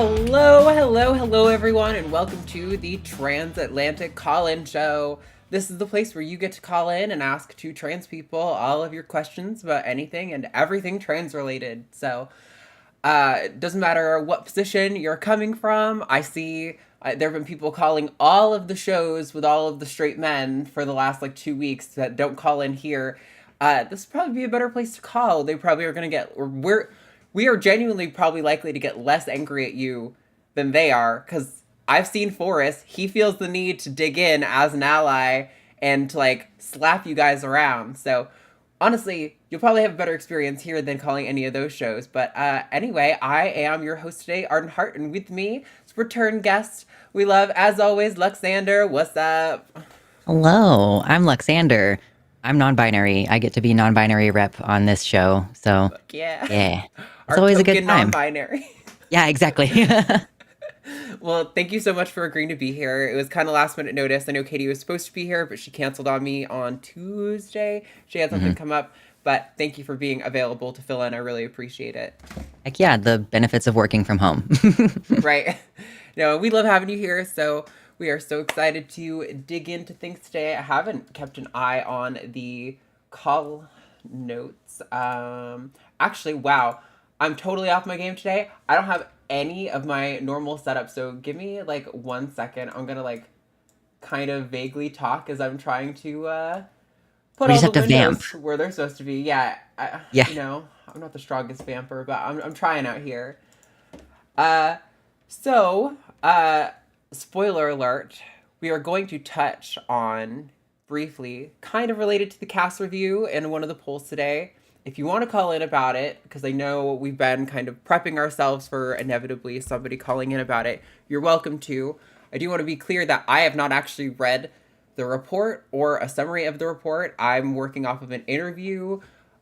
Hello, everyone, and welcome to the Transatlantic Call-In Show. This is the place where you get to call in and ask two trans people all of your questions about anything and everything trans-related. So, it doesn't matter what position you're coming from. I see there have been people calling all of the shows with all of the straight men for the last, 2 weeks that don't call in here. This would probably be a better place to call. They probably are going to get... We are genuinely probably likely to get less angry at you than they are, because I've seen Forrest. He feels the need to dig in as an ally and to, slap you guys around. So, honestly, you'll probably have a better experience here than calling any of those shows. But anyway, I am your host today, Arden Hart, and with me is return guest we love, as always, Luxander. What's up? Hello, I'm Luxander. I'm non-binary. I get to be non-binary rep on this show, so Yeah. yeah. It's Our always a good token time. non-binary. Yeah, exactly. Well, thank you so much for agreeing to be here. It was kind of last minute notice. I know Katy was supposed to be here, but she canceled on me on Tuesday. She had something come up, but thank you for being available to fill in. I really appreciate it. Heck yeah, the benefits of working from home. Right. No, we love having you here. So we are so excited to dig into things today. I haven't kept an eye on the call notes. Actually, wow. I'm totally off my game today. I don't have any of my normal setup, so give me 1 second. I'm gonna kind of vaguely talk as I'm trying to put We all just the have to windows vamp. where they're supposed to be. Yeah, Yeah. I'm not the strongest vamper, but I'm trying out here. So, spoiler alert, we are going to touch on briefly, kind of related to the cast review in one of the polls today. If you want to call in about it, because I know we've been kind of prepping ourselves for inevitably somebody calling in about it, you're welcome to. I do want to be clear that I have not actually read the report or a summary of the report. I'm working off of an interview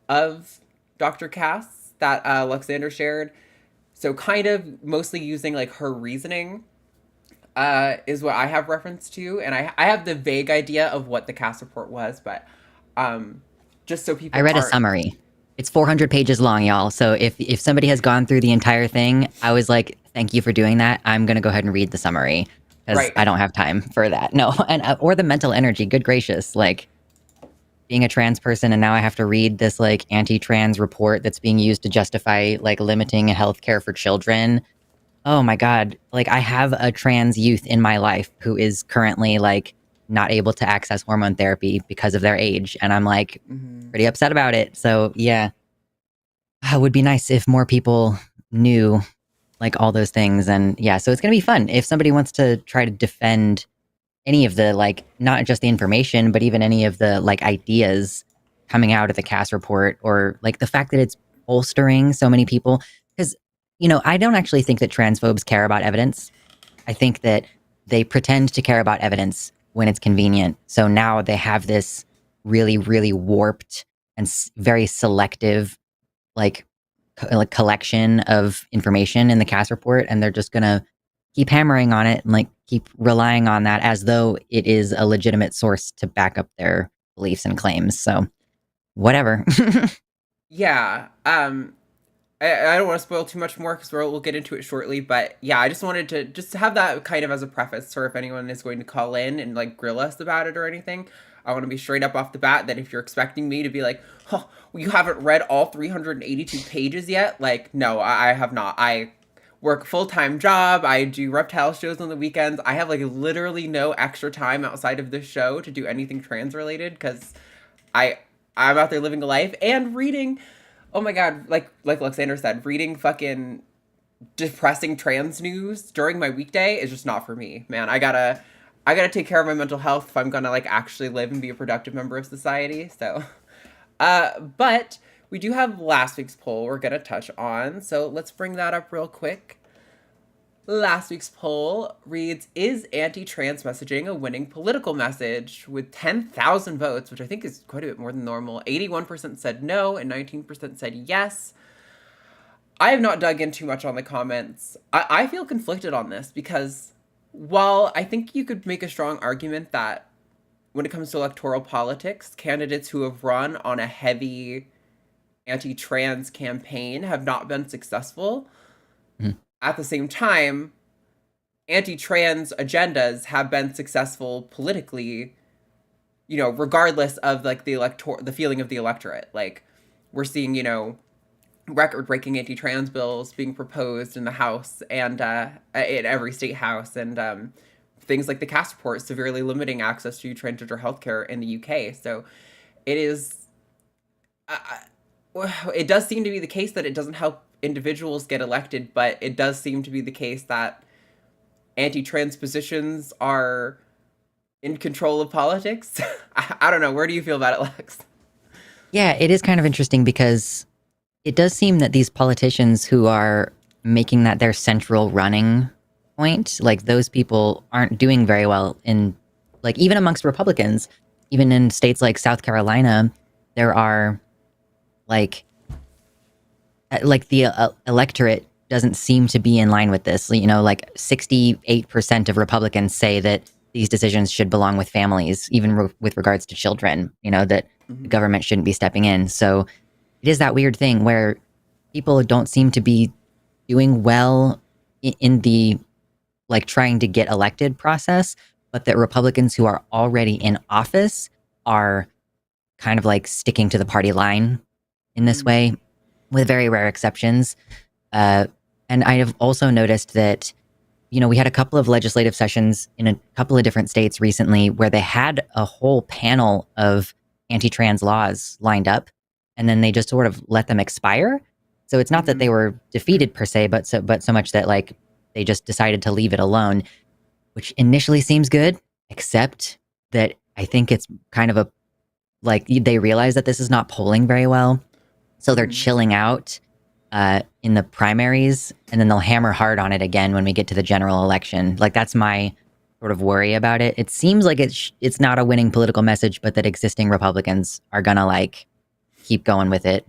of Dr. Cass that Luxander shared. So kind of mostly using her reasoning is what I have reference to. And I have the vague idea of what the Cass report was, but just so people I read a aren't... summary. It's 400 pages long, y'all. So if somebody has gone through the entire thing, I was like, thank you for doing that. I'm gonna go ahead and read the summary because Right. I don't have time for that. No, and or the mental energy. Good gracious, being a trans person and now I have to read this anti-trans report that's being used to justify limiting healthcare for children. Oh my God. I have a trans youth in my life who is currently not able to access hormone therapy because of their age. And I'm pretty upset about it. So yeah, it would be nice if more people knew all those things. And yeah, so it's going to be fun. If somebody wants to try to defend any of the not just the information, but even any of the ideas coming out of the Cass report, or the fact that it's bolstering so many people, because I don't actually think that transphobes care about evidence. I think that they pretend to care about evidence when it's convenient. So now they have this really, really warped and very selective collection of information in the Cass report, and they're just gonna keep hammering on it and keep relying on that as though it is a legitimate source to back up their beliefs and claims. So whatever. Yeah. I don't want to spoil too much more because we'll get into it shortly. But yeah, I just wanted to just have that kind of as a preface for if anyone is going to call in and grill us about it or anything. I want to be straight up off the bat that if you're expecting me to be oh, you haven't read all 382 pages yet, no, I have not. I work a full-time job. I do reptile shows on the weekends. I have literally no extra time outside of this show to do anything trans related because I'm out there living a life and reading. Oh my God, like Luxander said, reading fucking depressing trans news during my weekday is just not for me, man. I gotta take care of my mental health if I'm gonna actually live and be a productive member of society. So, but we do have last week's poll we're gonna touch on. So let's bring that up real quick. Last week's poll reads, is anti-trans messaging a winning political message? With 10,000 votes, which I think is quite a bit more than normal. 81% said no and 19% said yes. I have not dug in too much on the comments. I feel conflicted on this because while I think you could make a strong argument that when it comes to electoral politics, candidates who have run on a heavy anti-trans campaign have not been successful, at the same time, anti-trans agendas have been successful politically, regardless of like the feeling of the electorate. Like we're seeing, record-breaking anti-trans bills being proposed in the House and in every state house, and things like the Cass report severely limiting access to transgender healthcare in the UK. So it is. It does seem to be the case that it doesn't help individuals get elected, but it does seem to be the case that anti-trans positions are in control of politics. I don't know. Where do you feel about it, Lex? Yeah, it is kind of interesting because it does seem that these politicians who are making that their central running point, like those people aren't doing very well in, like even amongst Republicans, even in states like South Carolina, there are like the electorate doesn't seem to be in line with this. Like 68% of Republicans say that these decisions should belong with families, even with regards to children, that the government shouldn't be stepping in. So it is that weird thing where people don't seem to be doing well in the like trying to get elected process, but that Republicans who are already in office are kind of like sticking to the party line in this way, with very rare exceptions. And I have also noticed that, we had a couple of legislative sessions in a couple of different states recently where they had a whole panel of anti-trans laws lined up, and then they just sort of let them expire. So it's not that they were defeated per se, but so much that like they just decided to leave it alone, which initially seems good, except that I think it's kind of like they realize that this is not polling very well. So they're chilling out in the primaries, and then they'll hammer hard on it again when we get to the general election. Like that's my sort of worry about it. It seems like it's not a winning political message, but that existing Republicans are gonna like keep going with it.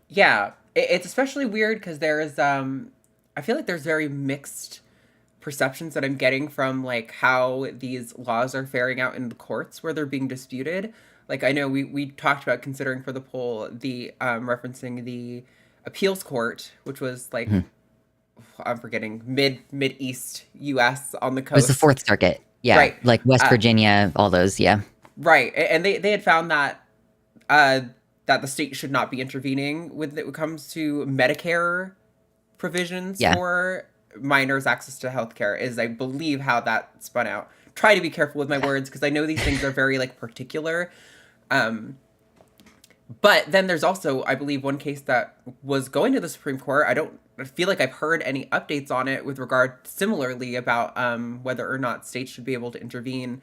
Yeah, it's especially weird because there's I feel like there's very mixed perceptions that I'm getting from like how these laws are faring out in the courts where they're being disputed. Like I know we talked about considering for the poll the referencing the appeals court, which was like I'm forgetting mid east U.S. on the coast. It was the Fourth Circuit, yeah, right, like West Virginia, all those, yeah, right, and they had found that that the state should not be intervening when it comes to Medicare provisions for minors' access to healthcare. Is I believe how that spun out. Try to be careful with my words because I know these things are very like particular. But then there's also, I believe, one case that was going to the Supreme Court. I feel like I've heard any updates on it with regard similarly about whether or not states should be able to intervene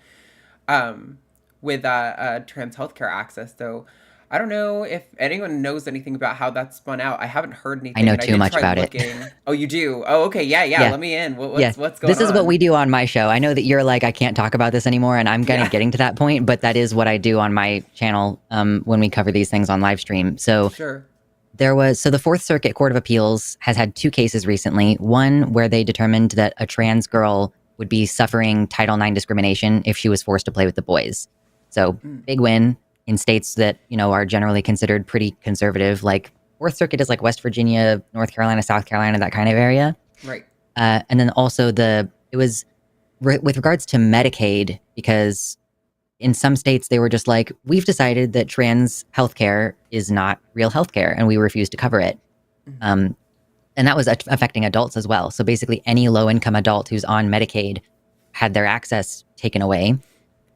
with trans healthcare access. So I don't know if anyone knows anything about how that spun out. I haven't heard anything. I know too much about it. Oh, you do? Oh, okay. Yeah. Let me in. What's going on? This is what we do on my show. I know that you're like, I can't talk about this anymore, and I'm kind of getting to that point, but that is what I do on my channel when we cover these things on live stream. So sure. The Fourth Circuit Court of Appeals has had two cases recently. One where they determined that a trans girl would be suffering Title IX discrimination if she was forced to play with the boys. So big win in states that, are generally considered pretty conservative, like Fourth Circuit is like West Virginia, North Carolina, South Carolina, that kind of area. Right. And then also it was with regards to Medicaid, because in some states they were just like, we've decided that trans healthcare is not real healthcare and we refuse to cover it. And that was affecting adults as well. So basically any low-income adult who's on Medicaid had their access taken away.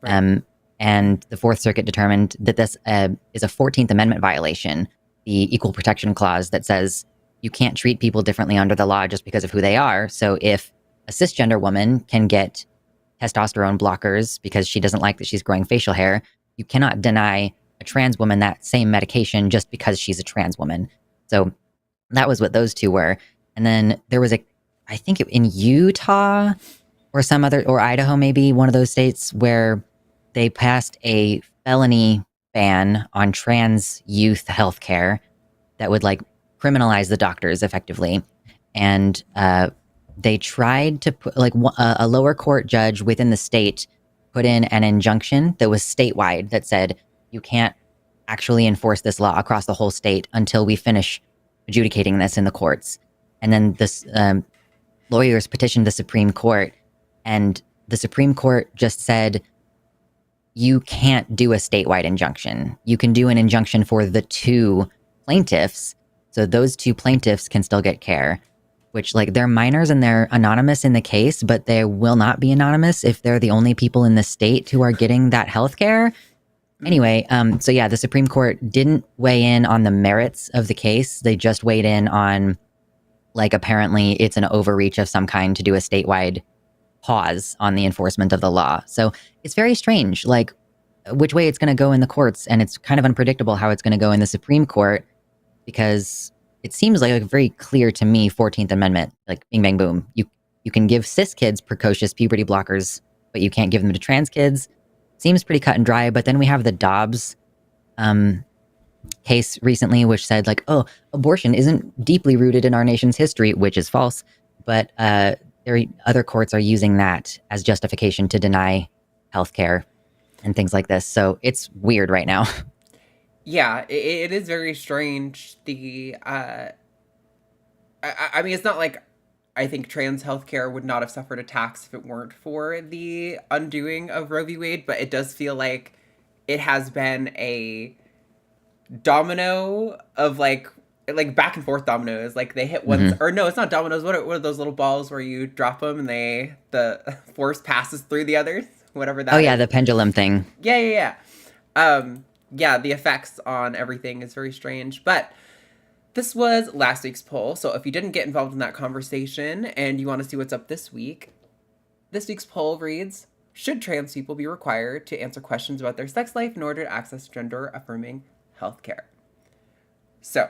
Right. And the Fourth Circuit determined that this is a 14th Amendment violation, the Equal Protection Clause that says you can't treat people differently under the law just because of who they are. So if a cisgender woman can get testosterone blockers because she doesn't like that she's growing facial hair, you cannot deny a trans woman that same medication just because she's a trans woman. So that was what those two were. And then there was I think in Utah or or Idaho, maybe one of those states where they passed a felony ban on trans youth healthcare that would like criminalize the doctors effectively. And they tried to put a lower court judge within the state put in an injunction that was statewide that said you can't actually enforce this law across the whole state until we finish adjudicating this in the courts. And then lawyers petitioned the Supreme Court, and the Supreme Court just said, you can't do a statewide injunction. You can do an injunction for the two plaintiffs. So those two plaintiffs can still get care, which, like, they're minors and they're anonymous in the case, but they will not be anonymous if they're the only people in the state who are getting that health care. Anyway, so yeah, the Supreme Court didn't weigh in on the merits of the case. They just weighed in on, like, apparently it's an overreach of some kind to do a statewide pause on the enforcement of the law. So it's very strange, like, which way it's going to go in the courts, and it's kind of unpredictable how it's going to go in the Supreme Court, because it seems like very clear to me, 14th Amendment, like, bing, bang, boom. You can give cis kids precocious puberty blockers, but you can't give them to trans kids. Seems pretty cut and dry. But then we have the Dobbs case recently, which said, like, oh, abortion isn't deeply rooted in our nation's history, which is false. But other courts are using that as justification to deny healthcare and things like this. So it's weird right now. Yeah, it is very strange. I mean, it's not like I think trans healthcare would not have suffered attacks if it weren't for the undoing of Roe v. Wade, but it does feel like it has been a domino of like back and forth dominoes. Like, they hit once, or no, it's not dominoes. What are those little balls where you drop them and the force passes through the others? Whatever that. Oh yeah, the pendulum thing. Yeah. Yeah, the effects on everything is very strange. But this was last week's poll, so if you didn't get involved in that conversation and you want to see what's up this week's poll reads, should trans people be required to answer questions about their sex life in order to access gender-affirming healthcare? So,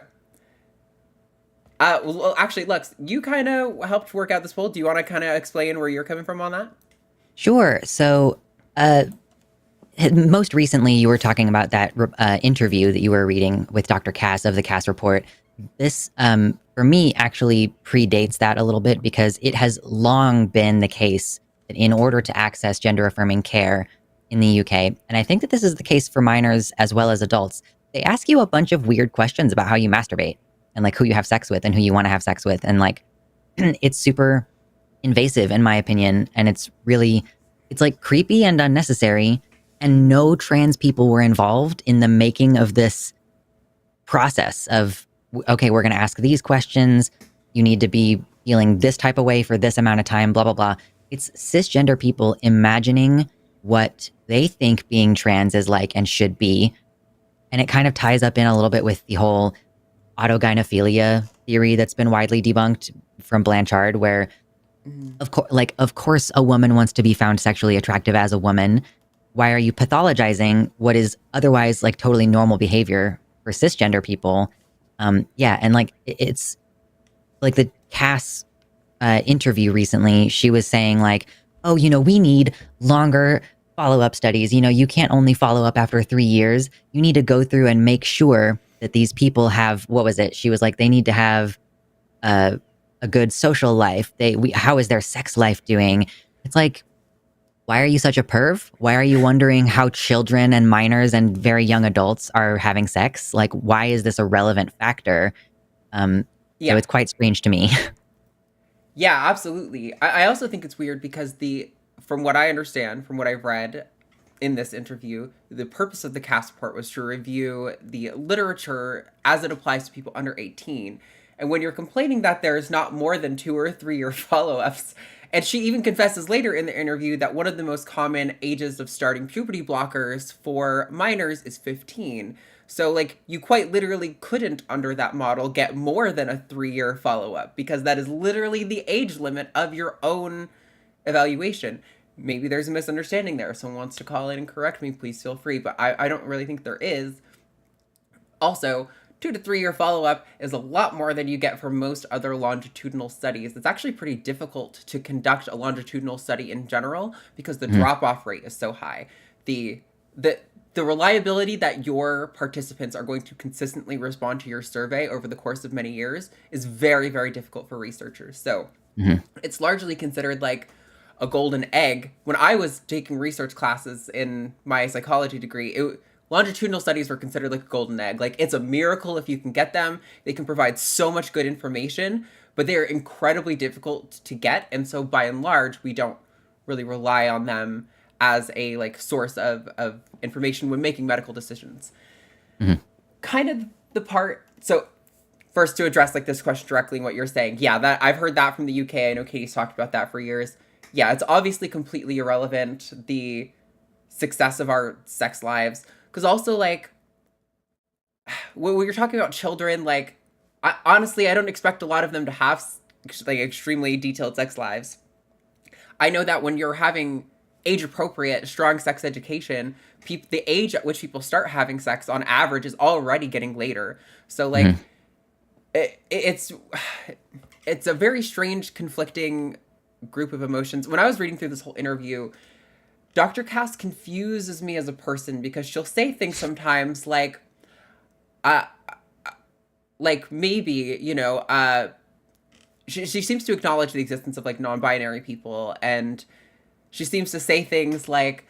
well, actually, Lux, you kind of helped work out this poll. Do you want to kind of explain where you're coming from on that? Sure. So, most recently, you were talking about that interview that you were reading with Dr. Cass of the Cass Report. This, for me, actually predates that a little bit, because it has long been the case that in order to access gender-affirming care in the UK, and I think that this is the case for minors as well as adults, they ask you a bunch of weird questions about how you masturbate and, like, who you have sex with and who you want to have sex with. And, like, it's super invasive, in my opinion, and it's like creepy and unnecessary. And no trans people were involved in the making of this process of, okay, we're going to ask these questions. You need to be feeling this type of way for this amount of time, blah, blah, blah. It's cisgender people imagining what they think being trans is like and should be. And it kind of ties up in a little bit with the whole autogynephilia theory that's been widely debunked from Blanchard, where, of course, a woman wants to be found sexually attractive as a woman. Why are you pathologizing what is otherwise, like, totally normal behavior for cisgender people? Yeah, and, like, it's like the Cass interview recently, she was saying, like, oh, we need longer follow-up studies. You can't only follow up after 3 years. You need to go through and make sure that these people have, what was it? She was like, they need to have a good social life. How is their sex life doing? It's like, why are you such a perv? Why are you wondering how children and minors and very young adults are having sex? Like, why is this a relevant factor? So it's quite strange to me. Yeah, absolutely. I also think it's weird because from what I understand, from what I've read in this interview, the purpose of the Cass report was to review the literature as it applies to people under 18. And when you're complaining that there's not more than 2 or 3 year follow-ups, and she even confesses later in the interview that one of the most common ages of starting puberty blockers for minors is 15. So, like, you quite literally couldn't, under that model, get more than a 3-year follow-up, because that is literally the age limit of your own evaluation. Maybe there's a misunderstanding there. If someone wants to call in and correct me, please feel free. But I don't really think there is. Also, 2 to 3 year follow-up is a lot more than you get for most other longitudinal studies. It's actually pretty difficult to conduct a longitudinal study in general because the drop-off rate is so high. The reliability that your participants are going to consistently respond to your survey over the course of many years is very, very difficult for researchers. So it's largely considered like a golden egg. When I was taking research classes in my psychology degree, longitudinal studies were considered like a golden egg. Like, it's a miracle if you can get them. They can provide so much good information, but they're incredibly difficult to get. And so by and large, we don't really rely on them as a like source of information when making medical decisions. Mm-hmm. Kind of the part, so first to address like this question directly, what you're saying, yeah, that I've heard that from the UK. I know Katy's talked about that for years. Yeah, it's obviously completely irrelevant, the success of our sex lives, because also like when you're talking about children, like honestly, I don't expect a lot of them to have like extremely detailed sex lives. I know that when you're having age appropriate, strong sex education, the age at which people start having sex on average is already getting later. So like, Mm-hmm. it's a very strange, conflicting group of emotions. When I was reading through this whole interview, Dr. Cass confuses me as a person because she'll say things sometimes uh, like maybe, you know, she seems to acknowledge the existence of like non-binary people, and she seems to say things like,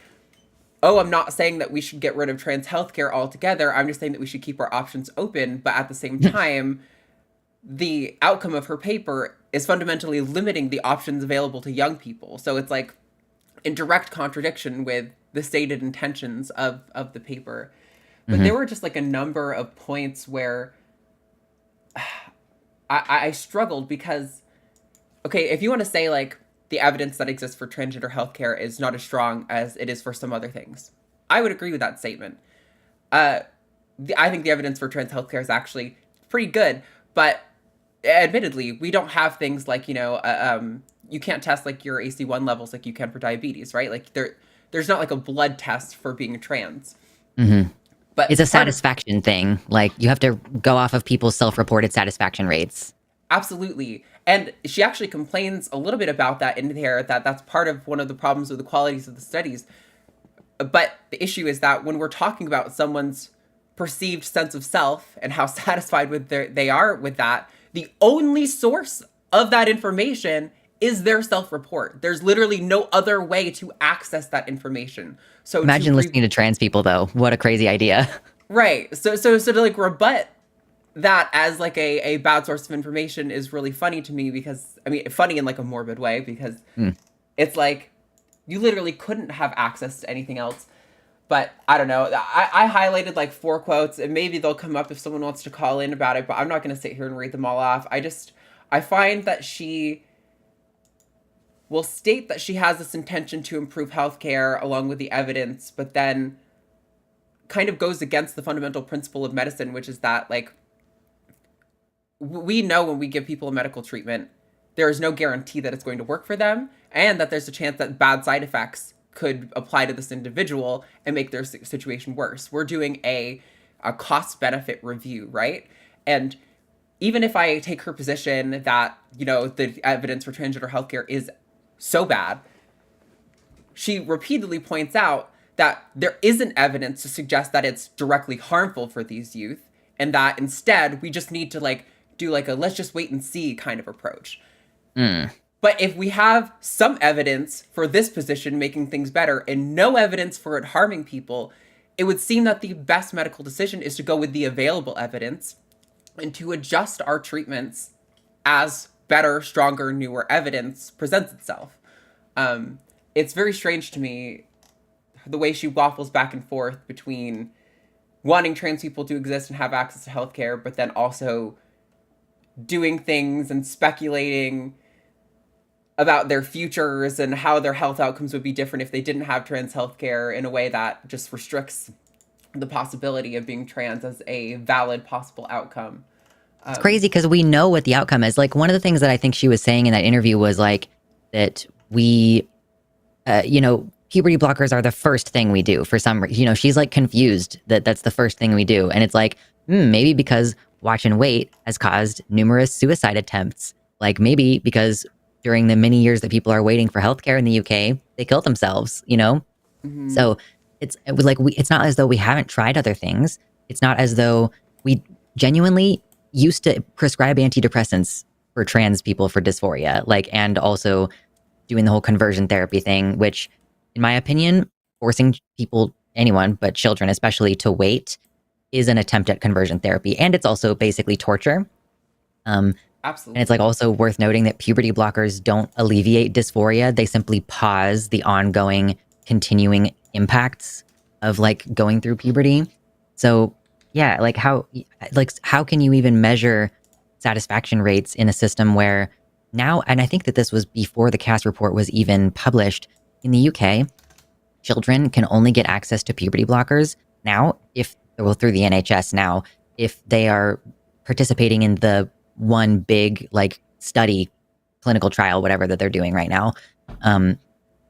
oh, I'm not saying that we should get rid of trans healthcare altogether. I'm just saying that we should keep our options open. But at the same time, the outcome of her paper is fundamentally limiting the options available to young people. So it's like in direct contradiction with the stated intentions of the paper. But Mm-hmm. there were just like a number of points where I struggled because, okay, if you want to say like the evidence that exists for transgender healthcare is not as strong as it is for some other things, I would agree with that statement. I think the evidence for trans healthcare is actually pretty good, but admittedly, we don't have things like, you know, you can't test like your AC1 levels like you can for diabetes, right? Like there's not like a blood test for being trans. Mm-hmm. But It's a satisfaction thing. Like you have to go off of people's self-reported satisfaction rates. Absolutely. And she actually complains a little bit about that in there, that that's part of one of the problems with the qualities of the studies. But the issue is that when we're talking about someone's perceived sense of self and how satisfied with they are with that, the only source of that information is their self-report. There's literally no other way to access that information. So Imagine listening to trans people, though. What a crazy idea. right. So to like rebut that as like a bad source of information is really funny to me, because I mean, funny in like a morbid way, because it's like you literally couldn't have access to anything else. But I don't know. I highlighted like 4 quotes, and maybe they'll come up if someone wants to call in about it, but I'm not going to sit here and read them all off. I find that she will state that she has this intention to improve healthcare along with the evidence, but then kind of goes against the fundamental principle of medicine, which is that like we know when we give people a medical treatment, there is no guarantee that it's going to work for them, and that there's a chance that bad side effects could apply to this individual and make their situation worse. We're doing a cost-benefit review, right? And even if I take her position that, you know, the evidence for transgender healthcare is so bad, she repeatedly points out that there isn't evidence to suggest that it's directly harmful for these youth, and that instead we just need to like do like a let's just wait and see kind of approach. But if we have some evidence for this position making things better and no evidence for it harming people, it would seem that the best medical decision is to go with the available evidence and to adjust our treatments as better, stronger, newer evidence presents itself. It's very strange to me the way she waffles back and forth between wanting trans people to exist and have access to healthcare, but then also doing things and speculating about their futures and how their health outcomes would be different if they didn't have trans healthcare, in a way that just restricts the possibility of being trans as a valid possible outcome. It's crazy because we know what the outcome is. Like one of the things that I think she was saying in that interview was like that we, you know, puberty blockers are the first thing we do for some reason. You know, she's like confused that that's the first thing we do. And it's like, maybe because watch and wait has caused numerous suicide attempts. Like maybe because during the many years that people are waiting for healthcare in the UK, they killed themselves, you know? Mm-hmm. So it was like, it's not as though we haven't tried other things. It's not as though we genuinely used to prescribe antidepressants for trans people for dysphoria, like, and also doing the whole conversion therapy thing, which in my opinion, forcing people, anyone, but children especially, to wait is an attempt at conversion therapy. And it's also basically torture. And it's like Absolutely. also worth noting that puberty blockers don't alleviate dysphoria. They simply pause the ongoing, continuing impacts of like going through puberty. So yeah, how can you even measure satisfaction rates in a system where now, and I think that this was before the CAS report was even published in the UK, children can only get access to puberty blockers now if, well, through the NHS now, if they are participating in the one big like study, clinical trial, whatever that they're doing right now. Um,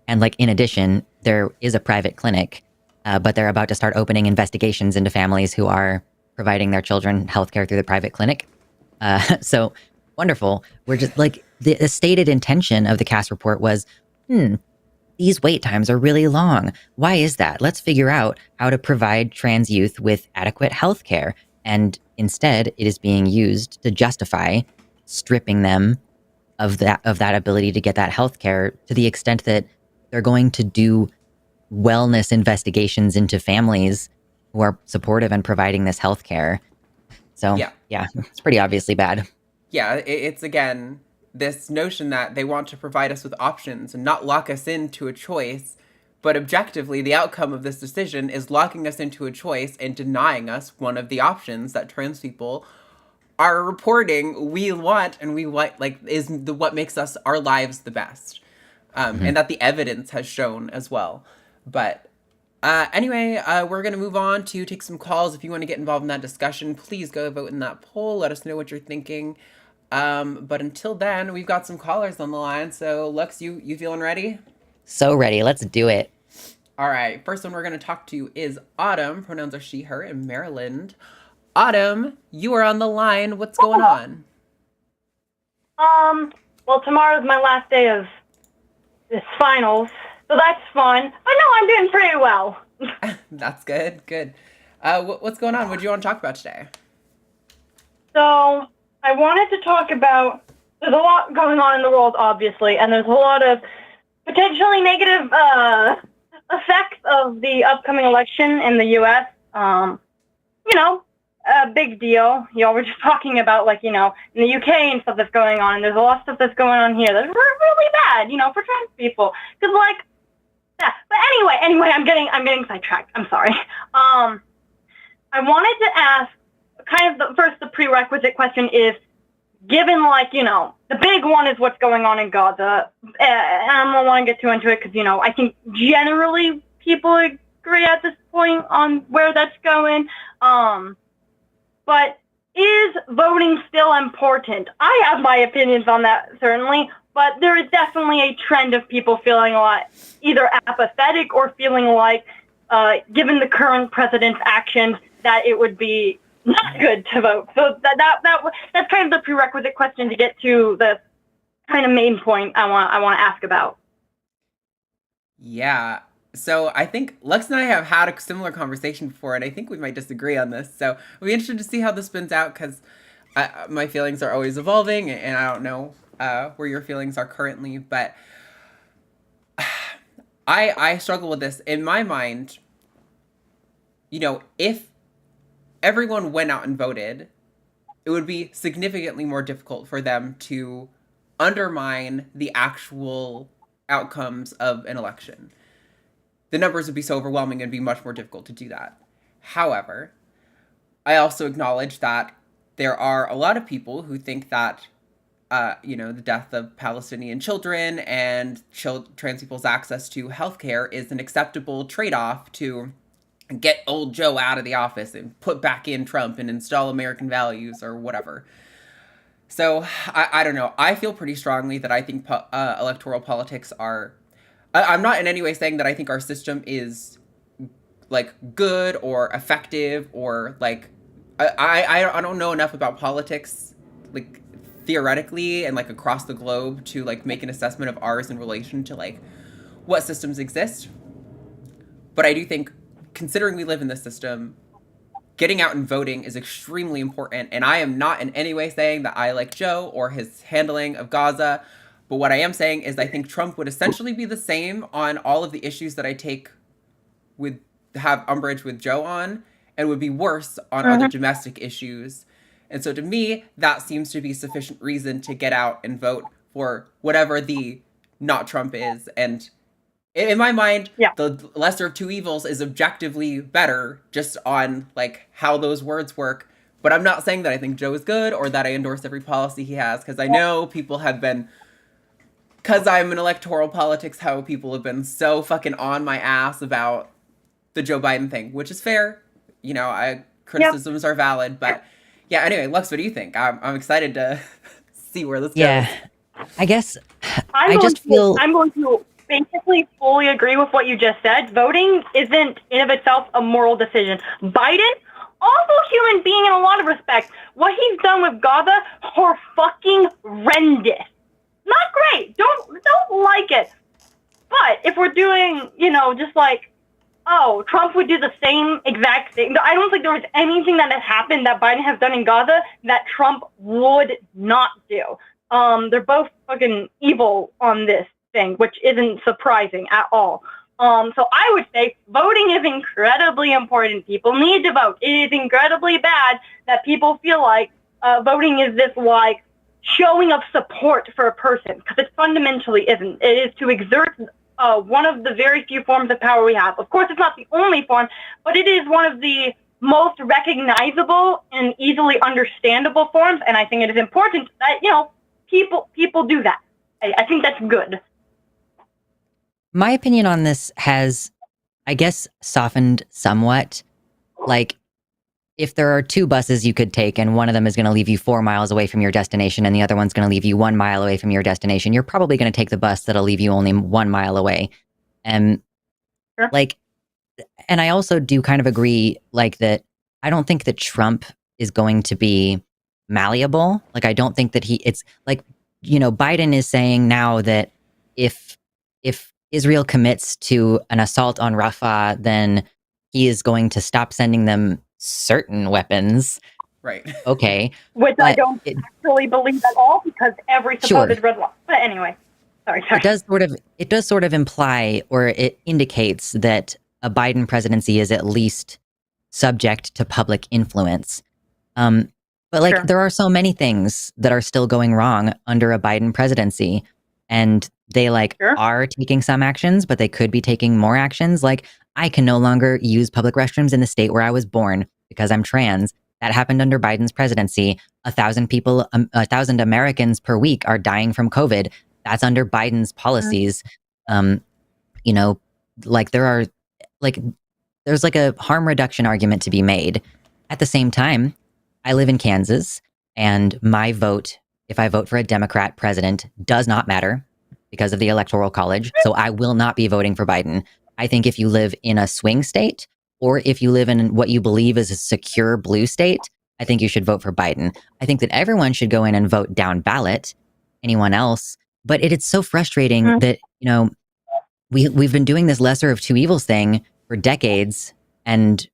and like in addition, there is a private clinic, but they're about to start opening investigations into families who are providing their children healthcare through the private clinic. So wonderful. We're just like the stated intention of the CAS report was, these wait times are really long. Why is that? Let's figure out how to provide trans youth with adequate health care. And instead, it is being used to justify stripping them of that ability to get that health care to the extent that they're going to do wellness investigations into families who are supportive and providing this health care. So Yeah. yeah, it's pretty obviously bad. Yeah, it's again this notion that they want to provide us with options and not lock us into a choice, but objectively, the outcome of this decision is locking us into a choice and denying us one of the options that trans people are reporting we want and we want, like, is the what makes us our lives the best, Mhm. and that the evidence has shown as well. But anyway, we're going to move on to take some calls. If you want to get involved in that discussion, please go vote in that poll. Let us know what you're thinking. But until then, we've got some callers on the line. So, Lux, you feeling ready? So ready. Let's do it. All right. First one we're going to talk to is Autumn. Pronouns are she, her, in Maryland. Autumn, you are on the line. What's going on? Well, tomorrow's my last day of this finals, so that's fun. But no, I'm doing pretty well. That's good. Good. What's going on? What do you want to talk about today? So I wanted to talk about, there's a lot going on in the world, obviously, and there's a lot of potentially negative effects of the upcoming election in the U.S. You know, a big deal. You know, we're just talking about, like, you know, in the U.K. and stuff that's going on. There's a lot of stuff that's going on here that's really bad, you know, for trans people. Because, like, yeah. But anyway, I'm getting sidetracked. I'm sorry. I wanted to ask, kind of the prerequisite question is, given, like, you know, the big one is what's going on in Gaza, and I don't want to get too into it because, you know, I think generally people agree at this point on where that's going. But is voting still important? I have my opinions on that, certainly, but there is definitely a trend of people feeling a lot either apathetic or feeling like, given the current president's actions, that it would be not good to vote. So that's kind of the prerequisite question to get to the kind of main point I want to ask about. Yeah. So I think Lex and I have had a similar conversation before, and I think we might disagree on this. So we'll be interested to see how this spins out because my feelings are always evolving, and I don't know where your feelings are currently. But I struggle with this in my mind. You know, if everyone went out and voted, it would be significantly more difficult for them to undermine the actual outcomes of an election. The numbers would be so overwhelming, it'd be much more difficult to do that. However, I also acknowledge that there are a lot of people who think that, you know, the death of Palestinian children and trans people's access to healthcare is an acceptable trade-off to get old Joe out of the office and put back in Trump and install American values or whatever. So I don't know. I feel pretty strongly that I think electoral politics are. I'm not in any way saying that I think our system is like good or effective or like I don't know enough about politics like theoretically and like across the globe to like make an assessment of ours in relation to like what systems exist. But I do think, considering we live in this system, getting out and voting is extremely important. And I am not in any way saying that I like Joe or his handling of Gaza. But what I am saying is I think Trump would essentially be the same on all of the issues that I have umbrage with Joe on, and would be worse on other domestic issues. And so to me, that seems to be sufficient reason to get out and vote for whatever the not Trump is. And in my mind, the lesser of two evils is objectively better just on like how those words work. But I'm not saying that I think Joe is good or that I endorse every policy he has, because I know people have been, because I'm in electoral politics, how people have been so fucking on my ass about the Joe Biden thing, which is fair. You know, criticisms are valid, but yeah, anyway, Lux, what do you think? I'm excited to see where this goes. I guess I'm going to basically fully agree with what you just said. Voting isn't in of itself a moral decision. Biden, also human being in a lot of respects. What he's done with Gaza, fucking horrendous. Not great. Don't like it. But if we're doing, just like, Trump would do the same exact thing. I don't think there was anything that has happened that Biden has done in Gaza that Trump would not do. They're both fucking evil on this thing, which isn't surprising at all. So I would say voting is incredibly important. People need to vote. It is incredibly bad that people feel like voting is this like showing of support for a person, because it fundamentally isn't. It is to exert one of the very few forms of power we have. Of course, it's not the only form, but it is one of the most recognizable and easily understandable forms. And I think it is important that, people do that. I think that's good. My opinion on this has, I guess, softened somewhat. Like, if there are two buses you could take and one of them is going to leave you 4 miles away from your destination and the other one's going to leave you 1 mile away from your destination, you're probably going to take the bus that'll leave you only 1 mile away. And and I also do kind of agree, like, that I don't think that Trump is going to be malleable. Like, I don't think that it's like, Biden is saying now that if Israel commits to an assault on Rafah, then he is going to stop sending them certain weapons. Right. Okay. Which I don't actually believe at all, because every supposed red law. But anyway, sorry. It does sort of imply, or it indicates that a Biden presidency is at least subject to public influence. But there are so many things that are still going wrong under a Biden presidency, and they are taking some actions, but they could be taking more actions. Like, I can no longer use public restrooms in the state where I was born because I'm trans. That happened under Biden's presidency. 1,000 Americans per week are dying from COVID. That's under Biden's policies. There's a harm reduction argument to be made. At the same time, I live in Kansas, and my vote, if I vote for a Democrat president, does not matter because of the Electoral College. So I will not be voting for Biden. I think if you live in a swing state, or if you live in what you believe is a secure blue state, I think you should vote for Biden. I think that everyone should go in and vote down ballot, anyone else. But it's so frustrating that, we've been doing this lesser of two evils thing for decades. And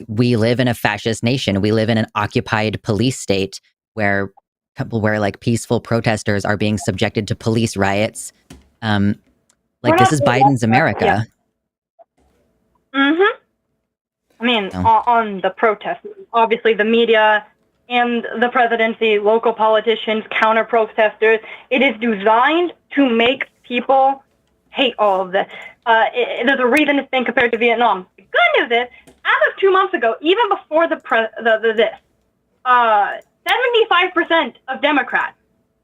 we live in a fascist nation. We live in an occupied police state where peaceful protesters are being subjected to police riots. This is Biden's America. I mean, on the protests, obviously the media and the presidency, local politicians, counter protesters, it is designed to make people hate all of this. There's a reason it's been compared to Vietnam. The good news is, as of 2 months ago, even before this, 75% of Democrats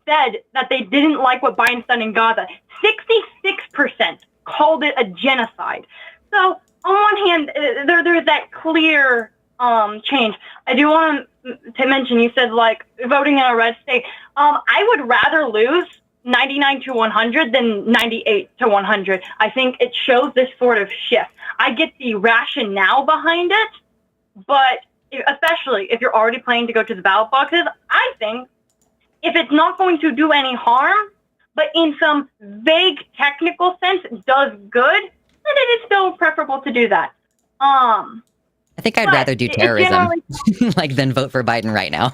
said that they didn't like what Biden's done in Gaza. 66% called it a genocide. So, on one hand, there's that clear change. I do want to mention, you said, voting in a red state. I would rather lose 99 to 100 than 98 to 100. I think it shows this sort of shift. I get the rationale behind it, but especially if you're already planning to go to the ballot boxes, I think if it's not going to do any harm, but in some vague technical sense does good, then it is still preferable to do that. I think I'd rather do terrorism than vote for Biden right now.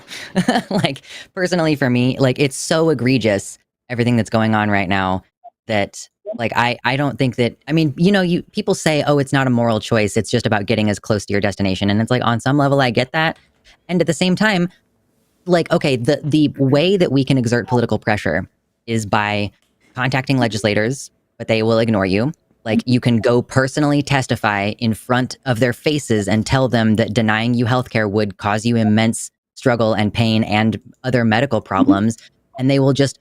Personally for me, it's so egregious, everything that's going on right now, that I don't think that, people say, oh, it's not a moral choice. It's just about getting as close to your destination. And it's on some level, I get that. And at the same time, like, okay, the way that we can exert political pressure is by contacting legislators, but they will ignore you. Like, you can go personally testify in front of their faces and tell them that denying you healthcare would cause you immense struggle and pain and other medical problems. And they'll just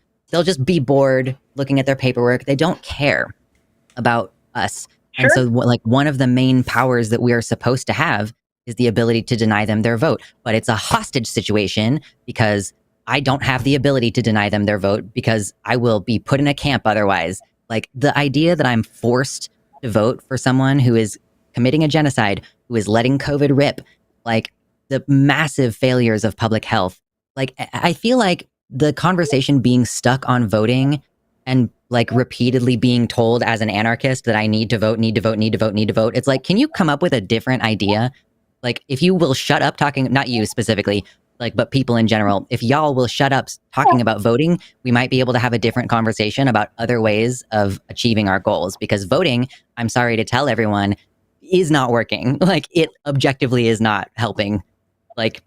be bored looking at their paperwork. They don't care about us. Sure. And so, like, one of the main powers that we are supposed to have is the ability to deny them their vote. But it's a hostage situation because I don't have the ability to deny them their vote because I will be put in a camp otherwise. Like, the idea that I'm forced to vote for someone who is committing a genocide, who is letting COVID rip, like the massive failures of public health. Like, I feel like the conversation being stuck on voting and like repeatedly being told as an anarchist that I need to vote. It's like, can you come up with a different idea? Like, if you will shut up talking, not you specifically, like, but people in general, if y'all will shut up talking about voting, we might be able to have a different conversation about other ways of achieving our goals. Because voting, I'm sorry to tell everyone, is not working. Like, it objectively is not helping. Like,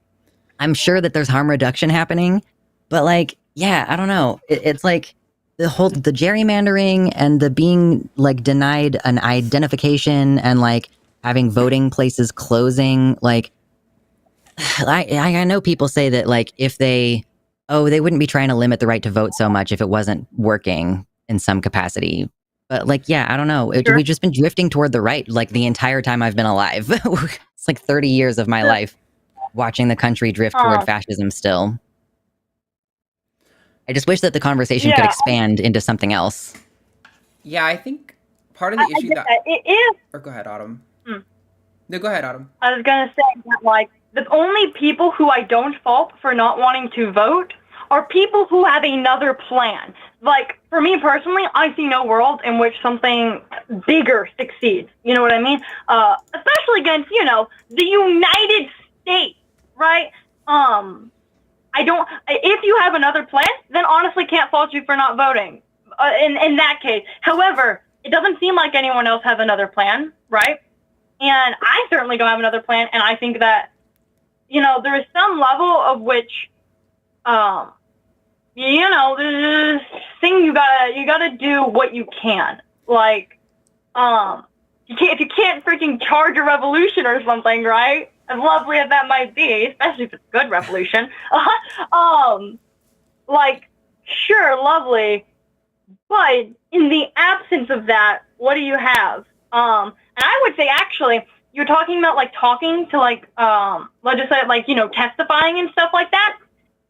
I'm sure that there's harm reduction happening, but like, yeah, I don't know. It's like the gerrymandering and the being like denied an identification and like having voting places closing. Like, I know people say that like if they wouldn't be trying to limit the right to vote so much if it wasn't working in some capacity. But like, yeah, I don't know. Sure. We've just been drifting toward the right like the entire time I've been alive. It's like 30 years of my life watching the country drift toward fascism still. I just wish that the conversation could expand into something else. Yeah, I think part of the issue that it is. Or go ahead, Autumn. No, go ahead, Autumn. I was gonna say that like the only people who I don't fault for not wanting to vote are people who have another plan. Like, for me personally, I see no world in which something bigger succeeds. You know what I mean? Especially against, the United States, right? If you have another plan, then honestly can't fault you for not voting in that case. However, it doesn't seem like anyone else has another plan, right? And I certainly don't have another plan, and I think that, there is some level of which, there's this thing you gotta do what you can. Like, if you can't freaking charge a revolution or something, right? As lovely as that might be, especially if it's a good revolution. Like, sure, lovely, but in the absence of that, what do you have? And I would say, actually, you're talking about, like, talking to, like, legislative, like, testifying and stuff like that.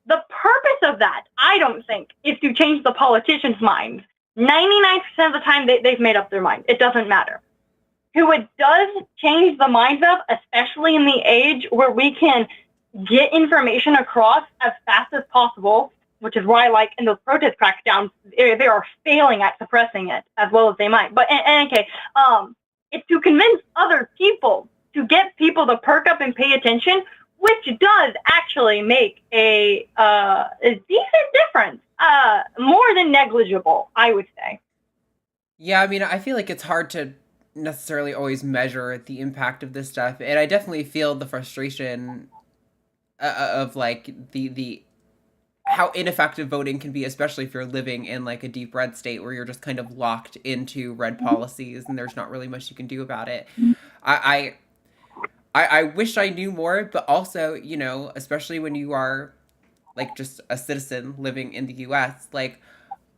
The purpose of that, I don't think, is to change the politicians' minds. 99% of the time, they've made up their mind. It doesn't matter. Who it does change the minds of, especially in the age where we can get information across as fast as possible, which is why, like, in those protest crackdowns, they are failing at suppressing it as well as they might. But in any case, it's to convince other people, to get people to perk up and pay attention, which does actually make a decent difference, more than negligible, I would say. Yeah, I mean, I feel like it's hard to necessarily always measure the impact of this stuff, and I definitely feel the frustration of like the how ineffective voting can be, especially if you're living in like a deep red state where you're just kind of locked into red policies and there's not really much you can do about it. I wish I knew more, but also, especially when you are like just a citizen living in the US, like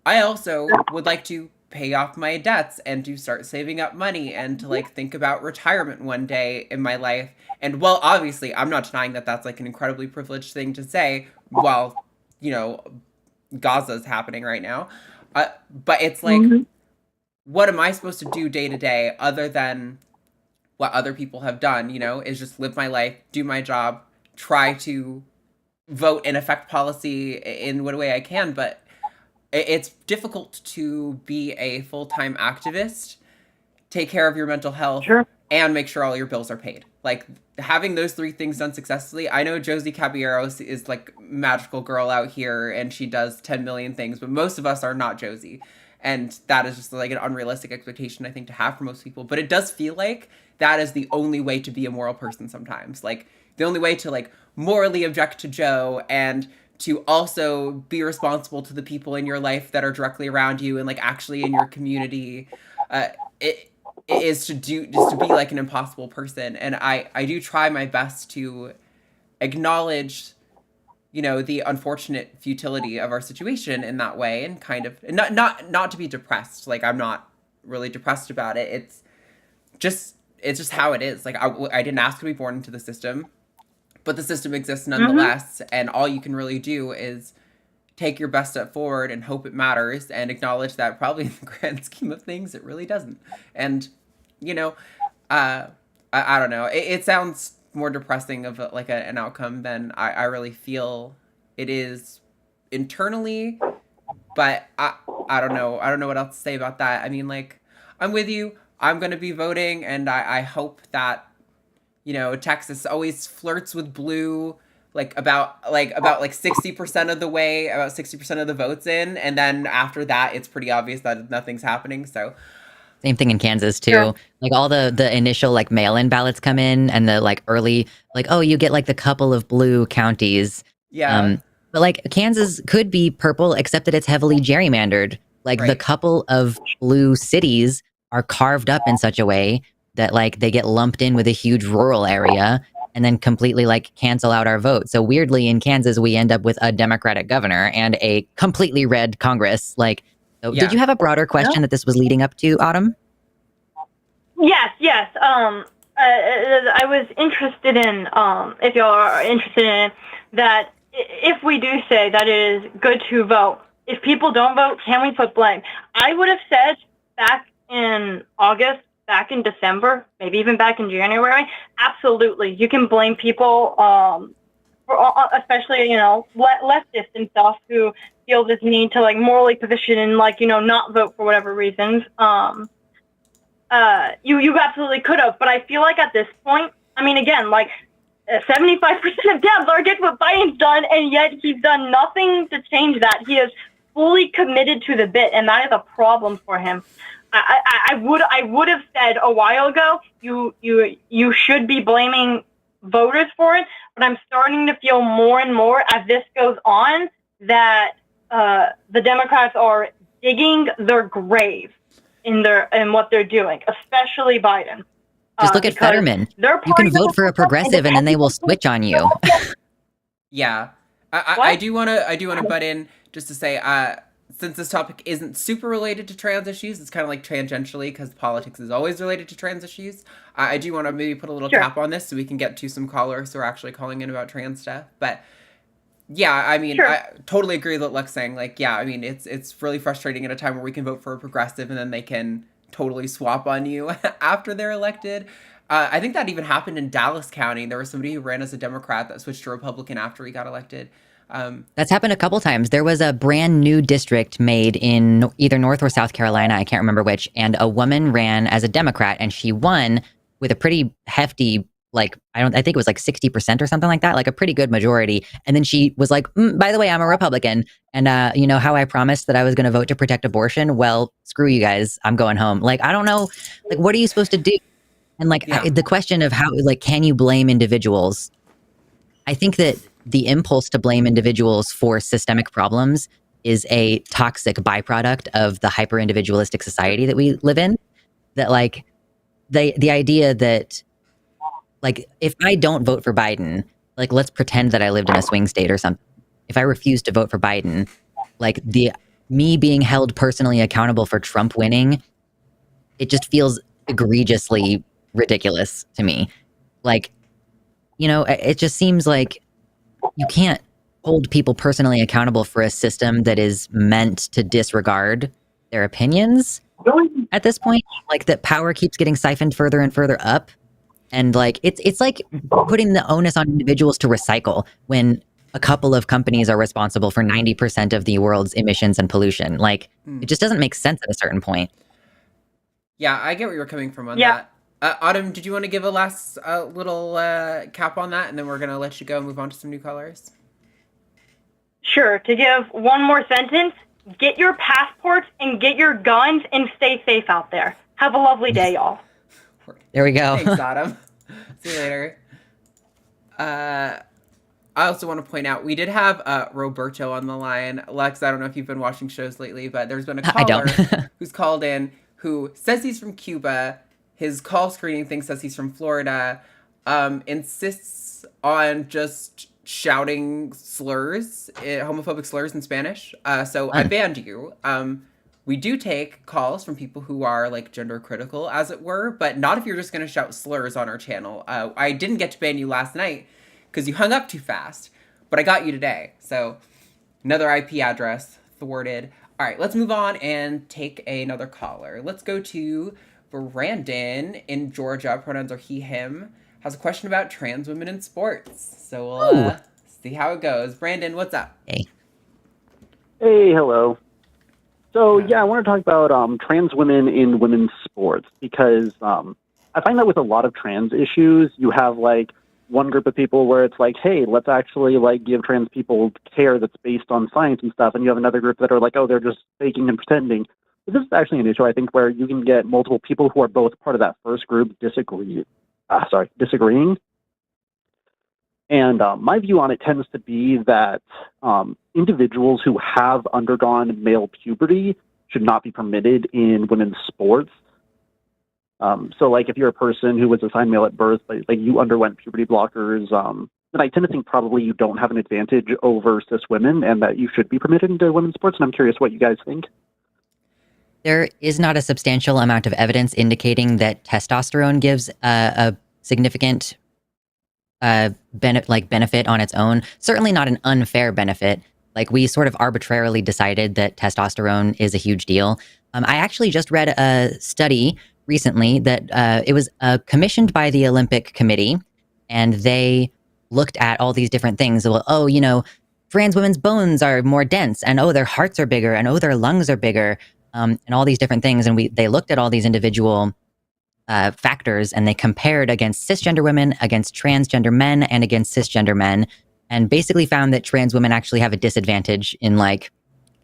I also would like to pay off my debts and to start saving up money and to like think about retirement one day in my life. And well, obviously I'm not denying that that's like an incredibly privileged thing to say while, Gaza's happening right now. But it's like, what am I supposed to do day to day other than what other people have done, is just live my life, do my job, try to vote and affect policy in what way I can. But it's difficult to be a full-time activist, take care of your mental health, and make sure all your bills are paid. Like, having those three things done successfully. I know Josie Caballeros is like magical girl out here and she does 10 million things, but most of us are not Josie. And that is just like an unrealistic expectation, I think, to have for most people. But it does feel like that is the only way to be a moral person sometimes. Like, the only way to like morally object to Joe and to also be responsible to the people in your life that are directly around you and like actually in your community. It is to be like an impossible person. And I do try my best to acknowledge, you know, the unfortunate futility of our situation in that way, and kind of not to be depressed. Like, I'm not really depressed about it. It's just how it is. Like, I didn't ask to be born into the system, but the system exists nonetheless. And all you can really do is take your best step forward and hope it matters, and acknowledge that probably in the grand scheme of things, it really doesn't. And, you know, I don't know. It sounds more depressing of like an outcome than I really feel it is internally. But I don't know. I don't know what else to say about that. I mean, like, I'm with you. I'm going to be voting, and I hope that, you know, Texas always flirts with blue about 60% of the way, about 60% of the votes in, and then after that it's pretty obvious that nothing's happening. So same thing in Kansas too. Sure. Like all the initial like mail-in ballots come in, and the like early, like, oh, you get like the couple of blue counties. yeah. But like Kansas could be purple, except that it's heavily gerrymandered. Like the Right. couple of blue cities are carved up in such a way that like they get lumped in with a huge rural area and then completely like cancel out our vote. So weirdly in Kansas, we end up with a Democratic governor and a completely red Congress. Like, so Yeah. did you have a broader question that this was leading up to, Autumn? Yes. I was interested in, if y'all are interested in, that if we do say that it is good to vote, if people don't vote, can we put blame? I would have said back in August, back in December, maybe even back in January, absolutely, you can blame people, especially, you know, leftists and stuff who feel this need to like morally position and like, you know, not vote for whatever reasons. You absolutely could have, but I feel like at this point, I mean, again, like 75% of Dems are against what Biden's done, and yet he's done nothing to change that. He is fully committed to the bit, and that is a problem for him. I would have said a while ago, you should be blaming voters for it, but I'm starting to feel more and more as this goes on that the Democrats are digging their grave in what they're doing, especially Biden. Just look at Fetterman. You can vote for a progressive and then they will switch on you. Yeah. I do want to butt in just to say, since this topic isn't super related to trans issues, it's kind of like tangentially, because politics is always related to trans issues. I do want to maybe put a little cap on this so we can get to some callers who are actually calling in about trans stuff. But yeah, I mean, I totally agree with what Lux's saying. Like, yeah, I mean, it's really frustrating at a time where we can vote for a progressive and then they can totally swap on you after they're elected. I think that even happened in Dallas County. There was somebody who ran as a Democrat that switched to Republican after he got elected. That's happened a couple times. There was a brand new district made in either North or South Carolina, I can't remember which, and a woman ran as a Democrat, and she won with a pretty hefty, like, I think it was like 60% or something like that, like a pretty good majority. And then she was like, by the way, I'm a Republican. And you know how I promised that I was going to vote to protect abortion? Well, screw you guys. I'm going home. Like, I don't know, like, what are you supposed to do? And like the question of how, like, can you blame individuals? I think that the impulse to blame individuals for systemic problems is a toxic byproduct of the hyper individualistic society that we live in. That like the idea that, like, if I don't vote for Biden, like, let's pretend that I lived in a swing state or something. If I refuse to vote for Biden, like me being held personally accountable for Trump winning, it just feels egregiously ridiculous to me. Like, you know, it just seems like you can't hold people personally accountable for a system that is meant to disregard their opinions at this point. Like, that power keeps getting siphoned further and further up. And like, it's like putting the onus on individuals to recycle when a couple of companies are responsible for 90% of the world's emissions and pollution. Like, it just doesn't make sense at a certain point. Yeah, I get where you're coming from on that. Autumn, did you want to give a last little cap on that? And then we're going to let you go and move on to some new callers. Sure. To give one more sentence, get your passports and get your guns and stay safe out there. Have a lovely day, y'all. There we go. Thanks, Autumn. See you later. I also want to point out we did have Roberto on the line. Lex, I don't know if you've been watching shows lately, but there's been a I don't. caller who's called in who says he's from Cuba. His call screening thing says he's from Florida. Insists on just shouting slurs, homophobic slurs in Spanish. So I banned you. We do take calls from people who are like gender critical, as it were, but not if you're just going to shout slurs on our channel. I didn't get to ban you last night because you hung up too fast, but I got you today. So another IP address thwarted. All right, let's move on and take another caller. Let's go to Brandon in Georgia. Pronouns are he, him. Has a question about trans women in sports. So we'll see how it goes. Brandon, what's up? Hey. Hey, hello. So, yeah, I want to talk about trans women in women's sports because I find that with a lot of trans issues, you have, like, one group of people where it's like, hey, let's actually, like, give trans people care that's based on science and stuff, and you have another group that are like, oh, they're just faking and pretending. But this is actually an issue, I think, where you can get multiple people who are both part of that first group disagreeing. And my view on it tends to be that individuals who have undergone male puberty should not be permitted in women's sports. So, like, if you're a person who was assigned male at birth, but like you underwent puberty blockers, then I tend to think probably you don't have an advantage over cis women, and that you should be permitted into women's sports. And I'm curious what you guys think. There is not a substantial amount of evidence indicating that testosterone gives a significant benefit on its own. Certainly not an unfair benefit. Like, we sort of arbitrarily decided that testosterone is a huge deal. I actually just read a study recently that it was commissioned by the Olympic Committee, and they looked at all these different things. Well, oh, you know, trans women's bones are more dense, and oh, their hearts are bigger, and oh, their lungs are bigger, and all these different things. And they looked at all these individual factors, and they compared against cisgender women, against transgender men, and against cisgender men, and basically found that trans women actually have a disadvantage in, like,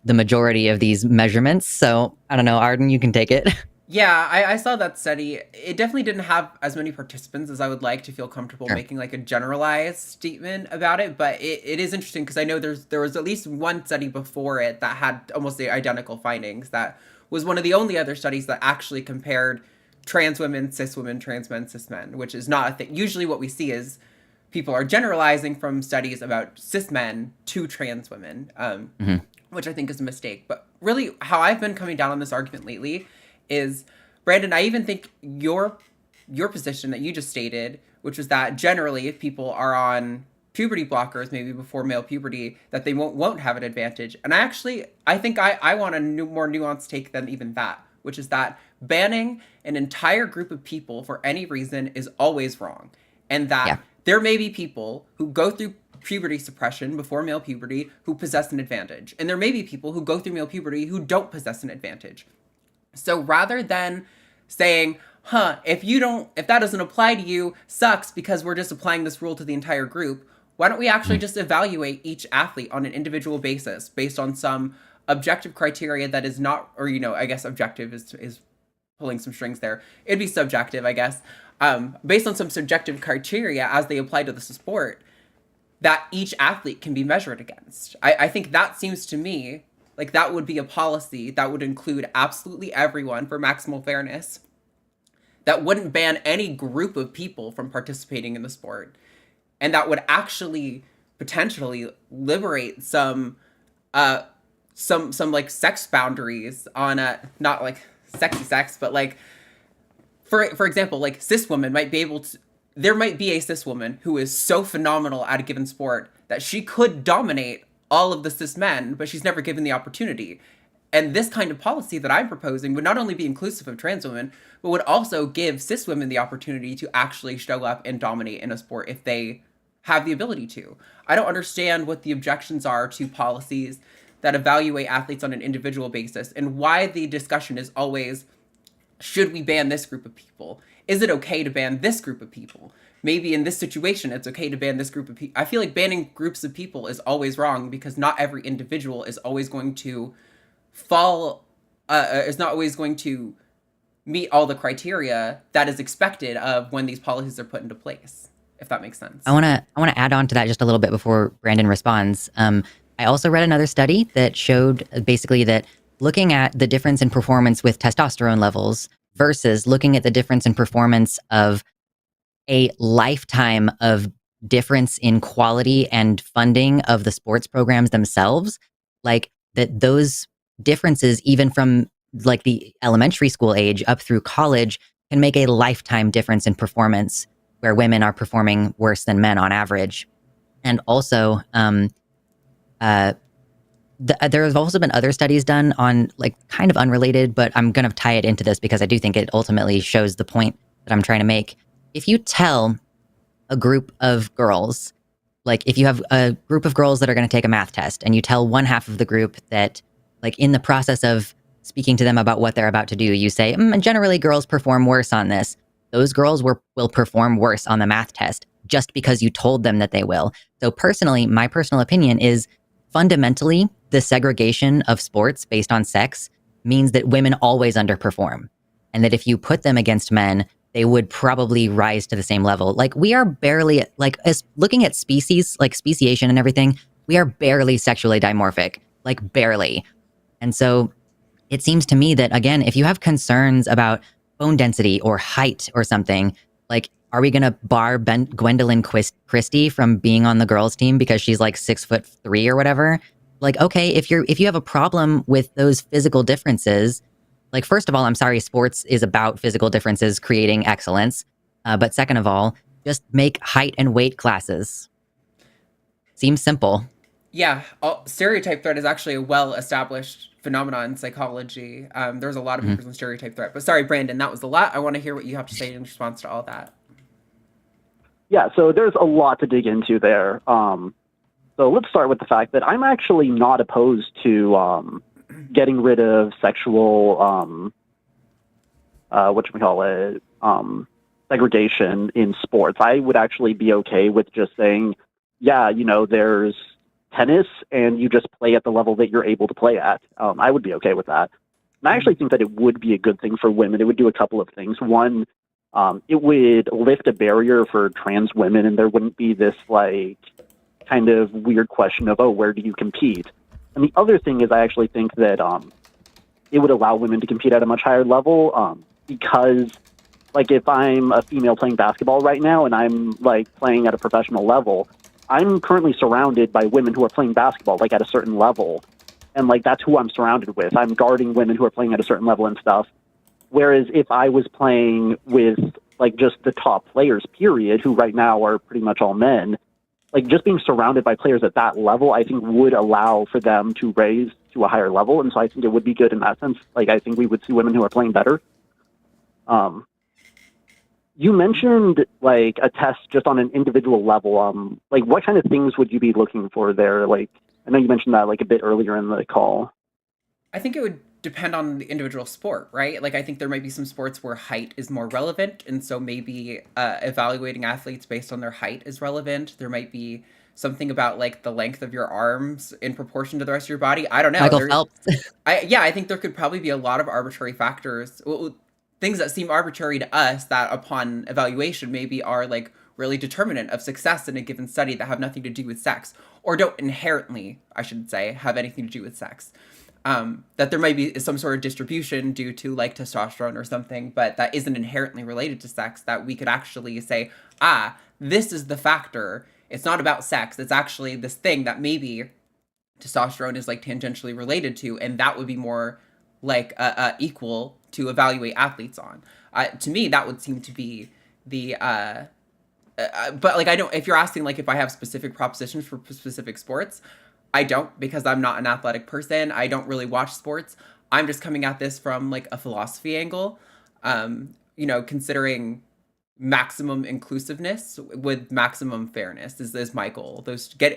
the majority of these measurements. So, I don't know, Arden, you can take it. Yeah, I saw that study. It definitely didn't have as many participants as I would like to feel comfortable making like a generalized statement about it, but it is interesting because I know there was at least one study before it that had almost the identical findings. That was one of the only other studies that actually compared trans women, cis women, trans men, cis men, which is not a thing. Usually what we see is people are generalizing from studies about cis men to trans women, which I think is a mistake. But really how I've been coming down on this argument lately is, Brandon, I even think your position that you just stated, which was that generally if people are on puberty blockers, maybe before male puberty, that they won't have an advantage. And I think I want a more nuanced take than even that, which is that banning an entire group of people for any reason is always wrong. And that there may be people who go through puberty suppression before male puberty who possess an advantage. And there may be people who go through male puberty who don't possess an advantage. So rather than saying, if that doesn't apply to you, sucks because we're just applying this rule to the entire group, why don't we actually just evaluate each athlete on an individual basis based on some objective criteria that is not, or, you know, I guess objective is pulling some strings there. It'd be subjective, I guess, based on some subjective criteria as they apply to the sport that each athlete can be measured against. I think that seems to me like that would be a policy that would include absolutely everyone for maximal fairness, that wouldn't ban any group of people from participating in the sport, and that would actually potentially liberate some like sex boundaries on not like sexy sex, but like for example, like cis women might be able to. There might be a cis woman who is so phenomenal at a given sport that she could dominate all of the cis men, but she's never given the opportunity. And this kind of policy that I'm proposing would not only be inclusive of trans women, but would also give cis women the opportunity to actually show up and dominate in a sport if they have the ability to. I don't understand what the objections are to policies that evaluate athletes on an individual basis, and why the discussion is always, should we ban this group of people? Is it okay to ban this group of people? Maybe in this situation, it's okay to ban this group of people. I feel like banning groups of people is always wrong because not every individual is always going to is not always going to meet all the criteria that is expected of when these policies are put into place. if that makes sense. I wanna add on to that just a little bit before Brandon responds. I also read another study that showed basically that looking at the difference in performance with testosterone levels versus looking at the difference in performance of a lifetime of difference in quality and funding of the sports programs themselves, like that those differences, even from like the elementary school age up through college, can make a lifetime difference in performance where women are performing worse than men on average. And also, there have also been other studies done on like kind of unrelated, but I'm going to tie it into this because I do think it ultimately shows the point that I'm trying to make. If you tell a group of girls, like if you have a group of girls that are going to take a math test and you tell one half of the group that like in the process of speaking to them about what they're about to do, you say, generally girls perform worse on this. Those girls will perform worse on the math test just because you told them that they will. So personally, my personal opinion is fundamentally the segregation of sports based on sex means that women always underperform. And that if you put them against men, they would probably rise to the same level. Like we are barely, like as looking at species, like speciation and everything, we are barely sexually dimorphic, like barely. And so it seems to me that, again, if you have concerns about bone density or height or something, like, are we going to bar Gwendolyn Christie from being on the girls' team because she's like 6'3" or whatever? Like, okay, if you have a problem with those physical differences, like, first of all, I'm sorry, sports is about physical differences creating excellence. But second of all, just make height and weight classes. Seems simple. Yeah, stereotype threat is actually a well-established phenomenon in psychology. There's a lot of papers on stereotype threat. But sorry, Brandon, that was a lot. I want to hear what you have to say in response to all that. Yeah, so there's a lot to dig into there. So let's start with the fact that I'm actually not opposed to getting rid of sexual, segregation in sports. I would actually be okay with just saying, yeah, there's tennis and you just play at the level that you're able to play at. I would be okay with that. And I actually think that it would be a good thing for women. It would do a couple of things. One, it would lift a barrier for trans women, and there wouldn't be this like kind of weird question of, oh, where do you compete? And the other thing is I actually think that it would allow women to compete at a much higher level because, like, if I'm a female playing basketball right now and I'm, like, playing at a professional level, I'm currently surrounded by women who are playing basketball, like, at a certain level. And, like, that's who I'm surrounded with. I'm guarding women who are playing at a certain level and stuff. Whereas if I was playing with, like, just the top players, period, who right now are pretty much all men, like, just being surrounded by players at that level, I think would allow for them to raise to a higher level. And so I think it would be good in that sense. Like, I think we would see women who are playing better. You mentioned, like, a test just on an individual level. Like, what kind of things would you be looking for there? Like, I know you mentioned that, like, a bit earlier in the call. I think it would depend on the individual sport, right? Like, I think there might be some sports where height is more relevant, and so maybe evaluating athletes based on their height is relevant. There might be something about, like, the length of your arms in proportion to the rest of your body. I don't know. Michael Phelps. I think there could probably be a lot of arbitrary factors, things that seem arbitrary to us that upon evaluation maybe are, like, really determinant of success in a given study that have nothing to do with sex, or don't inherently, I should say, have anything to do with sex. That there might be some sort of distribution due to, like, testosterone or something, but that isn't inherently related to sex, that we could actually say, this is the factor. It's not about sex. It's actually this thing that maybe testosterone is, like, tangentially related to, and that would be more, like, equal to evaluate athletes on. To me, that would seem to be the... but, like, I don't... If you're asking, like, if I have specific propositions for specific sports... I don't, because I'm not an athletic person. I don't really watch sports. I'm just coming at this from, like, a philosophy angle, considering maximum inclusiveness with maximum fairness is my goal.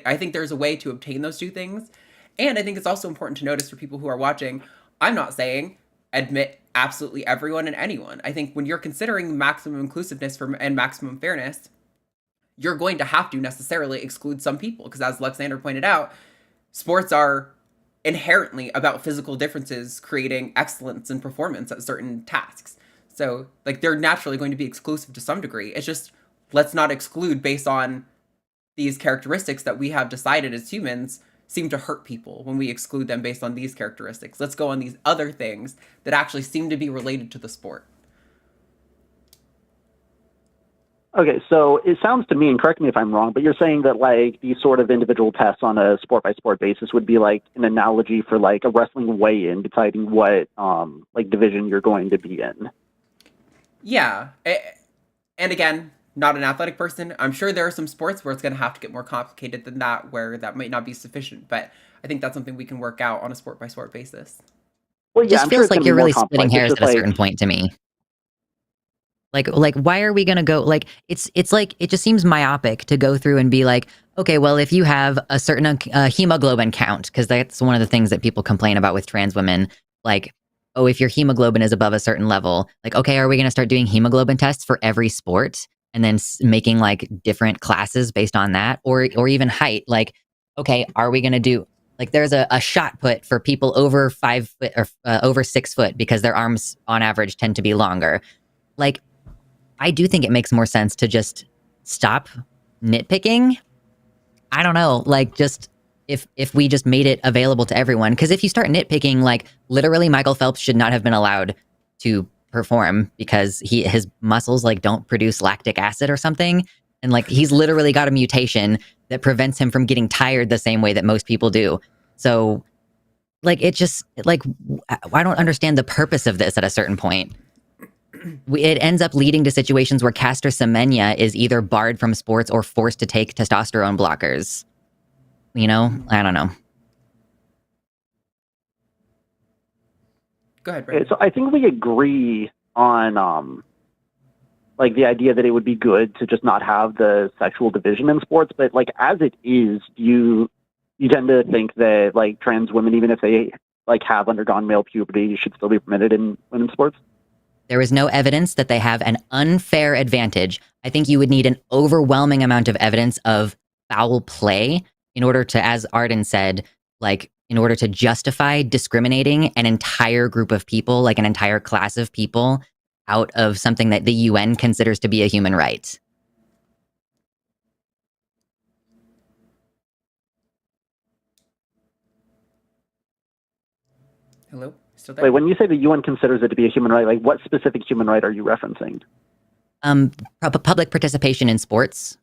I think there's a way to obtain those two things. And I think it's also important to notice for people who are watching, I'm not saying admit absolutely everyone and anyone. I think when you're considering maximum inclusiveness and maximum fairness, you're going to have to necessarily exclude some people. Because as Luxander pointed out, sports are inherently about physical differences creating excellence and performance at certain tasks. So, like, they're naturally going to be exclusive to some degree. It's just let's not exclude based on these characteristics that we have decided as humans seem to hurt people when we exclude them based on these characteristics. Let's go on these other things that actually seem to be related to the sport. Okay, so it sounds to me, and correct me if I'm wrong, but you're saying that like these sort of individual tests on a sport by sport basis would be like an analogy for like a wrestling weigh-in, deciding what like division you're going to be in. Yeah, and again, not an athletic person. I'm sure there are some sports where it's going to have to get more complicated than that, where that might not be sufficient. But I think that's something we can work out on a sport by sport basis. Well, It just feels like you're really splitting hairs at a certain point to me. Like, why are we going to go, like, it's like, it just seems myopic to go through and be like, okay, well, if you have a certain hemoglobin count, because that's one of the things that people complain about with trans women, like, oh, if your hemoglobin is above a certain level, like, okay, are we going to start doing hemoglobin tests for every sport and then making like different classes based on that, or even height? Like, okay, are we going to do, like, there's a shot put for people over 5 foot or over 6 foot because their arms on average tend to be longer. Like, I do think it makes more sense to just stop nitpicking. I don't know, like, just if we just made it available to everyone. Because if you start nitpicking, like, literally Michael Phelps should not have been allowed to perform because his muscles, like, don't produce lactic acid or something. And, like, he's literally got a mutation that prevents him from getting tired the same way that most people do. So, like, it just, like, I don't understand the purpose of this at a certain point. It ends up leading to situations where Caster Semenya is either barred from sports or forced to take testosterone blockers. You know? I don't know. Go ahead, Brandon. So I think we agree on like the idea that it would be good to just not have the sexual division in sports, but like as it is, you tend to think that like trans women, even if they like have undergone male puberty, should still be permitted in women's sports. There is no evidence that they have an unfair advantage. I think you would need an overwhelming amount of evidence of foul play in order to, as Arden said, like, in order to justify discriminating an entire group of people, like an entire class of people, out of something that the UN considers to be a human right. Hello? Still there? Wait, when you say the UN considers it to be a human right, like what specific human right are you referencing? Public participation in sports.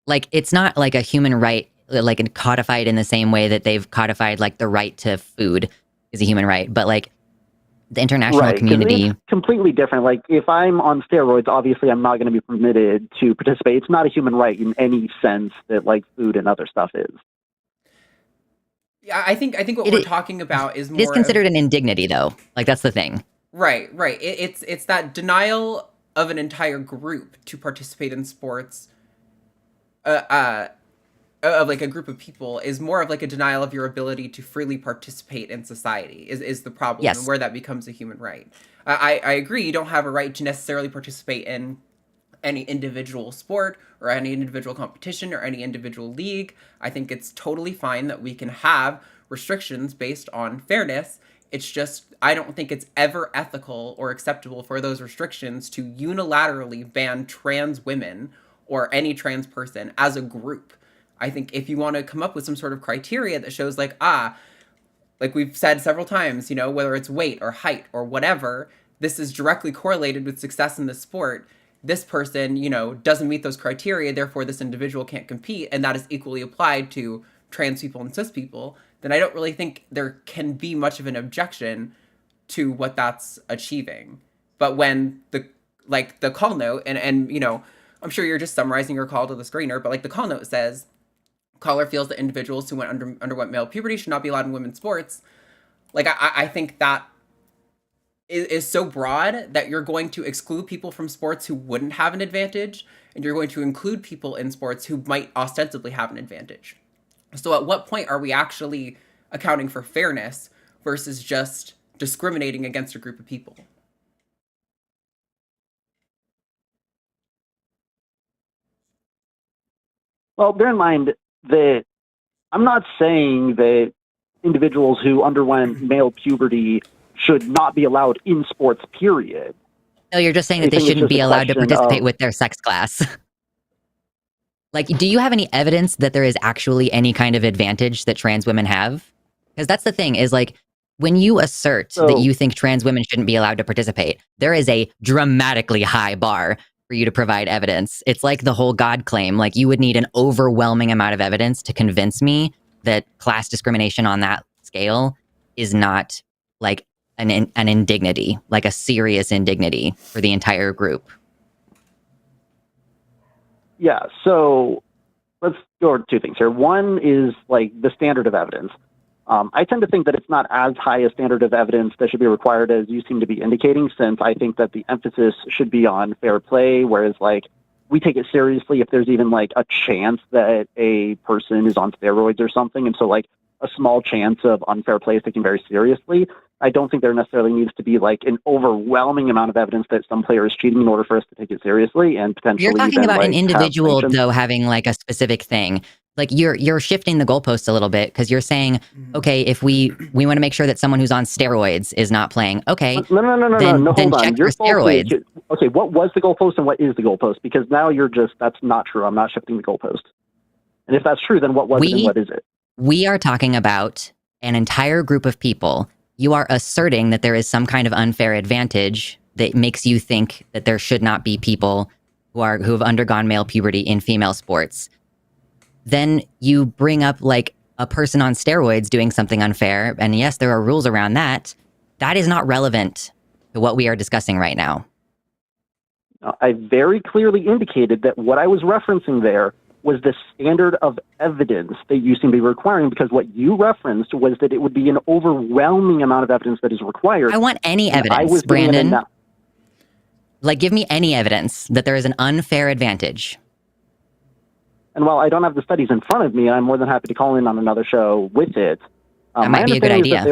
Like, it's not like a human right, like codified in the same way that they've codified like the right to food is a human right, but like the international community. It's completely different. Like, if I'm on steroids, obviously I'm not going to be permitted to participate. It's not a human right in any sense that like food and other stuff is. Yeah, I think what we're talking about is more. It is considered an indignity, though. Like, that's the thing. Right. It's that denial of an entire group to participate in sports. Of like a group of people is more of like a denial of your ability to freely participate in society is the problem. Yes. And where that becomes a human right. I agree. You don't have a right to necessarily participate in any individual sport or any individual competition or any individual league. I think it's totally fine that we can have restrictions based on fairness. It's just, I don't think it's ever ethical or acceptable for those restrictions to unilaterally ban trans women or any trans person as a group. I think if you want to come up with some sort of criteria that shows like we've said several times, you know, whether it's weight or height or whatever, this is directly correlated with success in the sport. This person, you know, doesn't meet those criteria, therefore this individual can't compete, and that is equally applied to trans people and cis people, then I don't really think there can be much of an objection to what that's achieving. But when the call note, and you know, I'm sure you're just summarizing your call to the screener, but like the call note says, caller feels that individuals who underwent male puberty should not be allowed in women's sports. Like, I think that is so broad that you're going to exclude people from sports who wouldn't have an advantage, and you're going to include people in sports who might ostensibly have an advantage. So at what point are we actually accounting for fairness versus just discriminating against a group of people? Well, bear in mind that I'm not saying that individuals who underwent male puberty should not be allowed in sports, period. No, you're just saying that they shouldn't be allowed to participate with their sex class. Like, do you have any evidence that there is actually any kind of advantage that trans women have? Because that's the thing, is like, when you assert that you think trans women shouldn't be allowed to participate, there is a dramatically high bar for you to provide evidence. It's like the whole God claim. Like, you would need an overwhelming amount of evidence to convince me that class discrimination on that scale is not like an indignity, like a serious indignity for the entire group. Yeah, so let's go over two things here. One is like the standard of evidence. I tend to think that it's not as high a standard of evidence that should be required as you seem to be indicating, since I think that the emphasis should be on fair play, whereas like we take it seriously if there's even like a chance that a person is on steroids or something. And so like a small chance of unfair play is taken very seriously. I don't think there necessarily needs to be like an overwhelming amount of evidence that some player is cheating in order for us to take it seriously and potentially. You're talking even, about like, an individual though having like a specific thing. Like you're shifting the goalposts a little bit, because you're saying, okay, if we want to make sure that someone who's on steroids is not playing. Okay, no, then hold on. check You're for steroids. Okay, what was the goalpost and what is the goalpost? Because now that's not true. I'm not shifting the goalpost. And if that's true, then what was it and what is it? We are talking about an entire group of people. You are asserting that there is some kind of unfair advantage that makes you think that there should not be people who have undergone male puberty in female sports. Then you bring up like a person on steroids doing something unfair, and yes, there are rules around that. That is not relevant to what we are discussing right now. I very clearly indicated that what I was referencing there was the standard of evidence that you seem to be requiring, because what you referenced was that it would be an overwhelming amount of evidence that is required. I want any evidence, Brandon. Like, give me any evidence that there is an unfair advantage. And while I don't have the studies in front of me, I'm more than happy to call in on another show with it. That might be a good idea.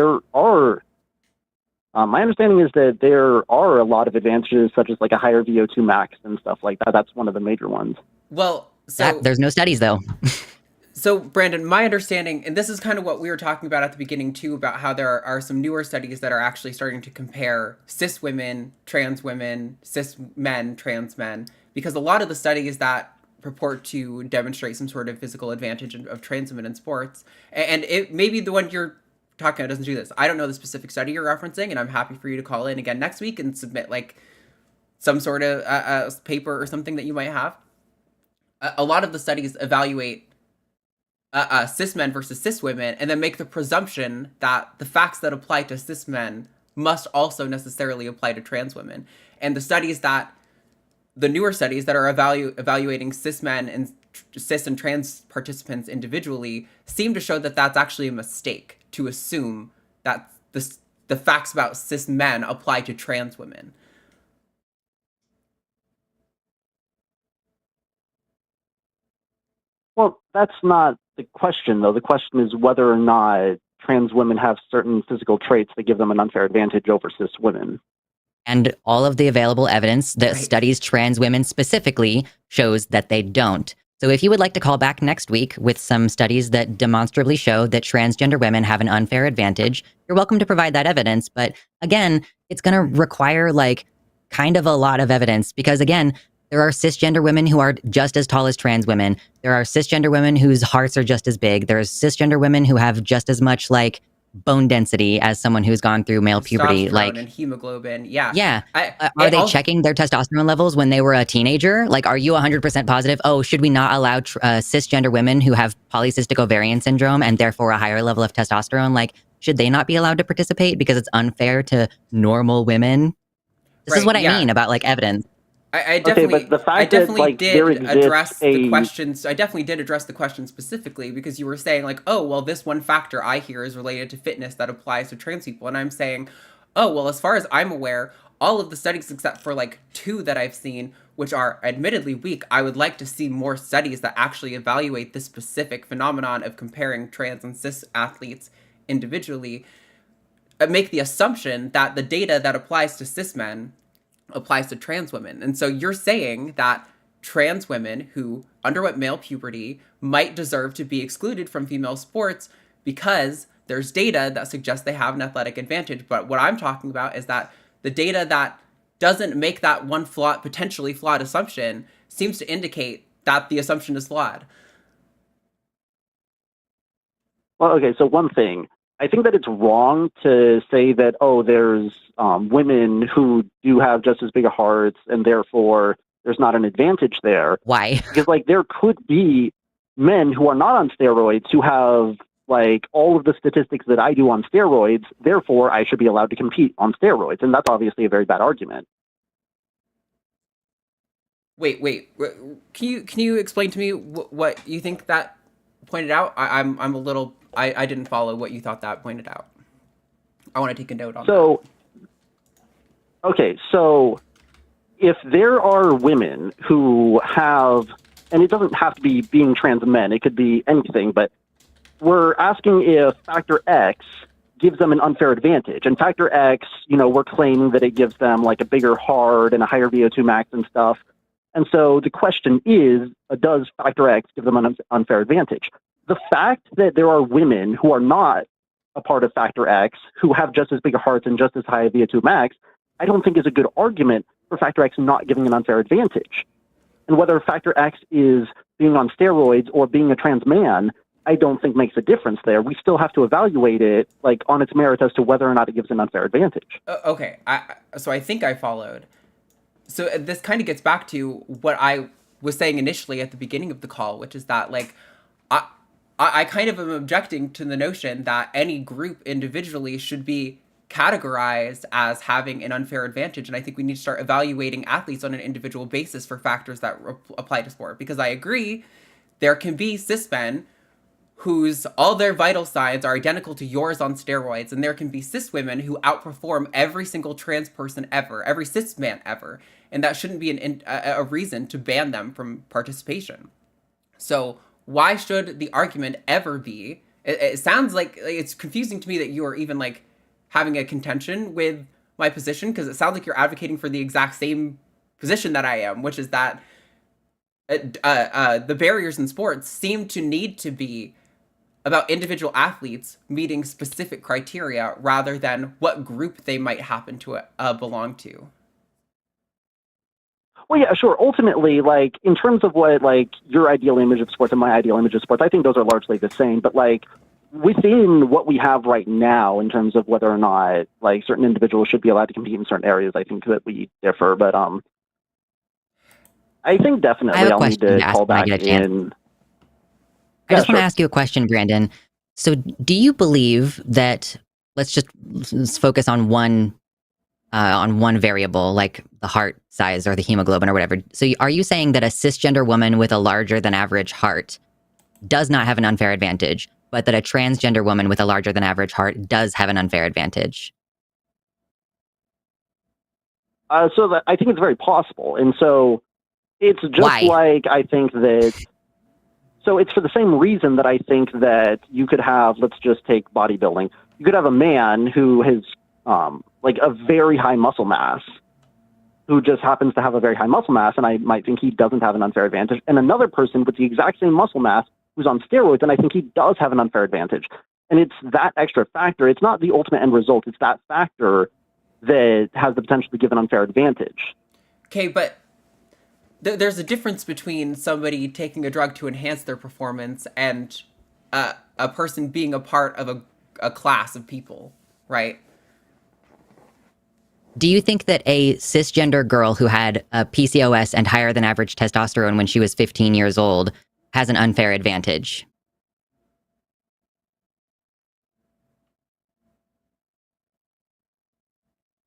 My understanding is that there are a lot of advantages, such as like a higher VO2 max and stuff like that. That's one of the major ones. Well, so there's no studies though. So Brandon, my understanding, and this is kind of what we were talking about at the beginning too, about how there are some newer studies that are actually starting to compare cis women, cis men, trans men, because a lot of the studies that purport to demonstrate some sort of physical advantage of trans women in sports, and it maybe the one you're talking about doesn't do this. I don't know the specific study you're referencing, and I'm happy for you to call in again next week and submit like some sort of paper or something that you might have. A lot of the studies evaluate cis men versus cis women, and then make the presumption that the facts that apply to cis men must also necessarily apply to trans women. And the newer studies that are evaluating cis men and cis and trans participants individually seem to show that that's actually a mistake to assume that the facts about cis men apply to trans women. Well, that's not the question, though. The question is whether or not trans women have certain physical traits that give them an unfair advantage over cis women. And all of the available evidence that studies trans women specifically shows that they don't. So if you would like to call back next week with some studies that demonstrably show that transgender women have an unfair advantage, you're welcome to provide that evidence. But again, it's going to require like kind of a lot of evidence, because again, there are cisgender women who are just as tall as trans women. There are cisgender women whose hearts are just as big. There's cisgender women who have just as much like bone density as someone who's gone through male puberty, like and hemoglobin. Yeah. Yeah. Are they checking their testosterone levels when they were a teenager? Like, are you 100% positive? Oh, should we not allow cisgender women who have polycystic ovarian syndrome and therefore a higher level of testosterone? Like, should they not be allowed to participate because it's unfair to normal women? This is what I mean about like evidence. I definitely, but the fact I definitely that, like, did address the questions. I definitely did address the question specifically, because you were saying like, oh, well, this one factor I hear is related to fitness that applies to trans people. And I'm saying, oh, well, as far as I'm aware, all of the studies except for like 2 that I've seen, which are admittedly weak, I would like to see more studies that actually evaluate this specific phenomenon of comparing trans and cis athletes individually, make the assumption that the data that applies to cis men applies to trans women. And so you're saying that trans women who underwent male puberty might deserve to be excluded from female sports because there's data that suggests they have an athletic advantage. But what I'm talking about is that the data that doesn't make that one potentially flawed assumption seems to indicate that the assumption is flawed. Well, okay, so one thing. I think that it's wrong to say that, oh, there's women who do have just as big a hearts and therefore there's not an advantage there. Why? Because, like, there could be men who are not on steroids who have, like, all of the statistics that I do on steroids, therefore I should be allowed to compete on steroids. And that's obviously a very bad argument. Wait. Can you explain to me what you think that pointed out? I'm a little... I didn't follow what you thought that pointed out. I want to take a note on that. Okay, so if there are women who have, and it doesn't have to be being trans men, it could be anything, but we're asking if factor X gives them an unfair advantage. And factor X, we're claiming that it gives them like a bigger heart and a higher VO2 max and stuff. And so the question is, does factor X give them an unfair advantage? The fact that there are women who are not a part of factor X who have just as big a hearts and just as high a VO2 max, I don't think is a good argument for factor X not giving an unfair advantage. And whether factor X is being on steroids or being a trans man, I don't think makes a difference there. We still have to evaluate it like on its merit as to whether or not it gives an unfair advantage. Okay, so I think I followed. So this kind of gets back to what I was saying initially at the beginning of the call, which is that, like, I kind of am objecting to the notion that any group individually should be categorized as having an unfair advantage. And I think we need to start evaluating athletes on an individual basis for factors that apply to sport. Because I agree, there can be cis men whose all their vital signs are identical to yours on steroids. And there can be cis women who outperform every single trans person ever, every cis man ever. And that shouldn't be a reason to ban them from participation. So why should the argument ever be? It sounds like it's confusing to me that you are even like having a contention with my position, because it sounds like you're advocating for the exact same position that I am, which is that the barriers in sports seem to need to be about individual athletes meeting specific criteria rather than what group they might happen to belong to. Well, yeah, sure. Ultimately, like, in terms of what, like, your ideal image of sports and my ideal image of sports, I think those are largely the same. But, like, within what we have right now in terms of whether or not, like, certain individuals should be allowed to compete in certain areas, I think that we differ. But I think definitely I'll need to call back in. I just want to ask you a question, Brandon. So do you believe that, let's focus on one variable, like the heart size or the hemoglobin or whatever. So are you saying that a cisgender woman with a larger than average heart does not have an unfair advantage, but that a transgender woman with a larger than average heart does have an unfair advantage? So that, I think it's very possible. And so it's just like, I think that, so it's for the same reason that I think that you could have, let's just take bodybuilding. You could have a man who has like a very high muscle mass, who just happens to have a very high muscle mass, and I might think he doesn't have an unfair advantage, and another person with the exact same muscle mass who's on steroids, and I think he does have an unfair advantage. And it's that extra factor. It's not the ultimate end result. It's that factor that has the potential to give an unfair advantage. Okay, but there's a difference between somebody taking a drug to enhance their performance and a person being a part of a class of people, right? Do you think that a cisgender girl who had a PCOS and higher than average testosterone when she was 15 years old has an unfair advantage?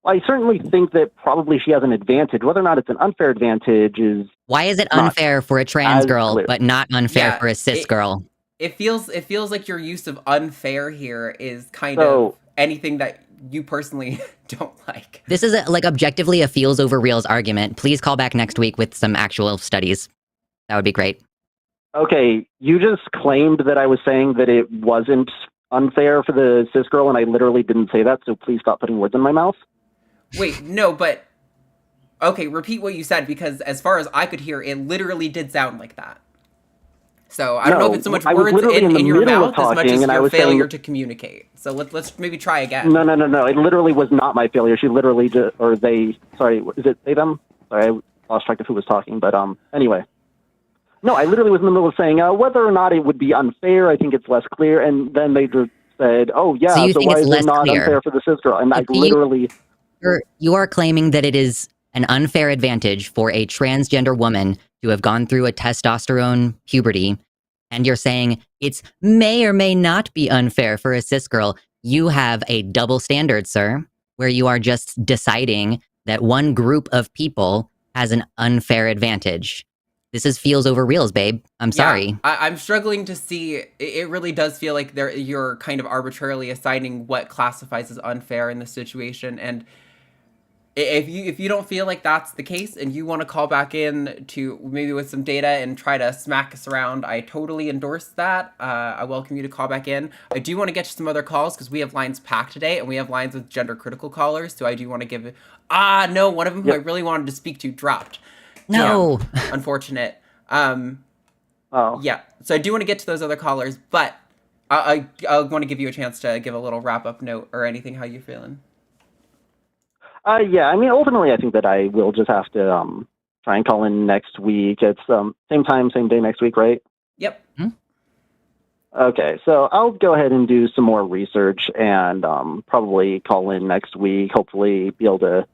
Well, I certainly think that probably she has an advantage. Whether or not it's an unfair advantage is... Why is it unfair for a trans girl, but not unfair for a cis girl? It feels like your use of unfair here is kind of anything that you personally don't like. This is like objectively a feels over reals argument. Please call back next week with some actual studies. That would be great. Okay, you just claimed that I was saying that it wasn't unfair for the cis girl, and I literally didn't say that, so please stop putting words in my mouth. Wait, no, but... Okay, repeat what you said, because as far as I could hear, it literally did sound like that. So I don't know if it's so much words in your mouth as much as your failure to communicate. So let's maybe try again. No. It literally was not my failure. She literally just, or they, sorry, is it they, them? Sorry, I lost track of who was talking, but anyway. No, I literally was in the middle of saying whether or not it would be unfair. I think it's less clear, and then they just said, "Oh yeah, So you so think why it's is less it not clear? unfair for the cis girl?" And I Do you- literally, You are claiming that it is an unfair advantage for a transgender woman to have gone through a testosterone puberty, and you're saying it's may or may not be unfair for a cis girl. You have a double standard, sir, where you are just deciding that one group of people has an unfair advantage. This is feels over reals, babe. I'm sorry. I'm struggling to see. It really does feel like you're kind of arbitrarily assigning what classifies as unfair in this situation. And if you don't feel like that's the case and you want to call back in to maybe with some data and try to smack us around, I totally endorse that. I welcome you to call back in. I do want to get to some other calls because we have lines packed today and we have lines with gender critical callers. So I do want to give it. No, one of them who I really wanted to speak to dropped. No. Damn, unfortunate. oh Yeah, so I do want to get to those other callers, but I want to give you a chance to give a little wrap up note or anything. How you feeling? yeah. I mean, ultimately, I think that I will just have to try and call in next week. It's same time, same day next week, right? Yep. Okay, so I'll go ahead and do some more research and probably call in next week. Hopefully, be able to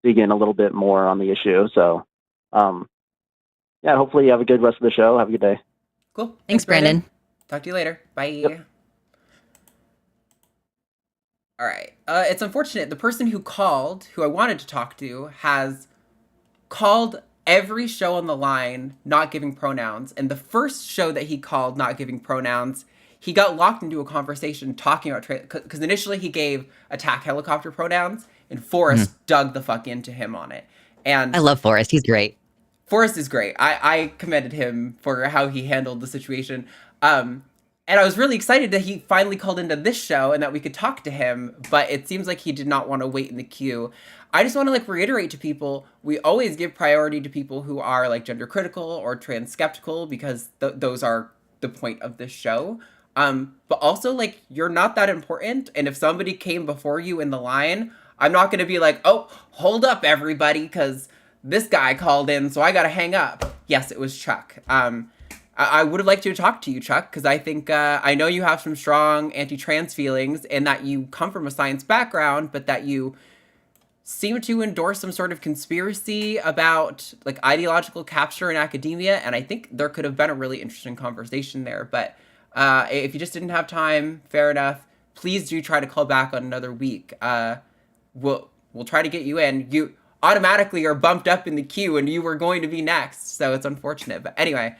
dig in a little bit more on the issue. So, yeah, hopefully you have a good rest of the show. Have a good day. Cool. Thanks, Brandon. Talk to you later. Bye. Yep. All right. It's unfortunate. The person who called, who I wanted to talk to, has called every show on the line not giving pronouns. And the first show that he called not giving pronouns, he got locked into a conversation talking about because initially he gave attack helicopter pronouns, and Forrest dug the fuck into him on it. And I love Forrest. He's great. Forrest is great. I commended him for how he handled the situation. And I was really excited that he finally called into this show and that we could talk to him, but it seems like he did not want to wait in the queue. I just want to reiterate to people, we always give priority to people who are gender critical or trans skeptical because those are the point of this show. But also you're not that important. And if somebody came before you in the line, I'm not going to be like, oh, hold up everybody, because this guy called in, so I got to hang up. Yes, it was Chuck. I would have liked to talk to you, Chuck, because I think I know you have some strong anti-trans feelings and that you come from a science background, but that you seem to endorse some sort of conspiracy about ideological capture in academia. And I think there could have been a really interesting conversation there. But if you just didn't have time, fair enough. Please do try to call back on another week. We'll try to get you in. You automatically are bumped up in the queue and you were going to be next. So it's unfortunate. But anyway,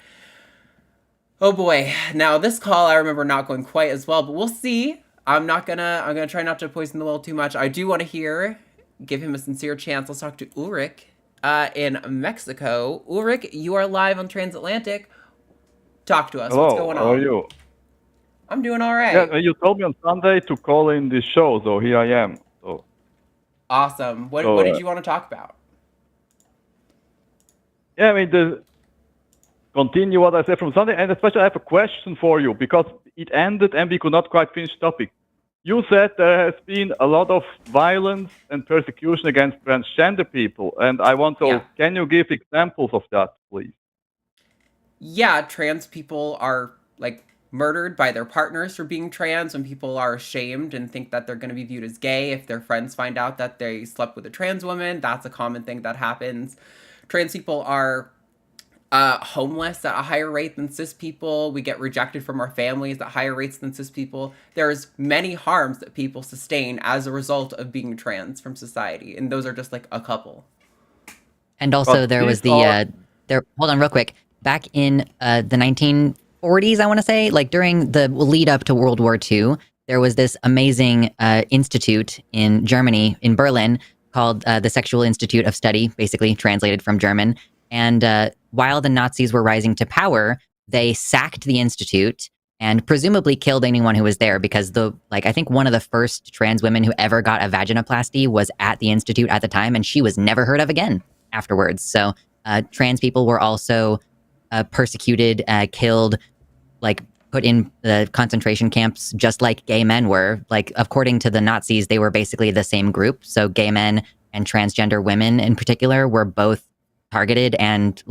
oh boy. Now this call, I remember not going quite as well, but we'll see. I'm gonna try not to poison the well too much. I do want to give him a sincere chance. Let's talk to Ulrich in Mexico. Ulrich, you are live on Transatlantic. Talk to us. Hello, What's going on? how are you? I'm doing all right. Yeah, you told me on Sunday to call in this show, so here I am. So Awesome. What did you want to talk about? yeah, I mean, continue what I said from Sunday, and especially I have a question for you because it ended and we could not quite finish the topic. You said there has been a lot of violence and persecution against transgender people, and I want to. Can you give examples of that, please? Yeah, trans people are murdered by their partners for being trans when people are ashamed and think that they're going to be viewed as gay if their friends find out that they slept with a trans woman. That's a common thing that happens. Trans people are homeless at a higher rate than cis people. We get rejected from our families at higher rates than cis people. There's many harms that people sustain as a result of being trans from society, and those are just a couple. And also there was hold on real quick. Back in the 1940s, I want to say, during the lead up to World War II, there was this amazing institute in Germany, in Berlin, called the Sexual Institute of Study, basically translated from German. And while the Nazis were rising to power, they sacked the institute and presumably killed anyone who was there because I think one of the first trans women who ever got a vaginoplasty was at the institute at the time, and she was never heard of again afterwards. So trans people were also persecuted, killed, put in the concentration camps just like gay men were. According to the Nazis, they were basically the same group. So gay men and transgender women in particular were both targeted and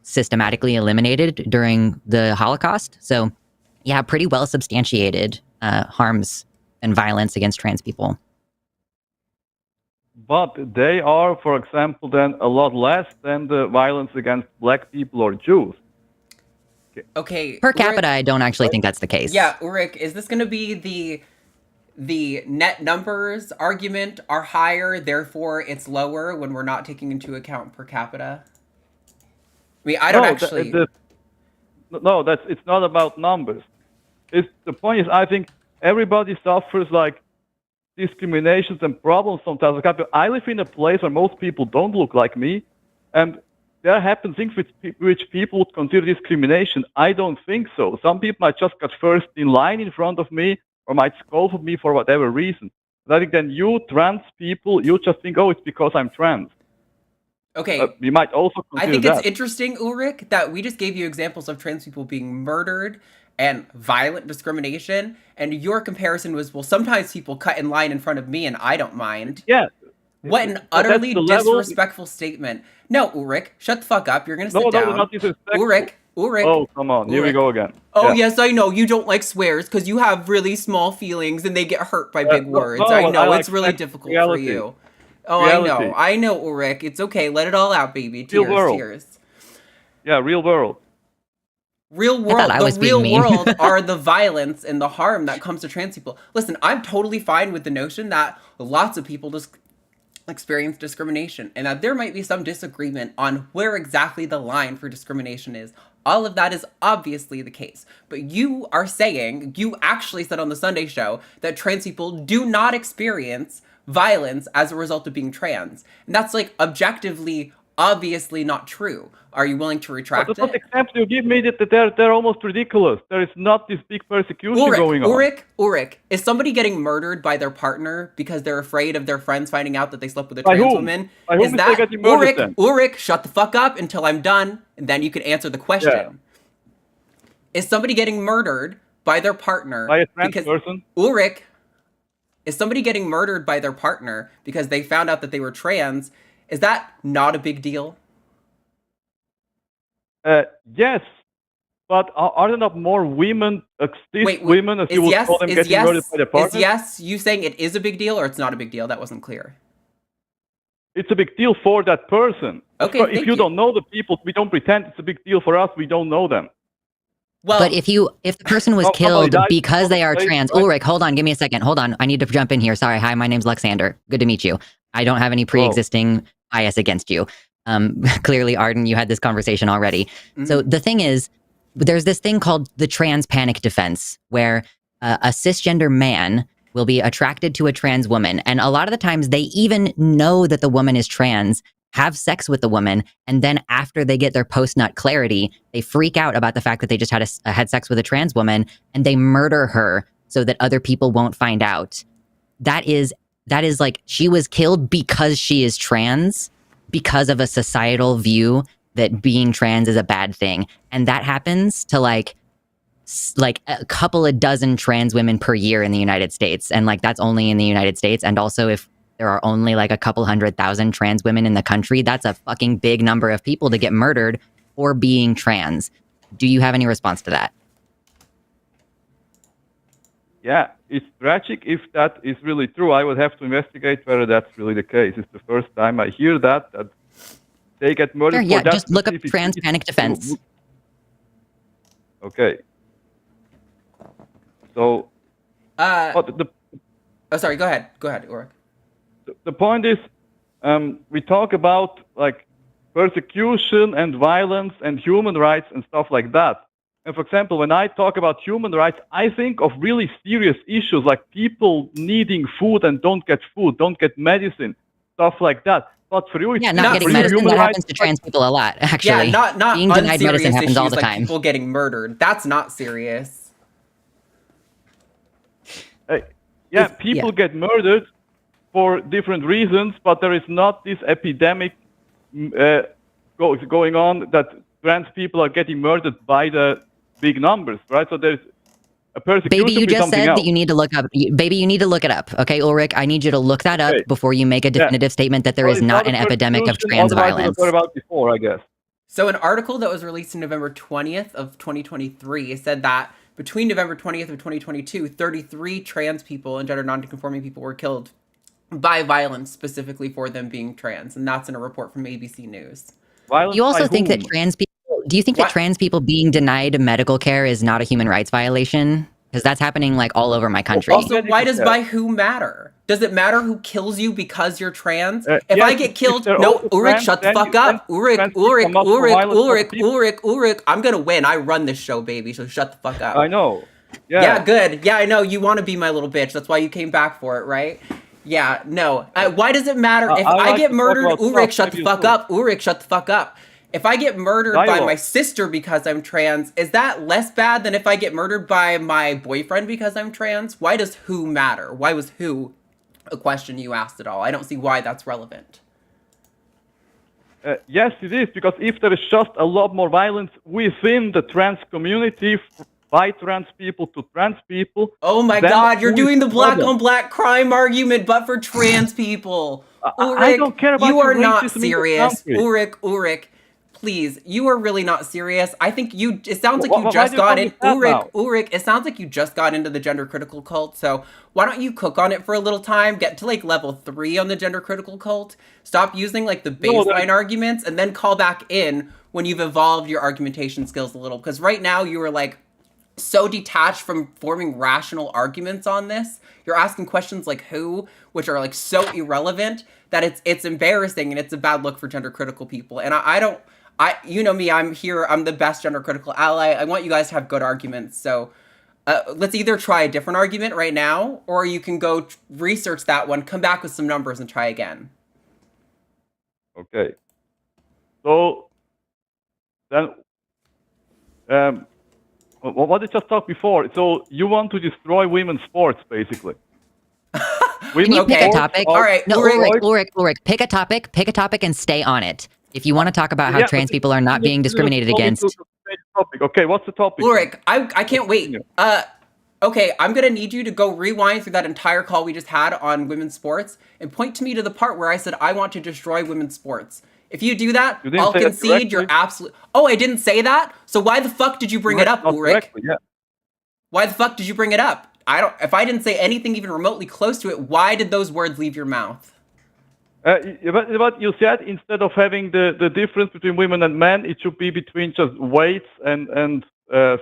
systematically eliminated during the Holocaust. So, yeah, pretty well substantiated harms and violence against trans people. But they are, for example, then a lot less than the violence against black people or Jews. Okay. Per capita, I don't actually think that's the case. Yeah, Ulrich, is this going to be the net numbers argument are higher, therefore it's lower when we're not taking into account per capita? I mean, I don't actually... It's not about numbers. The point is, I think everybody suffers like discriminations and problems sometimes. I live in a place where most people don't look like me, and there happen things which people would consider discrimination. I don't think so. Some people might just get first in line in front of me or might scoff at me for whatever reason. But I think then you trans people, you just think, oh, it's because I'm trans. Okay. We might also consider I think that. it's interesting, Ulrich, that we just gave you examples of trans people being murdered and violent discrimination, and your comparison was, well, sometimes people cut in line in front of me and I don't mind. Yeah. What an utterly disrespectful statement. No, Ulrich, shut the fuck up. You're going to sit down. No, not disrespectful. Ulrich. Oh, come on. Here we go again. Oh, yeah. Yes, I know. You don't like swears because you have really small feelings and they get hurt by big words. No, I know. like It's really difficult reality. for you. Oh, Reality. I know, Ulrich. It's okay. Let it all out, baby. Tears, Real world. tears. Yeah, real world. Real world. I was The real being mean. world are the violence and the harm that comes to trans people. Listen, I'm totally fine with the notion that lots of people just experience discrimination and that there might be some disagreement on where exactly the line for discrimination is. All of that is obviously the case. But you are saying, you actually said on the Sunday show that trans people do not experience violence as a result of being trans. And that's like objectively, obviously not true. Are you willing to retract it? The example you give me, that they're almost ridiculous. There is not this big persecution going on. Ulrich, is somebody getting murdered by their partner because they're afraid of their friends finding out that they slept with a trans woman? By whom is they getting murdered then? Ulrich, shut the fuck up until I'm done, and then you can answer the question. Yeah. Is somebody getting murdered by their partner? By a trans person? Ulrich, is somebody getting murdered by their partner because they found out that they were trans? Is that not a big deal? Yes, but are there not more women, women, as you would call them, getting murdered by their partners? Is yes, you saying it is a big deal or it's not a big deal? That wasn't clear. It's a big deal for that person. Okay, if you don't know the people, we don't pretend it's a big deal for us. We don't know them. Well, but if the person was killed because they are trans, Ulrich, hold on, give me a second. Hold on, I need to jump in here. Sorry, hi, my name's Luxander. Good to meet you. I don't have any pre-existing bias against you. Clearly, Arden, you had this conversation already. Mm-hmm. So the thing is, there's this thing called the trans panic defense, where a cisgender man will be attracted to a trans woman. And a lot of the times they even know that the woman is trans, have sex with the woman, and then after they get their post-nut clarity, they freak out about the fact that they just had sex with a trans woman, and they murder her so that other people won't find out. That is like, she was killed because she is trans, because of a societal view that being trans is a bad thing. And that happens to like a couple of dozen trans women per year in the United States. And like, that's only in the United States. And also if there are only like a couple 100,000 trans women in the country, that's a fucking big number of people to get murdered for being trans. Do you have any response to that? Yeah, it's tragic if that is really true. I would have to investigate whether that's really the case. It's the first time I hear that they get murdered. Sure, yeah, just look up trans panic defense. Okay. So, sorry, go ahead, Ulrich. The point is, we talk about like persecution and violence and human rights and stuff like that. And for example, when I talk about human rights, I think of really serious issues like people needing food and don't get food, don't get medicine, stuff like that. But for you, it's not getting medicine. That happens to trans people a lot, actually. Yeah, not being denied medicine happens all the like time. People getting murdered. That's not serious. People get murdered for different reasons, but there is not this epidemic going on that trans people are getting murdered by the big numbers, right? So there's a persecution. Baby, you just said that you need to look up. Baby, you need to look it up. Okay, Ulrich, I need you to look that up before you make a definitive statement that there is not an epidemic of trans violence. What about before, I guess. So an article that was released in November 20th of 2023 said that between November 20th of 2022, 33 trans people and gender non-conforming people were killed by violence specifically for them being trans. And that's in a report from ABC News. Violence You also by think that whom? trans people, do you think that trans people being denied medical care is not a human rights violation? Because that's happening like all over my country. Also, why does by who matter? Does it matter who kills you because you're trans? If yes, I get killed, they're no, also Ulrich, trans, shut the then fuck up. Ulrich, trans people are not for violence over people. Ulrich, I'm gonna win. I run this show, baby, so shut the fuck up. I know. Yeah. Yeah, good. Yeah, I know. You want to be my little bitch. That's why you came back for it, right? Yeah, no. Why does it matter if I like get to talk murdered? about Ulrich, stuff shut the maybe fuck too. up. Ulrich, shut the fuck up. If I get murdered by Dialogue. my sister because I'm trans, is that less bad than if I get murdered by my boyfriend because I'm trans? Why does who matter? Why was who a question you asked at all? I don't see why that's relevant. Yes, it is, because if there is just a lot more violence within the trans community by trans people to trans people. Oh my then god, you're who is doing the black problem? on black crime argument, but for trans people. Ulrich, I don't care about you are your not racism in the serious. country. Ulrich, please, you are really not serious. I think it sounds like you Why just do you got call in. me that now? Ulrich, it sounds like you just got into the gender critical cult. So why don't you cook on it for a little time, get to like level 3 on the gender critical cult, stop using like the baseline arguments, and then call back in when you've evolved your argumentation skills a little. Because right now you are like so detached from forming rational arguments on this. You're asking questions like who, which are like so irrelevant that it's embarrassing and it's a bad look for gender critical people. And you know me, I'm the best gender critical ally. I want you guys to have good arguments. So let's either try a different argument right now, or you can go research that one, come back with some numbers and try again. Okay. So then, what did you just talk before? So you want to destroy women's sports, basically. Can you pick a topic? All right, No, Ulrich, pick a topic and stay on it. If you want to talk about how trans people are not being discriminated against. Okay, what's the topic? Ulrich, I can't wait. Okay, I'm gonna need you to go rewind through that entire call we just had on women's sports and point to me to the part where I said I want to destroy women's sports. If you do that, I'll concede you're absolute. Oh, I didn't say that? So why the fuck did you bring it up, Ulrich? Yeah. Why the fuck did you bring it up? If I didn't say anything even remotely close to it, why did those words leave your mouth? But you said instead of having the difference between women and men, it should be between just weights and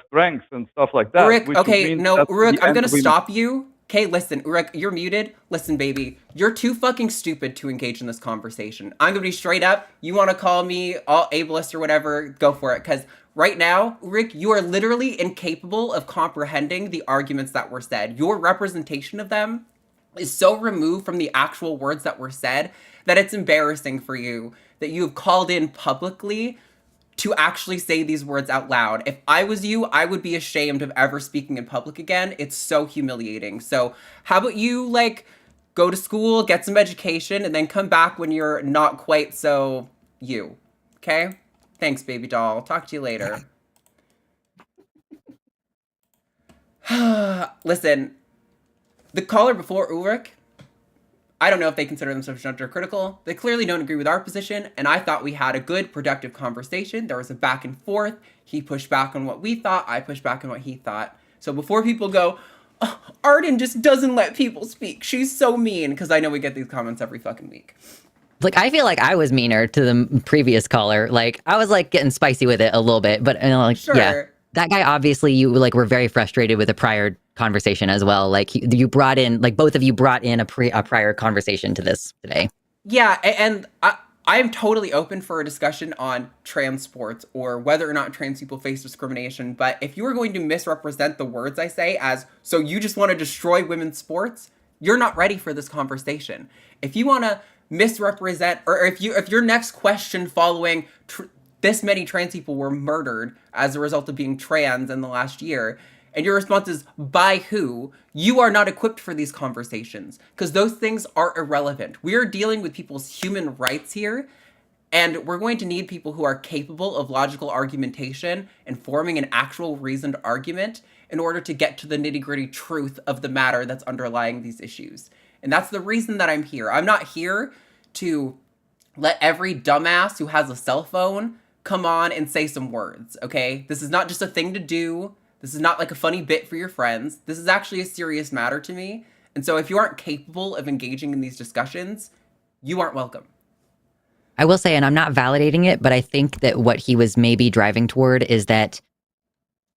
strengths and stuff like that. Ulrich, okay, no, Ulrich, I'm gonna stop you. Okay, listen, Ulrich, you're muted. Listen, baby, you're too fucking stupid to engage in this conversation. I'm gonna be straight up. You wanna call me all ableist or whatever, go for it. Because right now, Ulrich, you are literally incapable of comprehending the arguments that were said. Your representation of them is so removed from the actual words that were said that it's embarrassing for you that you have called in publicly to actually say these words out loud. If I was you, I would be ashamed of ever speaking in public again. It's so humiliating. So how about you, like, go to school, get some education, and then come back when you're not quite so you. Okay? Thanks, baby doll. Talk to you later. Listen, the caller before Ulrich, I don't know if they consider themselves gender critical. They clearly don't agree with our position, and I thought we had a good, productive conversation. There was a back and forth. He pushed back on what we thought. I pushed back on what he thought. So before people go, oh, Arden just doesn't let people speak. She's so mean, because I know we get these comments every fucking week. Like, I feel like I was meaner to the previous caller. Like, I was like getting spicy with it a little bit, but like, Sure. Yeah, that guy, obviously you like were very frustrated with a prior conversation as well. Like you brought in, like both of you brought in a prior conversation to this today. Yeah, and I am totally open for a discussion on trans sports or whether or not trans people face discrimination. But if you are going to misrepresent the words I say as, so you just want to destroy women's sports, you're not ready for this conversation. If you want to misrepresent, or if your next question following this many trans people were murdered as a result of being trans in the last year, and your response is, by who? You are not equipped for these conversations, because those things are irrelevant. We are dealing with people's human rights here, and we're going to need people who are capable of logical argumentation and forming an actual reasoned argument in order to get to the nitty-gritty truth of the matter that's underlying these issues. And that's the reason that I'm here. I'm not here to let every dumbass who has a cell phone come on and say some words, okay? This is not just a thing to do. This is not like a funny bit for your friends. This is actually a serious matter to me. And so if you aren't capable of engaging in these discussions, you aren't welcome. I will say, and I'm not validating it, but I think that what he was maybe driving toward is that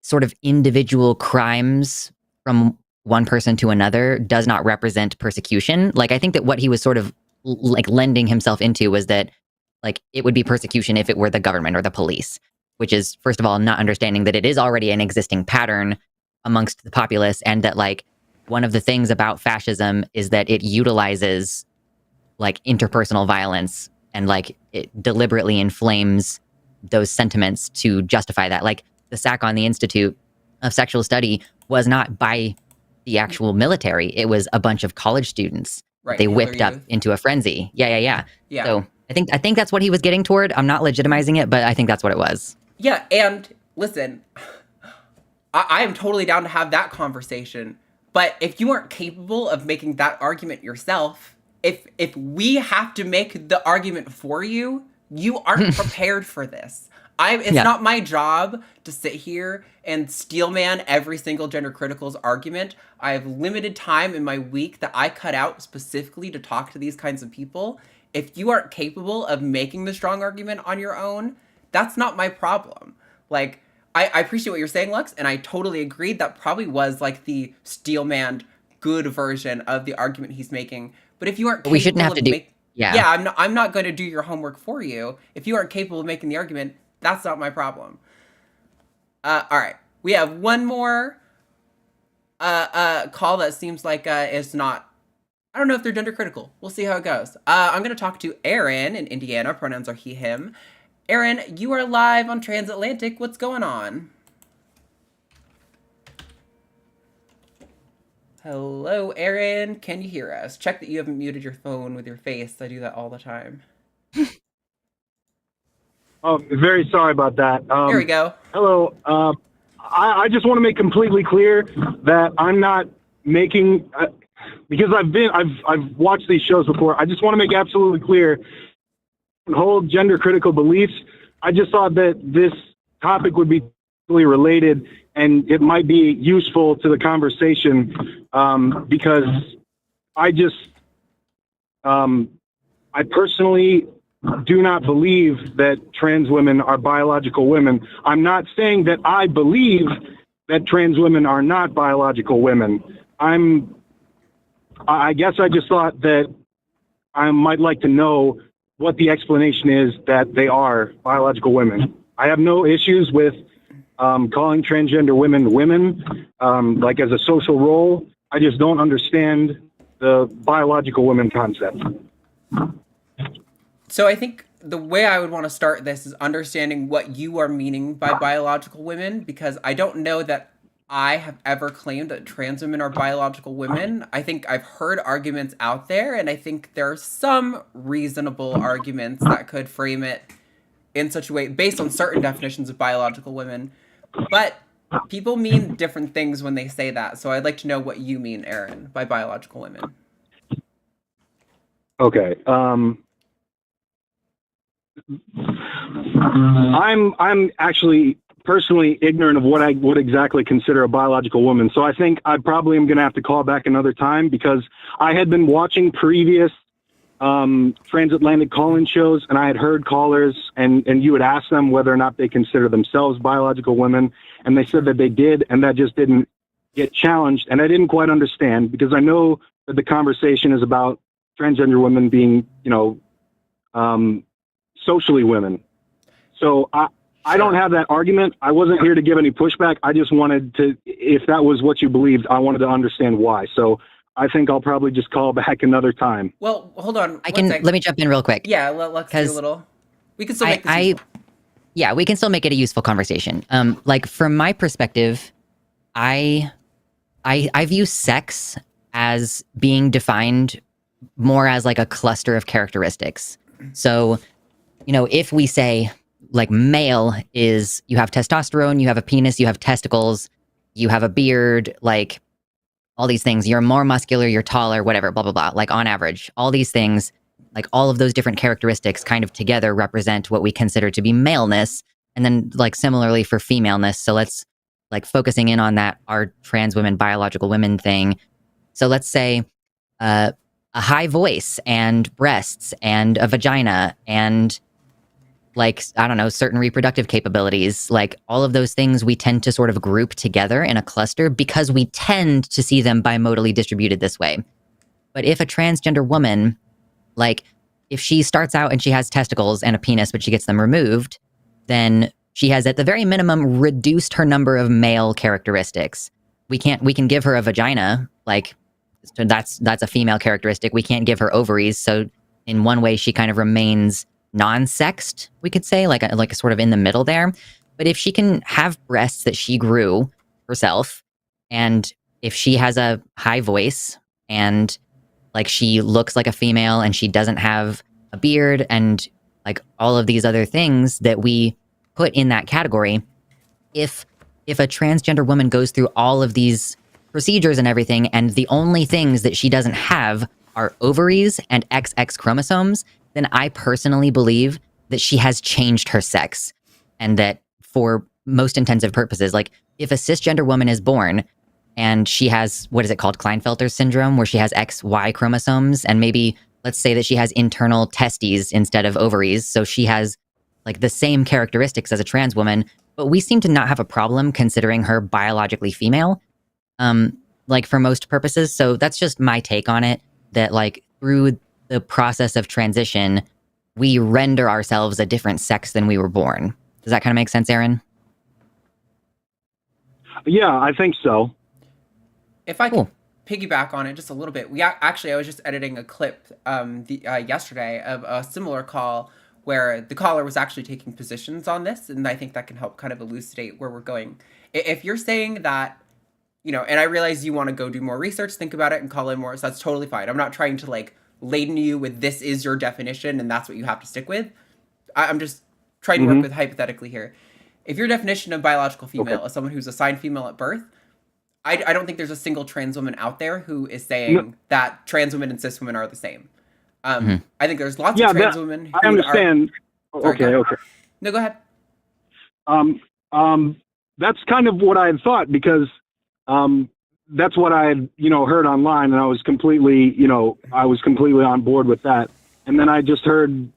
sort of individual crimes from one person to another does not represent persecution. Like, I think that what he was sort of like lending himself into was that like it would be persecution if it were the government or the police, which is, first of all, not understanding that it is already an existing pattern amongst the populace, and that like one of the things about fascism is that it utilizes like interpersonal violence and like it deliberately inflames those sentiments to justify that. Like the sack on the Institute of Sexual Study was not by the actual military. It was a bunch of college students. Right. They whipped up into a frenzy. Yeah. So I think that's what he was getting toward. I'm not legitimizing it, but I think that's what it was. Yeah, and listen, I am totally down to have that conversation. But if you aren't capable of making that argument yourself, if we have to make the argument for you, you aren't prepared for this. It's not my job to sit here and steelman every single gender critical's argument. I have limited time in my week that I cut out specifically to talk to these kinds of people. If you aren't capable of making the strong argument on your own, that's not my problem. Like, I appreciate what you're saying, Lux, and I totally agree. That probably was like the steelman good version of the argument he's making. But if you aren't capable we shouldn't have to do. I'm not going to do your homework for you. If you aren't capable of making the argument, that's not my problem. All right, we have one more call that seems like it's not. I don't know if they're gender critical. We'll see how it goes. I'm going to talk to Aaron in Indiana. Pronouns are he, him. Aaron, you are live on Transatlantic. What's going on? Hello, Aaron. Can you hear us? Check that you haven't muted your phone with your face. I do that all the time. Oh, very sorry about that. There we go. Hello. I just want to make completely clear that I'm not making because I've watched these shows before. I just want to make absolutely clear hold gender critical beliefs. I just thought that this topic would be totally related and it might be useful to the conversation because I personally do not believe that trans women are biological women. I'm not saying that I believe that trans women are not biological women. I guess I just thought that I might like to know what the explanation is that they are biological women. I have no issues with calling transgender women women, like as a social role. I just don't understand the biological women concept. So I think the way I would want to start this is understanding what you are meaning by biological women, because I don't know that I have ever claimed that trans women are biological women. I think I've heard arguments out there, and I think there are some reasonable arguments that could frame it in such a way based on certain definitions of biological women. But people mean different things when they say that. So I'd like to know what you mean, Aaron, by biological women. Okay. I'm actually personally ignorant of what I would exactly consider a biological woman. So I think I probably am going to have to call back another time because I had been watching previous transatlantic call-in shows, and I had heard callers and you would ask them whether or not they consider themselves biological women, and they said that they did, and that just didn't get challenged. And I didn't quite understand because I know that the conversation is about transgender women being, socially women. So I don't have that argument. I wasn't here to give any pushback. I just wanted to, if that was what you believed, I wanted to understand why. So I think I'll probably just call back another time. Well, hold on. Let me jump in real quick. Yeah, let's do a little. We can still make this useful. Yeah, we can still make it a useful conversation. Like from my perspective, I view sex as being defined more as like a cluster of characteristics. So, if we say like male is you have testosterone, you have a penis, you have testicles, you have a beard, like all these things, you're more muscular, you're taller, whatever, blah, blah, blah. Like on average, all these things, like all of those different characteristics kind of together represent what we consider to be maleness. And then like similarly for femaleness. So let's like focusing in on that, our trans women, biological women thing. So let's say a high voice and breasts and a vagina and like, I don't know, certain reproductive capabilities, like all of those things we tend to sort of group together in a cluster because we tend to see them bimodally distributed this way. But if a transgender woman, like if she starts out and she has testicles and a penis, but she gets them removed, then she has at the very minimum reduced her number of male characteristics. We can give her a vagina, like so that's a female characteristic. We can't give her ovaries. So in one way she kind of remains non-sexed, we could say, like a sort of in the middle there. But if she can have breasts that she grew herself, and if she has a high voice and like she looks like a female and she doesn't have a beard and like all of these other things that we put in that category, if a transgender woman goes through all of these procedures and everything, and the only things that she doesn't have are ovaries and XX chromosomes, then I personally believe that she has changed her sex. And that for most intensive purposes, like if a cisgender woman is born and she has, what is it called, Klinefelter syndrome, where she has XY chromosomes, and maybe let's say that she has internal testes instead of ovaries, so she has like the same characteristics as a trans woman, but we seem to not have a problem considering her biologically female, like for most purposes. So that's just my take on it, that like through the process of transition, we render ourselves a different sex than we were born. Does that kind of make sense, Aaron? Yeah, I think so. If I could piggyback on it just a little bit, I was just editing a clip yesterday of a similar call where the caller was actually taking positions on this, and I think that can help kind of elucidate where we're going. If you're saying that, and I realize you want to go do more research, think about it, and call in more, so that's totally fine. I'm not trying to like laden you with this is your definition and that's what you have to stick with. I'm just trying to work with hypothetically here. If your definition of biological female is someone who's assigned female at birth, I don't think there's a single trans woman out there who is saying that trans women and cis women are the same. I think there's lots of trans women who I understand. Okay. No, go ahead. That's kind of what I had thought, because that's what I had, heard online, and I was completely on board with that. And then I just heard,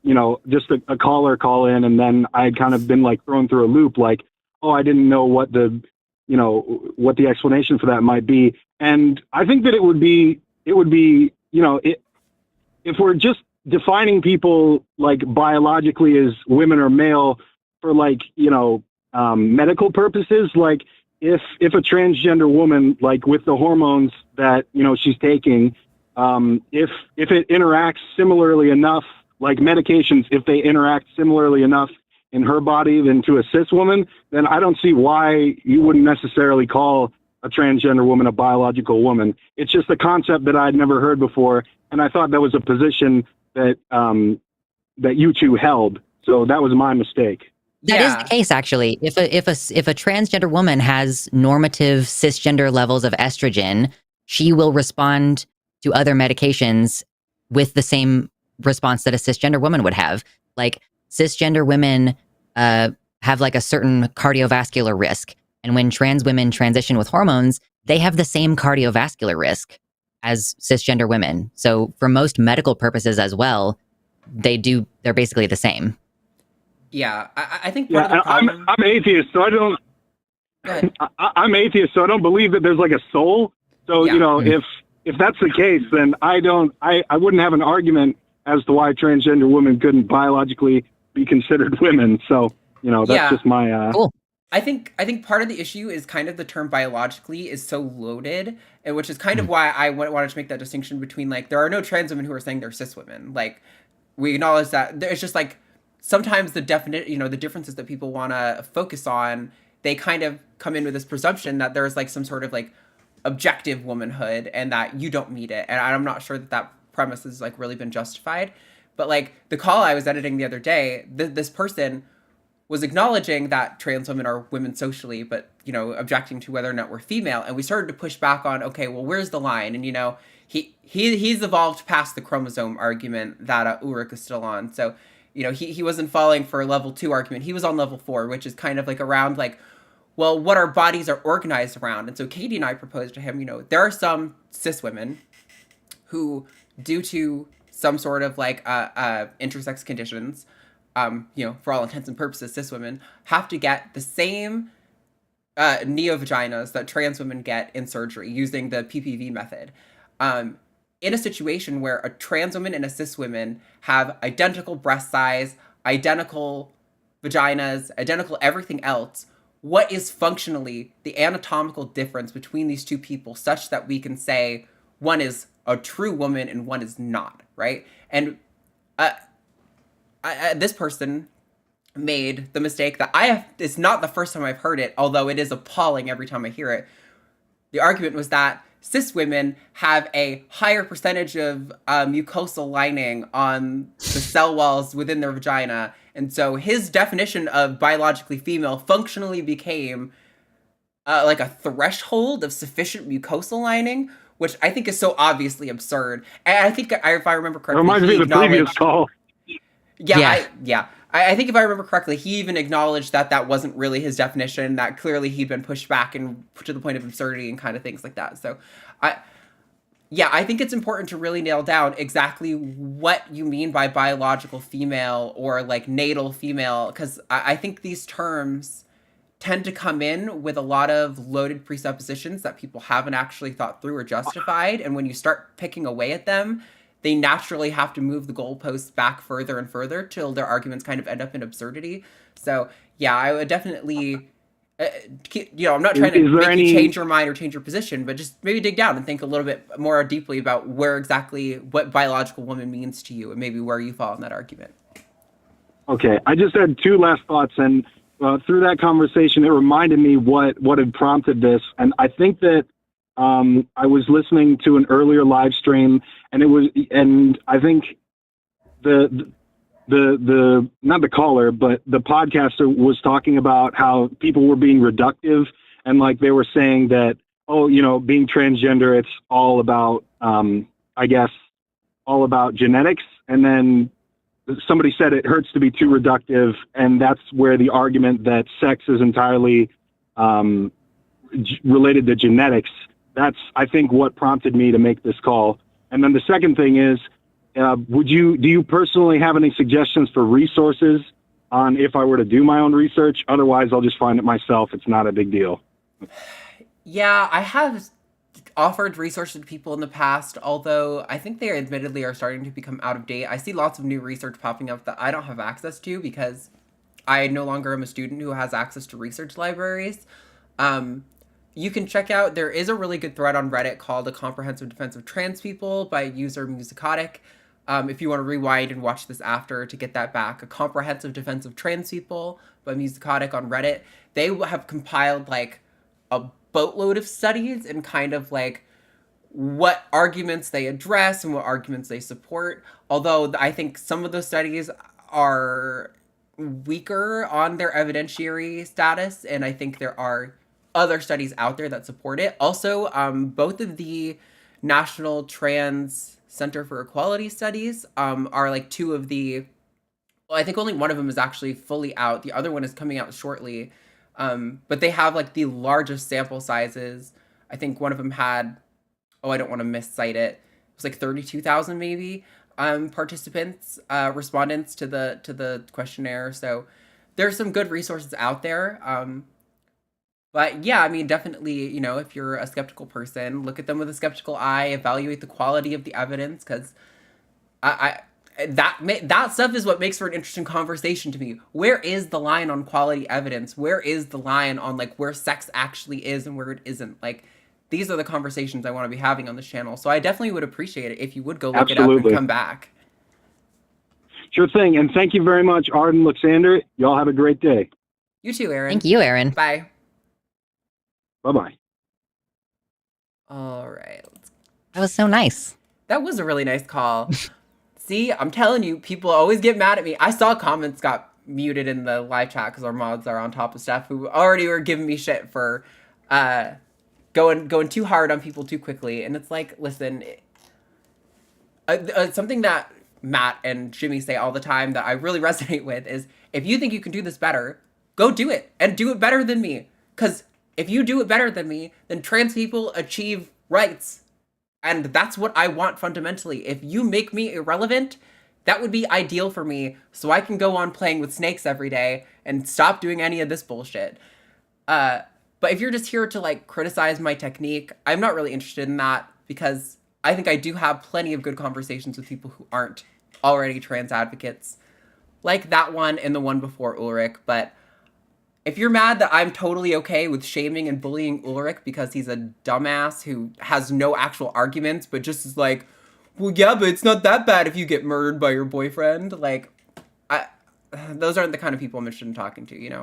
just a caller call in, and then I had kind of been like thrown through a loop, like, oh, I didn't know what the explanation for that might be. And I think that it would be, if we're just defining people like biologically as women or male for like, medical purposes, like if a transgender woman, like with the hormones that, she's taking, if it interacts similarly enough, like medications, if they interact similarly enough in her body than to a cis woman, then I don't see why you wouldn't necessarily call a transgender woman a biological woman. It's just a concept that I'd never heard before, and I thought that was a position that that you two held. So that was my mistake. That is the case, actually. If a transgender woman has normative cisgender levels of estrogen, she will respond to other medications with the same response that a cisgender woman would have. Like cisgender women have like a certain cardiovascular risk, and when trans women transition with hormones, they have the same cardiovascular risk as cisgender women. So for most medical purposes as well, they're basically the same. Yeah, I think part of the problem... I'm atheist, so I don't. Go ahead. I'm atheist, so I don't believe that there's like a soul. So if that's the case, then I wouldn't have an argument as to why transgender women couldn't biologically be considered women. So that's just my. Cool. I think part of the issue is kind of the term biologically is so loaded, and which is kind of why I wanted to make that distinction between like there are no trans women who are saying they're cis women. Like we acknowledge that it's just like sometimes the the differences that people want to focus on, they kind of come in with this presumption that there's like some sort of like objective womanhood and that you don't meet it. And I'm not sure that premise has like really been justified. But like the call I was editing the other day, this person was acknowledging that trans women are women socially, but, objecting to whether or not we're female. And we started to push back on, okay, well, where's the line? And, he's evolved past the chromosome argument that Ulrich is still on. So, he wasn't falling for level 2 argument. He was on level 4, which is kind of like around like, well, what our bodies are organized around. And so Katy and I proposed to him, there are some cis women who, due to some sort of like intersex conditions, for all intents and purposes, cis women have to get the same neovaginas that trans women get in surgery using the PPV method. In a situation where a trans woman and a cis woman have identical breast size, identical vaginas, identical everything else, what is functionally the anatomical difference between these two people such that we can say one is a true woman and one is not, right? And this person made the mistake that it's not the first time I've heard it, although it is appalling every time I hear it. The argument was that cis women have a higher percentage of mucosal lining on the cell walls within their vagina. And so his definition of biologically female functionally became like a threshold of sufficient mucosal lining, which I think is so obviously absurd. And I think, if I remember correctly, reminds me of the previous call. I think if I remember correctly, he even acknowledged that wasn't really his definition, that clearly he'd been pushed back and to the point of absurdity and kind of things like that. So I think it's important to really nail down exactly what you mean by biological female or like natal female, because I think these terms tend to come in with a lot of loaded presuppositions that people haven't actually thought through or justified. And when you start picking away at them, they naturally have to move the goalposts back further and further till their arguments kind of end up in absurdity. So, yeah, I would definitely, I'm not trying to make you change your mind or change your position, but just maybe dig down and think a little bit more deeply about what biological woman means to you and maybe where you fall in that argument. Okay, I just had two last thoughts, and through that conversation, it reminded me what had prompted this, and I think that I was listening to an earlier live stream, and I think the not the caller, but the podcaster was talking about how people were being reductive, and like they were saying that, being transgender, it's all about, all about genetics, and then somebody said it hurts to be too reductive, and that's where the argument that sex is entirely related to genetics. That's, I think, what prompted me to make this call. And then the second thing is, do you personally have any suggestions for resources on if I were to do my own research? Otherwise, I'll just find it myself. It's not a big deal. Yeah, I have offered resources to people in the past, although I think they admittedly are starting to become out of date. I see lots of new research popping up that I don't have access to because I no longer am a student who has access to research libraries. You can check out, there is a really good thread on Reddit called A Comprehensive Defense of Trans People by user Musicotic. If you want to rewind and watch this after to get that back, A Comprehensive Defense of Trans People by Musicotic on Reddit. They have compiled like a boatload of studies and kind of like what arguments they address and what arguments they support. Although I think some of those studies are weaker on their evidentiary status, and I think there are other studies out there that support it. Also, both of the National Trans Center for Equality studies are like two of the, well, I think only one of them is actually fully out. The other one is coming out shortly. But they have like the largest sample sizes. I think one of them had, I don't want to miscite it. It was like 32,000 maybe participants, respondents to the questionnaire. So there's some good resources out there. But yeah, I mean, definitely, if you're a skeptical person, look at them with a skeptical eye, evaluate the quality of the evidence, because that stuff is what makes for an interesting conversation to me. Where is the line on quality evidence? Where is the line on like where sex actually is and where it isn't? Like, these are the conversations I want to be having on this channel. So I definitely would appreciate it if you would go look it up and come back. Sure thing. And thank you very much, Arden, Luxander. Y'all have a great day. You too, Aaron. Thank you, Aaron. Bye. Bye-bye. All right. That was so nice. That was a really nice call. See, I'm telling you, people always get mad at me. I saw comments got muted in the live chat because our mods are on top of stuff who already were giving me shit for going too hard on people too quickly. And it's like, listen, something that Matt and Jimmy say all the time that I really resonate with is, if you think you can do this better, go do it, and do it better than me. Because if you do it better than me, then trans people achieve rights. And that's what I want fundamentally. If you make me irrelevant, that would be ideal for me, so I can go on playing with snakes every day and stop doing any of this bullshit. But if you're just here to like criticize my technique, I'm not really interested in that, because I think I do have plenty of good conversations with people who aren't already trans advocates, like that one and the one before Ulrich. But if you're mad that I'm totally okay with shaming and bullying Ulrich because he's a dumbass who has no actual arguments, but just is like, well, yeah, but it's not that bad if you get murdered by your boyfriend. Like, those aren't the kind of people I'm interested in talking to, you know?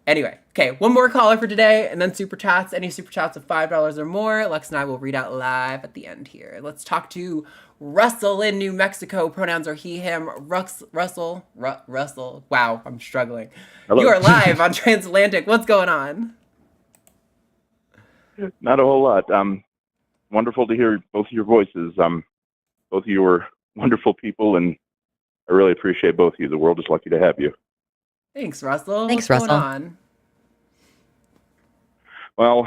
Anyway, okay, one more caller for today, and then super chats. Any super chats of $5 or more, Lex and I will read out live at the end here. Let's talk to Russell in New Mexico. Pronouns are he, him. Russell. Wow, I'm struggling. Hello. You are live on Transatlantic. What's going on? Not a whole lot. Wonderful to hear both of your voices. Both of you are wonderful people, and I really appreciate both of you. The world is lucky to have you. Thanks, Russell. Thanks, What's Russell. going on? Well,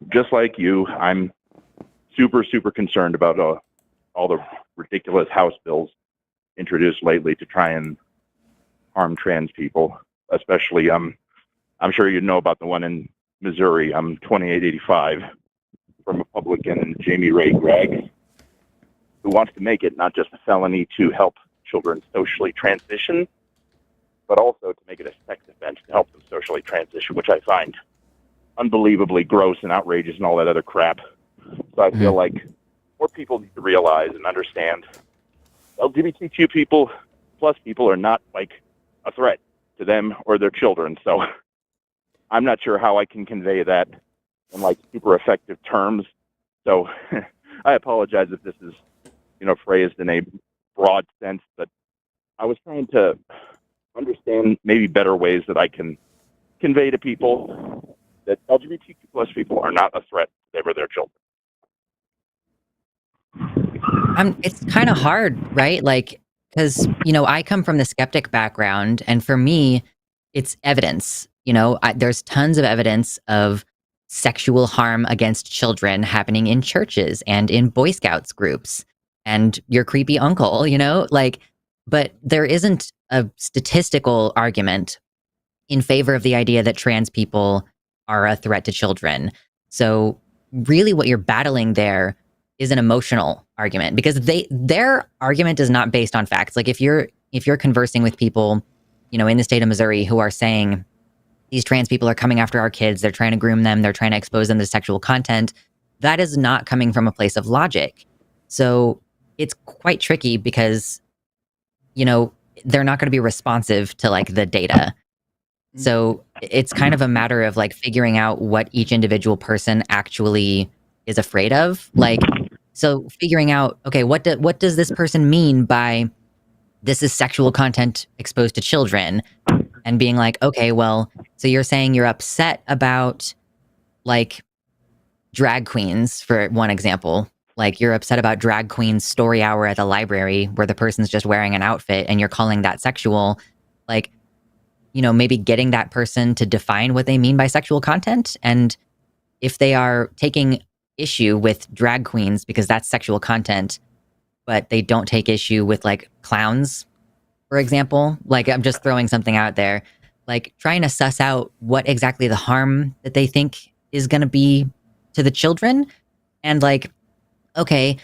just like you, I'm super, super concerned about all the ridiculous House bills introduced lately to try and harm trans people. Especially, I'm sure you know about the one in Missouri, 2885, from Republican Jamie Ray Gregg, who wants to make it not just a felony to help children socially transition, but also to make it a sex offense to help them socially transition, which I find unbelievably gross and outrageous and all that other crap. So I feel like more people need to realize and understand LGBTQ people plus people are not like a threat to them or their children. So I'm not sure how I can convey that in like super effective terms. So I apologize if this is, phrased in a broad sense, but I was trying to understand maybe better ways that I can convey to people that LGBTQ plus people are not a threat to them or their children. It's kind of hard, right? Like, because, I come from the skeptic background, and for me, it's evidence. There's tons of evidence of sexual harm against children happening in churches and in Boy Scouts groups and your creepy uncle, but there isn't a statistical argument in favor of the idea that trans people are a threat to children. So really what you're battling there is an emotional argument, because their argument is not based on facts. Like if you're conversing with people, in the state of Missouri who are saying these trans people are coming after our kids, they're trying to groom them, they're trying to expose them to sexual content, that is not coming from a place of logic. So it's quite tricky because, they're not going to be responsive to like the data. So it's kind of a matter of like figuring out what each individual person actually is afraid of. Like, so figuring out, okay, what does this person mean by this is sexual content exposed to children? And being like, okay, well, so you're saying you're upset about like drag queens, for one example. Like you're upset about drag queens story hour at the library where the person's just wearing an outfit and you're calling that sexual. Like, maybe getting that person to define what they mean by sexual content. And if they are taking issue with drag queens because that's sexual content, but they don't take issue with like clowns, for example, like I'm just throwing something out there, like trying to suss out what exactly the harm that they think is going to be to the children. And like, okay,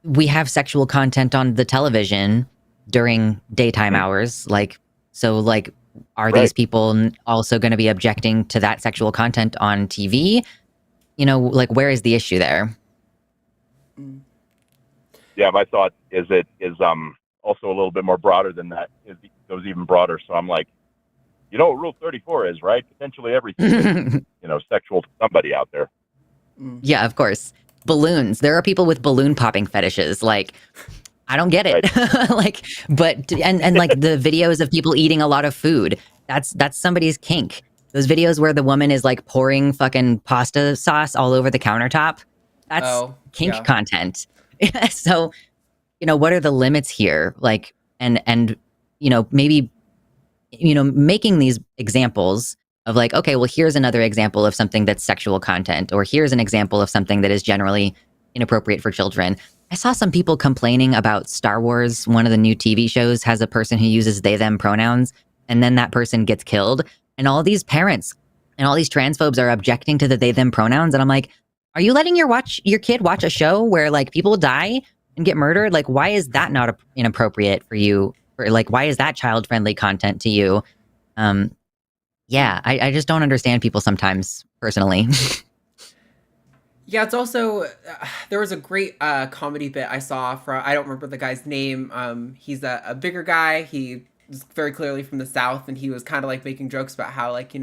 we have sexual content on the television during daytime hours. Like, so like, are these people also going to be objecting to that sexual content on TV? Like where is the issue there? Yeah, my thought is it is also a little bit more broader than that. It goes even broader. So I'm like, what Rule 34 is, right? Potentially everything is, sexual to somebody out there. Yeah, of course. Balloons. There are people with balloon popping fetishes. Like, I don't get it. Right. Like, but and like the videos of people eating a lot of food. That's somebody's kink. Those videos where the woman is like pouring fucking pasta sauce all over the countertop. That's kink content. So, what are the limits here? Like, and maybe, making these examples of like, okay, well, here's another example of something that's sexual content, or here's an example of something that is generally inappropriate for children. I saw some people complaining about Star Wars. One of the new TV shows has a person who uses they, them pronouns, and then that person gets killed. And all these parents and all these transphobes are objecting to the they, them pronouns. And I'm like, are you letting your kid watch a show where like people die and get murdered? Like, why is that not inappropriate for you? Or like, why is that child-friendly content to you? Yeah, I just don't understand people sometimes, personally. Yeah, it's also there was a great comedy bit I saw from, I don't remember the guy's name. He's a bigger guy. He was very clearly from the South, and he was kind of like making jokes about how like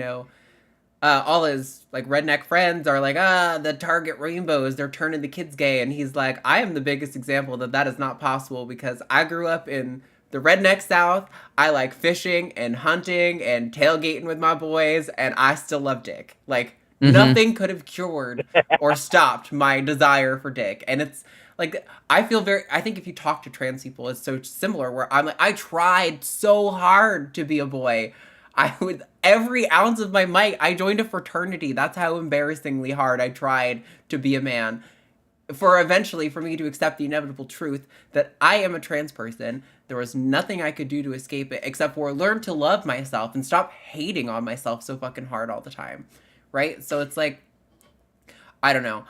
all his like redneck friends are like the Target rainbows, they're turning the kids gay, and he's like, I am the biggest example that is not possible because I grew up in the redneck South. I like fishing and hunting and tailgating with my boys, and I still love dick. Like, nothing could have cured or stopped my desire for dick. And it's like, I think if you talk to trans people, it's so similar, where I'm like, I tried so hard to be a boy. Every ounce of my might, I joined a fraternity. That's how embarrassingly hard I tried to be a man. For me to accept the inevitable truth that I am a trans person. There was nothing I could do to escape it except for learn to love myself and stop hating on myself so fucking hard all the time. Right? So it's like, I don't know.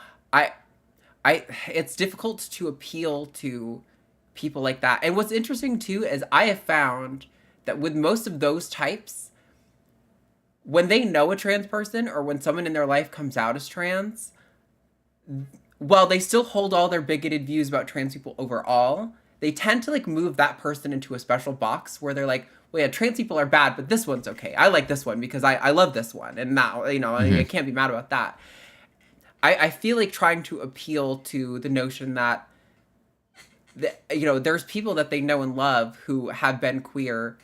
It's difficult to appeal to people like that. And what's interesting too is I have found that with most of those types, when they know a trans person or when someone in their life comes out as trans, while they still hold all their bigoted views about trans people overall, they tend to like move that person into a special box where they're like, well, yeah, trans people are bad, but this one's okay. I like this one because I love this one. And now, I can't be mad about that. I feel like trying to appeal to the notion that, there's people that they know and love who have been queer,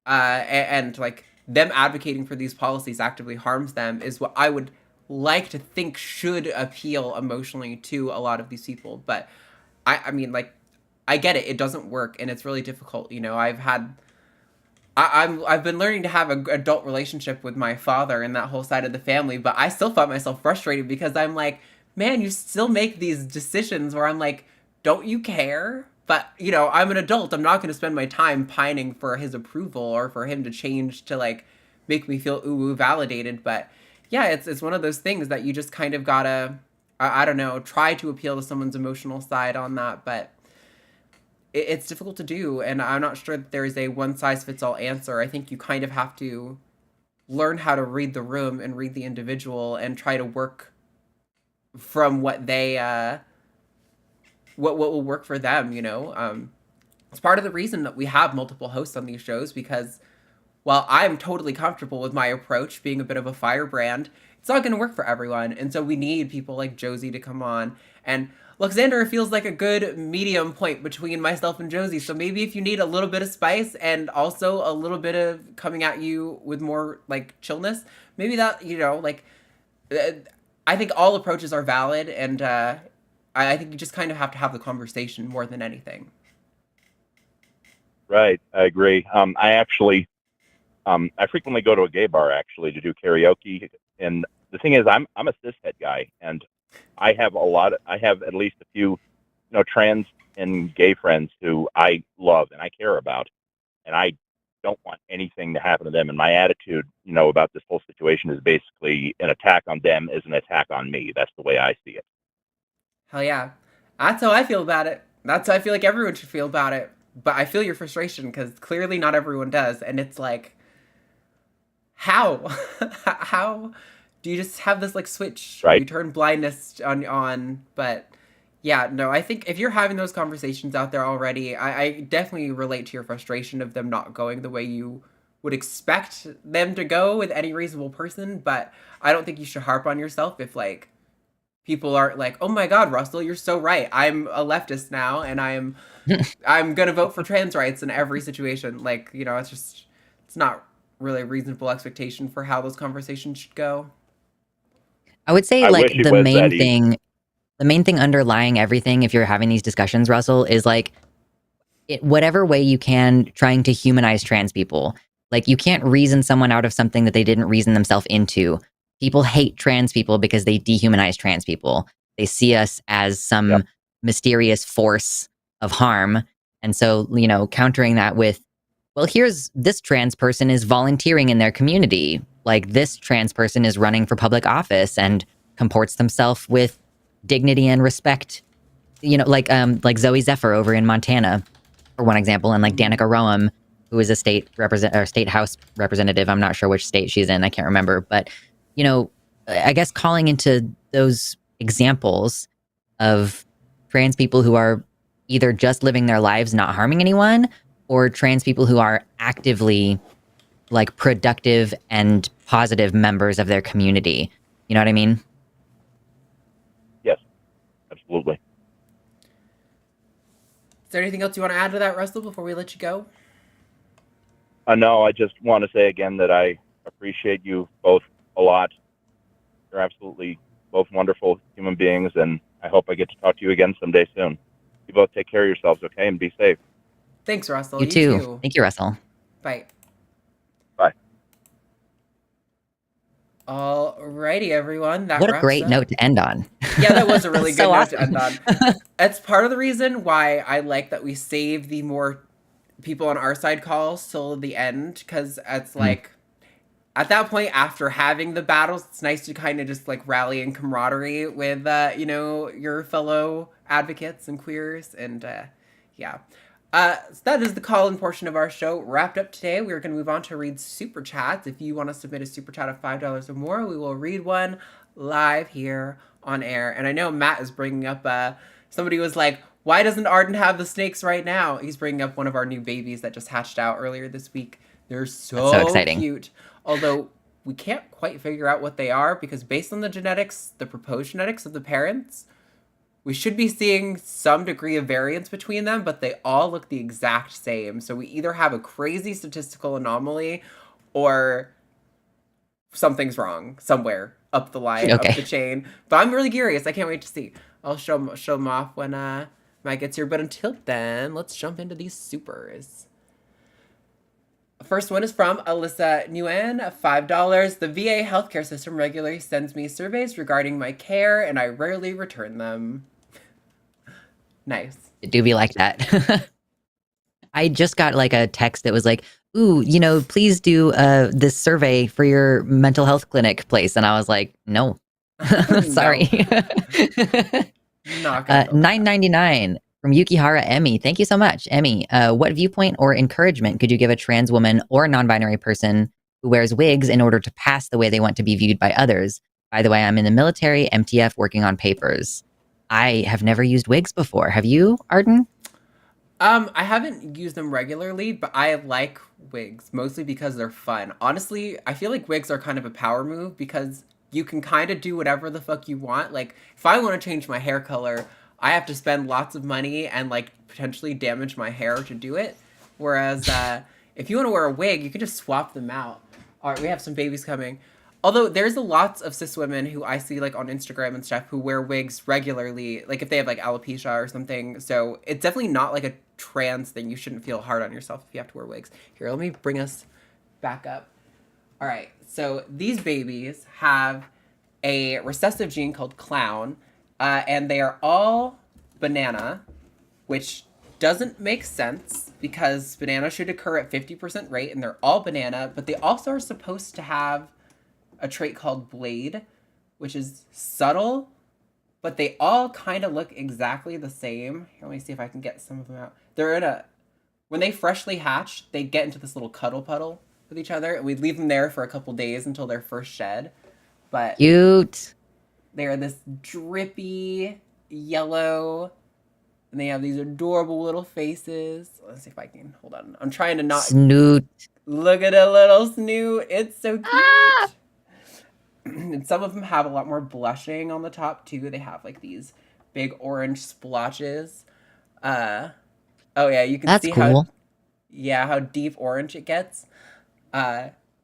and like them advocating for these policies actively harms them is what I would like to think should appeal emotionally to a lot of these people. But I mean, like, I get it. It doesn't work, and it's really difficult. I've been learning to have an adult relationship with my father and that whole side of the family, but I still find myself frustrated because I'm like, man, you still make these decisions where I'm like, don't you care? But, I'm an adult. I'm not going to spend my time pining for his approval or for him to change to like make me feel validated. But yeah, it's one of those things that you just kind of gotta, I don't know, try to appeal to someone's emotional side on that, but it's difficult to do, and I'm not sure that there is a one-size-fits-all answer. I think you kind of have to learn how to read the room and read the individual and try to work from what they, what will work for them, It's part of the reason that we have multiple hosts on these shows, because while I'm totally comfortable with my approach being a bit of a firebrand, it's not going to work for everyone. And so we need people like Josie to come on. And Luxander feels like a good medium point between myself and Josie. So maybe if you need a little bit of spice and also a little bit of coming at you with more like chillness, maybe that, I think all approaches are valid. And I think you just kind of have to have the conversation more than anything. Right. I agree. I frequently go to a gay bar actually to do karaoke, and the thing is, I'm a cishet guy, and I have at least a few, trans and gay friends who I love and I care about, and I don't want anything to happen to them. And my attitude, about this whole situation is basically an attack on them is an attack on me. That's the way I see it. Hell yeah, that's how I feel about it. That's how I feel like everyone should feel about it. But I feel your frustration because clearly not everyone does, and it's like, how? How do you just have this like switch? Right. You turn blindness on. But yeah, no, I think if you're having those conversations out there already, I definitely relate to your frustration of them not going the way you would expect them to go with any reasonable person. But I don't think you should harp on yourself if like people aren't like, oh my God, Russell, you're so right. I'm a leftist now, and I'm gonna vote for trans rights in every situation. Like, it's not really a reasonable expectation for how those conversations should go. I would say like the main thing. the main thing underlying everything, if you're having these discussions, Russell, is like, whatever way you can, trying to humanize trans people. Like, you can't reason someone out of something that they didn't reason themselves into. People hate trans people because they dehumanize trans people. They see us as some mysterious force of harm. And so, you know, countering that with, well, here's this trans person is volunteering in their community. Like, this trans person is running for public office and comports themselves with dignity and respect. You know, like Zoe Zephyr over in Montana, for one example, and like Danica Roem, who is a state house representative. I'm not sure which state she's in. I can't remember. But, you know, I guess calling into those examples of trans people who are either just living their lives, not harming anyone, or trans people who are actively like productive and positive members of their community. You know what I mean? Yes, absolutely. Is there anything else you want to add to that, Russell, before we let you go? No, I just want to say again that I appreciate you both a lot. You're absolutely both wonderful human beings, and I hope I get to talk to you again someday soon. You both take care of yourselves, okay, and be safe. Thanks, Russell. You too. Thank you, Russell. Bye. Bye. Alrighty, everyone. That what a wraps great up. note to end on. Yeah, that was a really good So note awesome. to end on. That's part of the reason why I like that we save the more people on our side calls till the end, because it's like, at that point, after having the battles, it's nice to kind of just like rally in camaraderie with, you know, your fellow advocates and queers. And yeah. So that is the call-in portion of our show wrapped up today. We're going to move on to read super chats. If you want to submit a super chat of $5 or more, we will read one live here on air. And I know Matt is bringing up, somebody was like, why doesn't Arden have the snakes right now? He's bringing up one of our new babies that just hatched out earlier this week. They're so exciting. Cute. Although we can't quite figure out what they are, because based on the genetics, the proposed genetics of the parents, we should be seeing some degree of variance between them, but they all look the exact same. So we either have a crazy statistical anomaly or something's wrong somewhere up the line, up the chain. But I'm really curious. I can't wait to see. I'll show them off when Mike gets here. But until then, let's jump into these supers. First one is from Alyssa Nguyen, $5. The VA healthcare system regularly sends me surveys regarding my care, and I rarely return them. Nice. It do be like that. I just got like a text that was like, ooh, you know, please do this survey for your mental health clinic place. And I was like, no. Sorry. $9.99 from Yukihara Emmy. Thank you so much, Emmy. What viewpoint or encouragement could you give a trans woman or a non-binary person who wears wigs in order to pass the way they want to be viewed by others? By the way, I'm in the military, MTF, working on papers. I have never used wigs before. Have you, Arden? I haven't used them regularly, but I like wigs, mostly because they're fun. Honestly, I feel like wigs are kind of a power move because you can kind of do whatever the fuck you want. Like, if I want to change my hair color, I have to spend lots of money and, like, potentially damage my hair to do it. Whereas, if you want to wear a wig, you can just swap them out. All right, we have some babies coming. Although there's a lots of cis women who I see like on Instagram and stuff who wear wigs regularly, like if they have like alopecia or something. So it's definitely not like a trans thing. You shouldn't feel hard on yourself if you have to wear wigs. Here, let me bring us back up. All right, so these babies have a recessive gene called clown, and they are all banana, which doesn't make sense because banana should occur at 50% rate, and they're all banana, but they also are supposed to have a trait called blade, which is subtle, but they all kind of look exactly the same. Here, let me see if I can get some of them out. When they freshly hatch, they get into this little cuddle puddle with each other, and we leave them there for a couple days until their first shed. But cute. They are this drippy yellow, and they have these adorable little faces. Let's see if I can, hold on. I'm trying to not... Snoot. Look at a little snoot. It's so cute. Ah! And some of them have a lot more blushing on the top too. They have like these big orange splotches. Oh yeah, you can see cool. how deep orange it gets.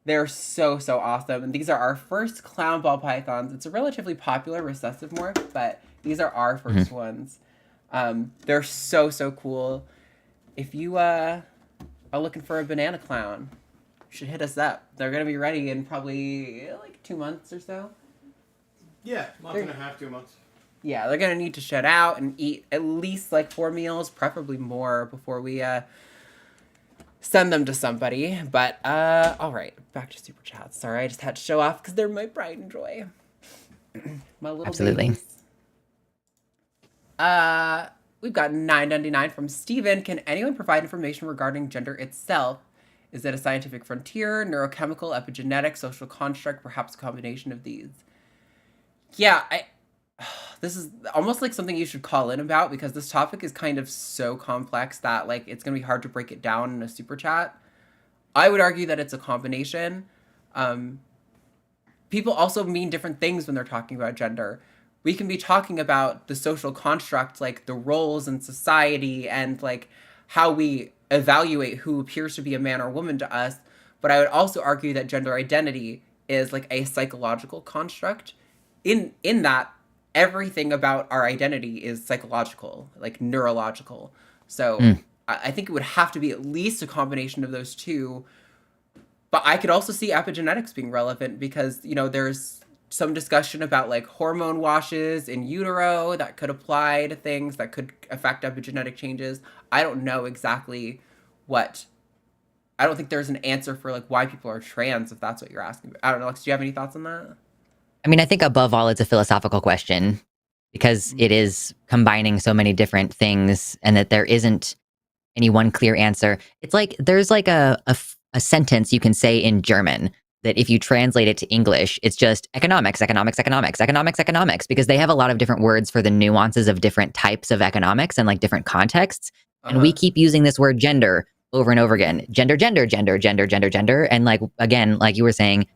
They're so, so awesome. And these are our first clown ball pythons. It's a relatively popular recessive morph, but these are our first ones. They're so, so cool. If you are looking for a banana clown, you should hit us up. They're going to be ready in probably like 2 months or so. Yeah, month and a half, 2 months. Yeah, they're going to need to shed out and eat at least like 4 meals, preferably more, before we send them to somebody. But all right, back to super chats. Sorry, I just had to show off because they're my pride and joy. My little Absolutely. babies. We've got $9.99 from Steven. Can anyone provide information regarding gender itself? Is it a scientific frontier, neurochemical, epigenetic, social construct, perhaps a combination of these? Yeah, this is almost like something you should call in about, because this topic is kind of so complex that like it's gonna be hard to break it down in a super chat. I would argue that it's a combination. People also mean different things when they're talking about gender. We can be talking about the social construct, like the roles in society and like how we evaluate who appears to be a man or woman to us. But I would also argue that gender identity is like a psychological construct in that everything about our identity is psychological, like neurological. So I think it would have to be at least a combination of those two. But I could also see epigenetics being relevant because, you know, there's some discussion about like hormone washes in utero that could apply to things that could affect epigenetic changes. I don't know exactly I don't think there's an answer for like why people are trans, if that's what you're asking. I don't know, Lex, do you have any thoughts on that? I mean, I think above all, it's a philosophical question because it is combining so many different things and that there isn't any one clear answer. It's like there's like a sentence you can say in German that if you translate it to English, it's just economics, economics, economics, economics, economics, because they have a lot of different words for the nuances of different types of economics and like different contexts. And we keep using this word gender over and over again. Gender, gender, gender, gender, gender, gender. And like, again, like you were saying,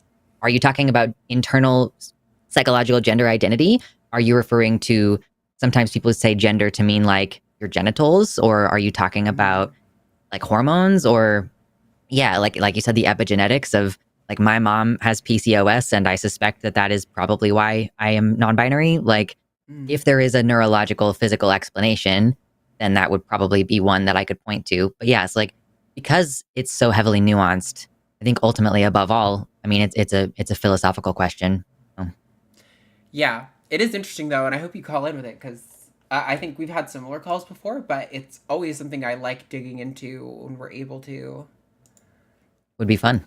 are you talking about internal psychological gender identity? Are you referring to, sometimes people say gender to mean like your genitals, or are you talking about like hormones, or yeah, like you said, the epigenetics of like my mom has PCOS and I suspect that is probably why I am non-binary. Like if there is a neurological physical explanation, then that would probably be one that I could point to. But yeah, it's like, because it's so heavily nuanced, I think ultimately above all, I mean, it's a philosophical question. Yeah, it is interesting though, and I hope you call in with it because I think we've had similar calls before, but it's always something I like digging into when we're able to. Would be fun.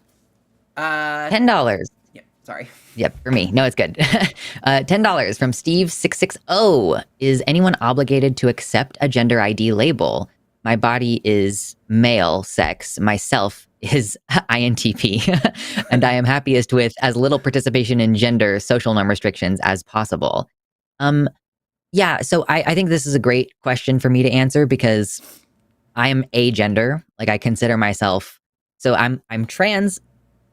$10. Yeah, sorry. Yep, for me. No, it's good. $10 from Steve660. Is anyone obligated to accept a gender ID label? My body is male sex. Myself is INTP. And I am happiest with as little participation in gender social norm restrictions as possible. Yeah, so I think this is a great question for me to answer because I am agender. Like I consider myself, so I'm trans,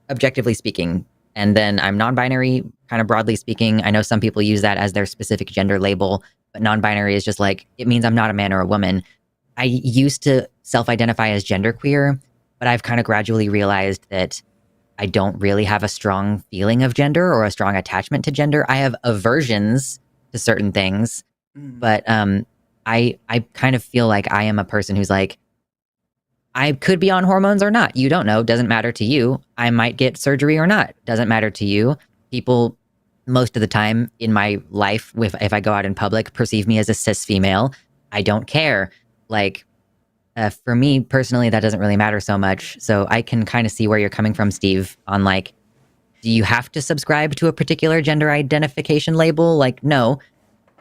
objectively speaking, and then I'm non-binary, kind of broadly speaking. I know some people use that as their specific gender label, but non-binary is just like, it means I'm not a man or a woman. I used to self-identify as genderqueer, but I've kind of gradually realized that I don't really have a strong feeling of gender or a strong attachment to gender. I have aversions to certain things, but I kind of feel like I am a person who's like, I could be on hormones or not. You don't know. Doesn't matter to you. I might get surgery or not. Doesn't matter to you. People, most of the time in my life, if I go out in public, perceive me as a cis female. I don't care. Like, for me personally, that doesn't really matter so much. So I can kind of see where you're coming from, Steve, on like, do you have to subscribe to a particular gender identification label? Like, no.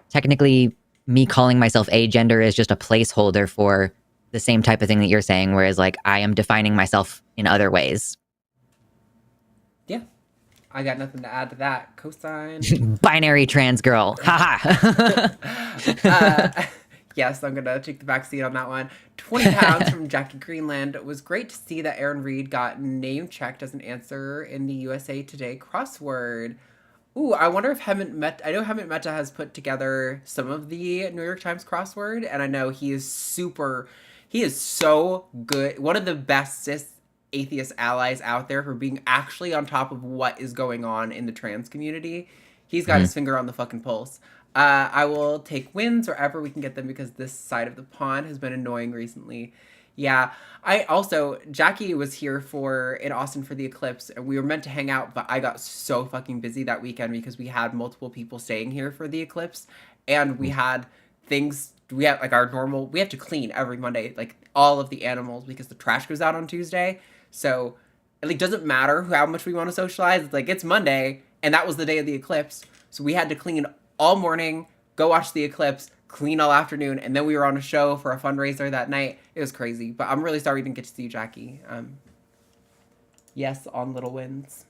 Technically, me calling myself agender is just a placeholder for the same type of thing that you're saying, whereas like I am defining myself in other ways. Yeah, I got nothing to add to that. Cosign. Binary trans girl. Haha. Yes, I'm gonna take the back seat on that one. 20 pounds from Jackie Greenland. It was great to see that Aaron Reed got name checked as an answer in the USA Today crossword. Ooh, I wonder if Hemant Mehta, I know Hemant Mehta has put together some of the New York Times crossword, and I know he is so good. One of the best cis atheist allies out there for being actually on top of what is going on in the trans community. He's got his finger on the fucking pulse. I will take wins wherever we can get them because this side of the pond has been annoying recently. Yeah, Jackie was here in Austin for the eclipse, and we were meant to hang out, but I got so fucking busy that weekend because we had multiple people staying here for the eclipse, and we had like our normal, we have to clean every Monday, like all of the animals because the trash goes out on Tuesday. So it like doesn't matter how much we want to socialize. It's like, it's Monday, and that was the day of the eclipse. So we had to clean all morning, go watch the eclipse, clean all afternoon, and then we were on a show for a fundraiser that night. It was crazy, but I'm really sorry we didn't get to see you, Jackie. Yes, on little wins.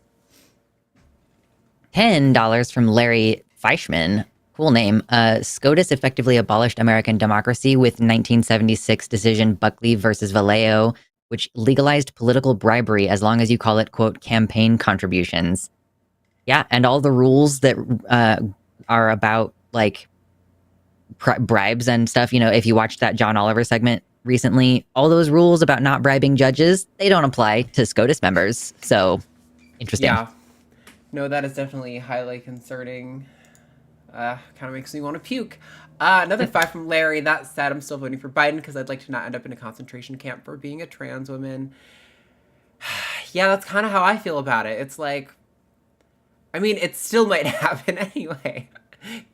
$10 from Larry Feischman. Cool name. SCOTUS effectively abolished American democracy with 1976 decision Buckley versus Vallejo, which legalized political bribery as long as you call it, quote, campaign contributions. Yeah, and all the rules that are about, like, bribes and stuff, you know, if you watched that John Oliver segment recently, all those rules about not bribing judges, they don't apply to SCOTUS members. So, interesting. Yeah. No, that is definitely highly concerning. Kind of makes me want to puke. Another 5 from Larry. That said, I'm still voting for Biden because I'd like to not end up in a concentration camp for being a trans woman. Yeah, that's kind of how I feel about it. It's like, I mean, it still might happen anyway,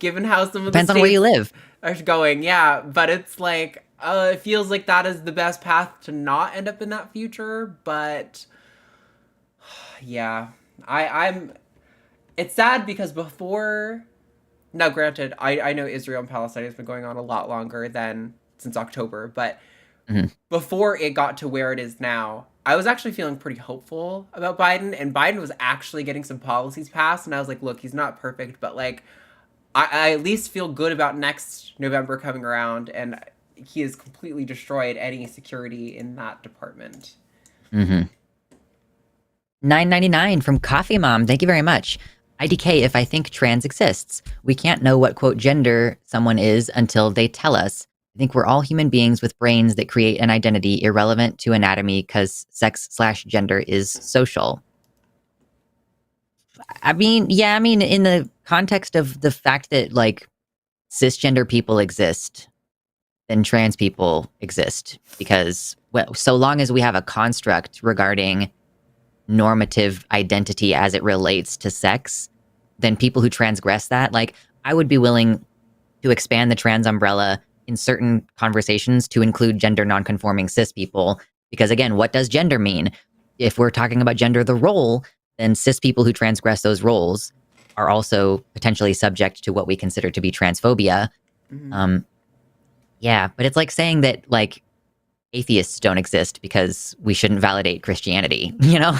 given how some of Depends the on where you live. are going. Yeah, but it's like, it feels like that is the best path to not end up in that future. But yeah, it's sad because before. Now, granted, I know Israel and Palestine has been going on a lot longer than since October, but before it got to where it is now, I was actually feeling pretty hopeful about Biden, and Biden was actually getting some policies passed, and I was like, look, he's not perfect, but like, I at least feel good about next November coming around, and he has completely destroyed any security in that department. $9.99 from Coffee Mom. Thank you very much. IDK, if I think trans exists, we can't know what, quote, gender someone is until they tell us. I think we're all human beings with brains that create an identity irrelevant to anatomy because sex/gender is social. I mean, in the context of the fact that, like, cisgender people exist, then trans people exist. Because, well, so long as we have a construct regarding normative identity as it relates to sex, then people who transgress that, like, I would be willing to expand the trans umbrella in certain conversations to include gender nonconforming cis people. Because again, what does gender mean? If we're talking about gender, the role, then cis people who transgress those roles are also potentially subject to what we consider to be transphobia. Yeah, but it's like saying that, like, atheists don't exist because we shouldn't validate Christianity, you know?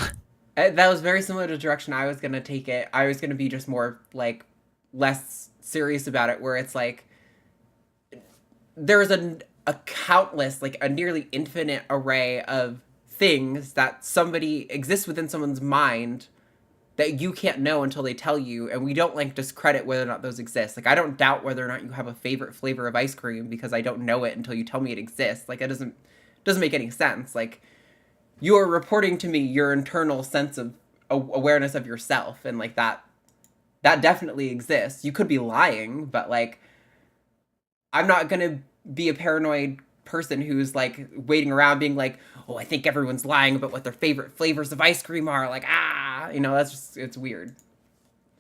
That was very similar to the direction I was going to take it. I was going to be just more, like, less serious about it, where it's like, there's a countless, like, a nearly infinite array of things that somebody exists within someone's mind that you can't know until they tell you, and we don't, like, discredit whether or not those exist. Like, I don't doubt whether or not you have a favorite flavor of ice cream because I don't know it until you tell me it exists. Like, it doesn't make any sense. Like, you are reporting to me your internal sense of awareness of yourself, and, like, that definitely exists. You could be lying, but, like, I'm not gonna be a paranoid person who's, like, waiting around being like, oh, I think everyone's lying about what their favorite flavors of ice cream are. Like, you know, that's just, it's weird.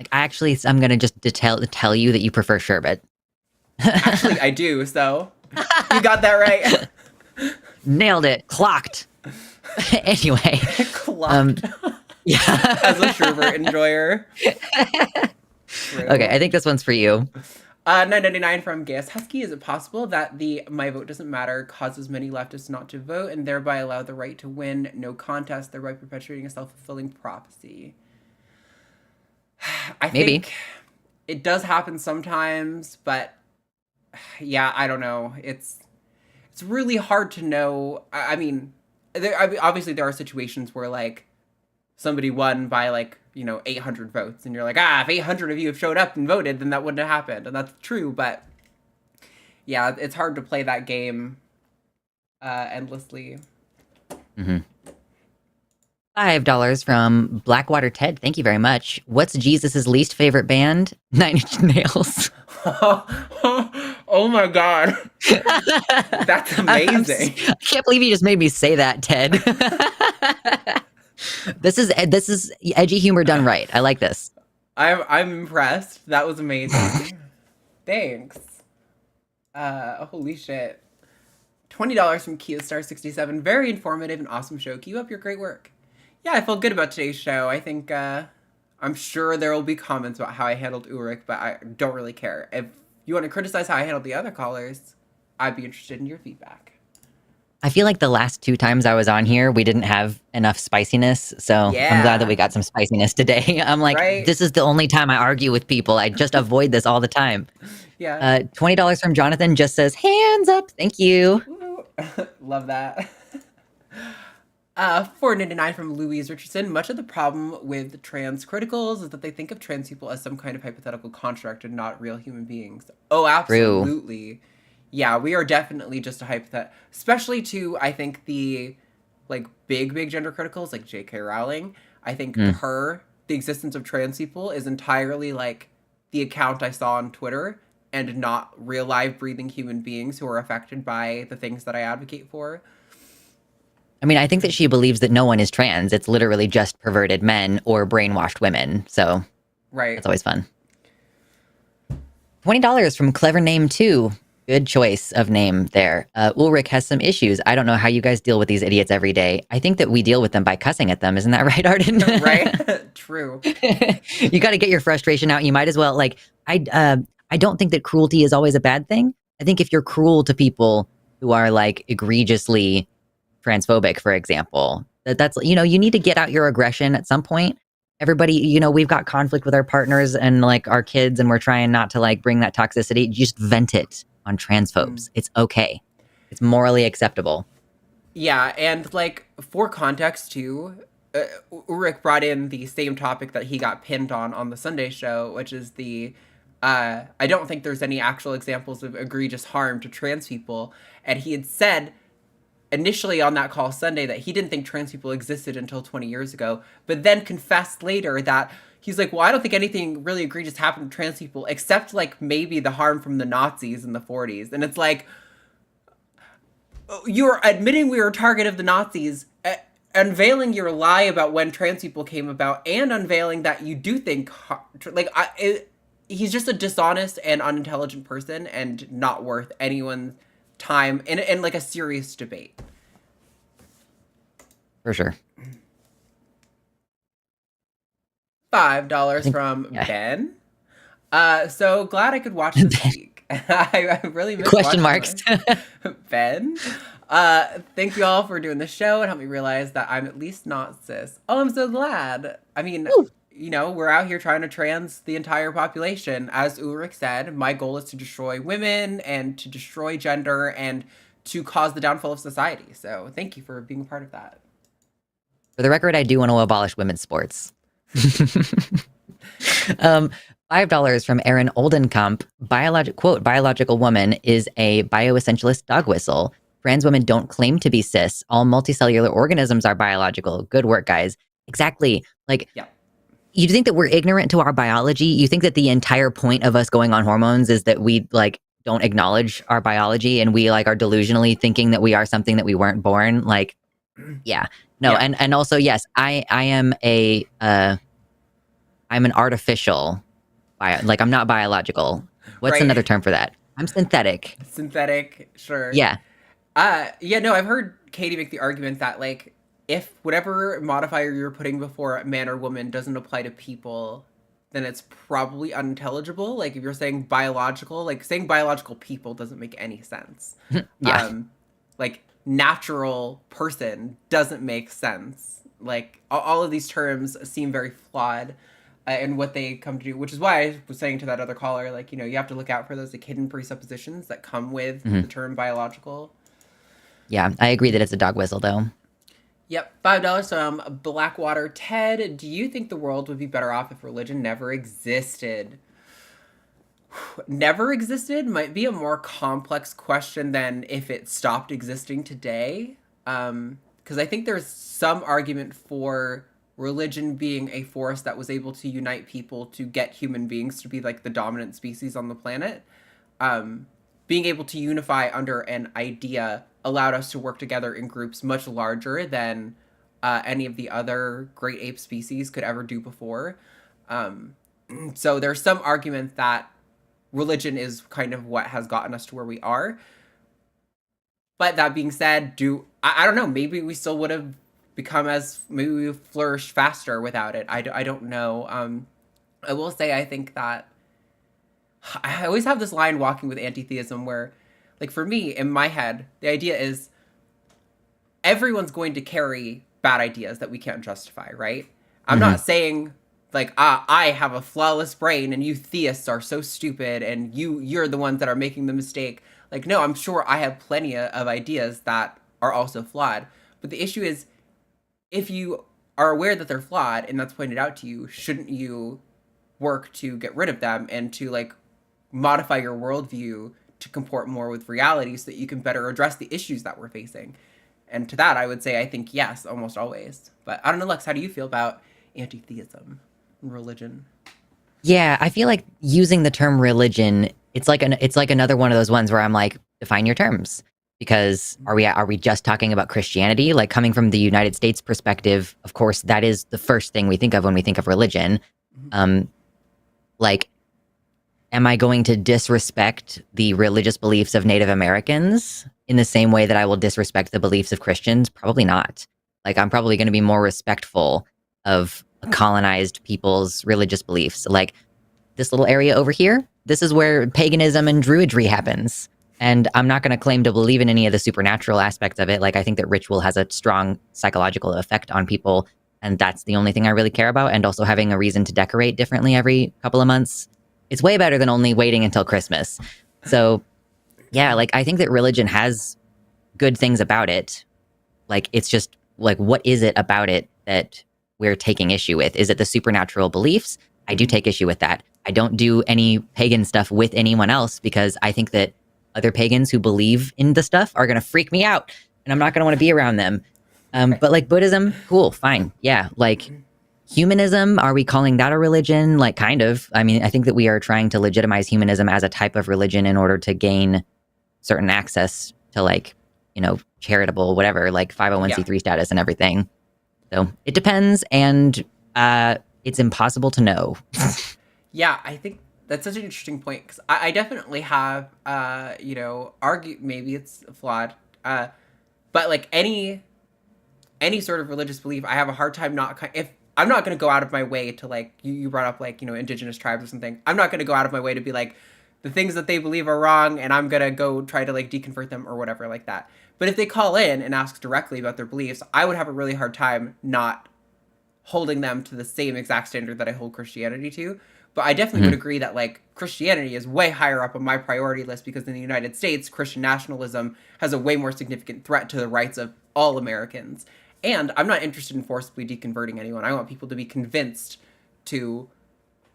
Like, I'm gonna just tell you that you prefer sherbet. Actually, I do, so you got that right. Nailed it. Clocked. Anyway. Clocked. Yeah. As a sherbet enjoyer. True. Okay, I think this one's for you. $9.99 from Gaius Husky. Is it possible that the "my vote doesn't matter" causes many leftists not to vote and thereby allow the right to win no contest, thereby perpetuating a self-fulfilling prophecy? I think it does happen sometimes, but yeah, I don't know. It's really hard to know. I mean, obviously there are situations where, like, somebody won by, like, 800 votes, and you're like, if 800 of you have showed up and voted, then that wouldn't have happened, and that's true, but yeah, it's hard to play that game endlessly. $5 from Blackwater Ted. Thank you very much. What's Jesus's least favorite band? Nine Inch Nails. Oh my god. That's amazing. I can't believe you just made me say that, Ted. This is edgy humor done right. I like this. I'm impressed. That was amazing. Thanks. Holy shit. $20 from Kia Star 67. Very informative and awesome show. Keep up your great work. Yeah, I felt good about today's show. I think I'm sure there will be comments about how I handled Ulrich, but I don't really care. If you want to criticize how I handled the other callers, I'd be interested in your feedback. I feel like the last 2 times I was on here, we didn't have enough spiciness, so I'm glad that we got some spiciness today. I'm like, This is the only time I argue with people. I just avoid this all the time. Yeah. $20 from Jonathan just says, hands up. Thank you. Love that. $4.99 from Louise Richardson. Much of the problem with trans criticals is that they think of trans people as some kind of hypothetical construct and not real human beings. Oh, absolutely. True. Yeah, we are definitely just a hypothetical, especially to, I think, the like big gender criticals like J.K. Rowling. I think the existence of trans people is entirely like the account I saw on Twitter and not real live breathing human beings who are affected by the things that I advocate for. I mean, I think that she believes that no one is trans. It's literally just perverted men or brainwashed women. So that's always fun. $20 from Clever Name 2. Good choice of name there. Ulrich has some issues. I don't know how you guys deal with these idiots every day. I think that we deal with them by cussing at them. Isn't that right, Arden? Right? True. You got to get your frustration out. You might as well, like, I don't think that cruelty is always a bad thing. I think if you're cruel to people who are, like, egregiously transphobic, for example, that's, you know, you need to get out your aggression at some point. Everybody, you know, we've got conflict with our partners and, like, our kids, and we're trying not to, like, bring that toxicity. Just vent it on transphobes. It's okay. It's morally acceptable. Yeah, and like for context too, Ulrich brought in the same topic that he got pinned on the Sunday show, which is the I don't think there's any actual examples of egregious harm to trans people. And he had said initially on that call Sunday that he didn't think trans people existed until 20 years ago, but then confessed later that he's like, well, I don't think anything really egregious happened to trans people except like maybe the harm from the Nazis in the 40s. And it's like, you're admitting we were a target of the Nazis, unveiling your lie about when trans people came about, and unveiling that you do think, he's just a dishonest and unintelligent person and not worth anyone's time in like a serious debate. For sure. $5 from Ben. So glad I could watch this week. I really missed question marks. Ben. Thank you all for doing the show and help me realize that I'm at least not cis. Oh, I'm so glad. I mean, you know, we're out here trying to trans the entire population. As Ulrich said, my goal is to destroy women and to destroy gender and to cause the downfall of society. So thank you for being a part of that. For the record, I do want to abolish women's sports. $5 from Aaron Oldenkamp. Biological woman is a bioessentialist dog whistle. Trans women don't claim to be cis. All multicellular organisms are biological. Good work, guys. Exactly. Like, you think that we're ignorant to our biology? You think that the entire point of us going on hormones is that we like don't acknowledge our biology and we like are delusionally thinking that we are something that we weren't born? Like, yeah. No, yeah. And also, yes, I am a I'm an artificial like I'm not biological. What's another term for that? I'm synthetic. Synthetic, sure. Yeah. No, I've heard Katy make the argument that like if whatever modifier you're putting before man or woman doesn't apply to people, then it's probably unintelligible. Like if you're saying biological, like saying biological people doesn't make any sense. Yeah. Like natural person doesn't make sense. Like all of these terms seem very flawed in what they come to do, which is why I was saying to that other caller, like, you know, you have to look out for those like hidden presuppositions that come with the term biological. Yeah, I agree that it's a dog whistle though. Yep, $5 from Blackwater Ted. Do you think the world would be better off if religion never existed? Never existed might be a more complex question than if it stopped existing today. because I think there's some argument for religion being a force that was able to unite people to get human beings to be like the dominant species on the planet. Being able to unify under an idea allowed us to work together in groups much larger than any of the other great ape species could ever do before. So there's some argument that religion is kind of what has gotten us to where we are. But that being said, I don't know, maybe we still would have become maybe we flourished faster without it. I don't know. I will say I think that I always have this line walking with anti-theism where, like, for me, in my head, the idea is everyone's going to carry bad ideas that we can't justify, right? I'm not saying, like, I have a flawless brain and you theists are so stupid and you're the ones that are making the mistake. Like, no, I'm sure I have plenty of ideas that are also flawed. But the issue is, if you are aware that they're flawed and that's pointed out to you, shouldn't you work to get rid of them and to, like, modify your worldview to comport more with reality so that you can better address the issues that we're facing? And to that, I would say I think yes, almost always. But I don't know, Lex, how do you feel about anti-theism and religion? Yeah, I feel like using the term religion, it's like another one of those ones where I'm like, define your terms. Because are we just talking about Christianity? Like, coming from the United States perspective, of course, that is the first thing we think of when we think of religion. Like, am I going to disrespect the religious beliefs of Native Americans in the same way that I will disrespect the beliefs of Christians? Probably not. Like, I'm probably going to be more respectful of colonized people's religious beliefs. Like, this little area over here, this is where paganism and druidry happens. And I'm not going to claim to believe in any of the supernatural aspects of it. Like, I think that ritual has a strong psychological effect on people, and that's the only thing I really care about. And also having a reason to decorate differently every couple of months. It's way better than only waiting until Christmas. So, yeah, like, I think that religion has good things about it. Like, it's just, like, what is it about it that we're taking issue with? Is it the supernatural beliefs? I do take issue with that. I don't do any pagan stuff with anyone else because I think that other pagans who believe in the stuff are going to freak me out, and I'm not going to want to be around them. But, like, Buddhism, cool, fine. Yeah, like, humanism, are we calling that a religion? Like, kind of. I mean, I think that we are trying to legitimize humanism as a type of religion in order to gain certain access to, like, you know, charitable, whatever, like 501c3 status and everything. So it depends, and it's impossible to know. Yeah, I think that's such an interesting point, because I definitely have, argue, maybe it's flawed, but, like, any sort of religious belief, I have a hard time if I'm not going to go out of my way to, like, you brought up, like, indigenous tribes or something. I'm not going to go out of my way to be like, the things that they believe are wrong, and I'm going to go try to, like, deconvert them or whatever like that. But if they call in and ask directly about their beliefs, I would have a really hard time not holding them to the same exact standard that I hold Christianity to. But I definitely would agree that, like, Christianity is way higher up on my priority list because in the United States, Christian nationalism has a way more significant threat to the rights of all Americans. And I'm not interested in forcibly deconverting anyone. I want people to be convinced to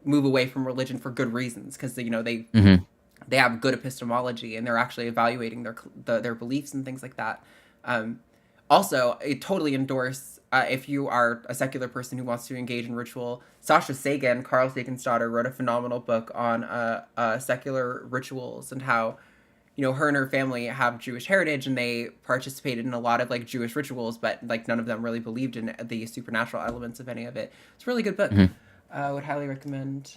move away from religion for good reasons, because they have good epistemology and they're actually evaluating their beliefs and things like that. Also, I totally endorse, if you are a secular person who wants to engage in ritual. Sasha Sagan, Carl Sagan's daughter, wrote a phenomenal book on secular rituals and how, her and her family have Jewish heritage and they participated in a lot of, like, Jewish rituals, but, like, none of them really believed in the supernatural elements of any of it. It's a really good book. I would highly recommend.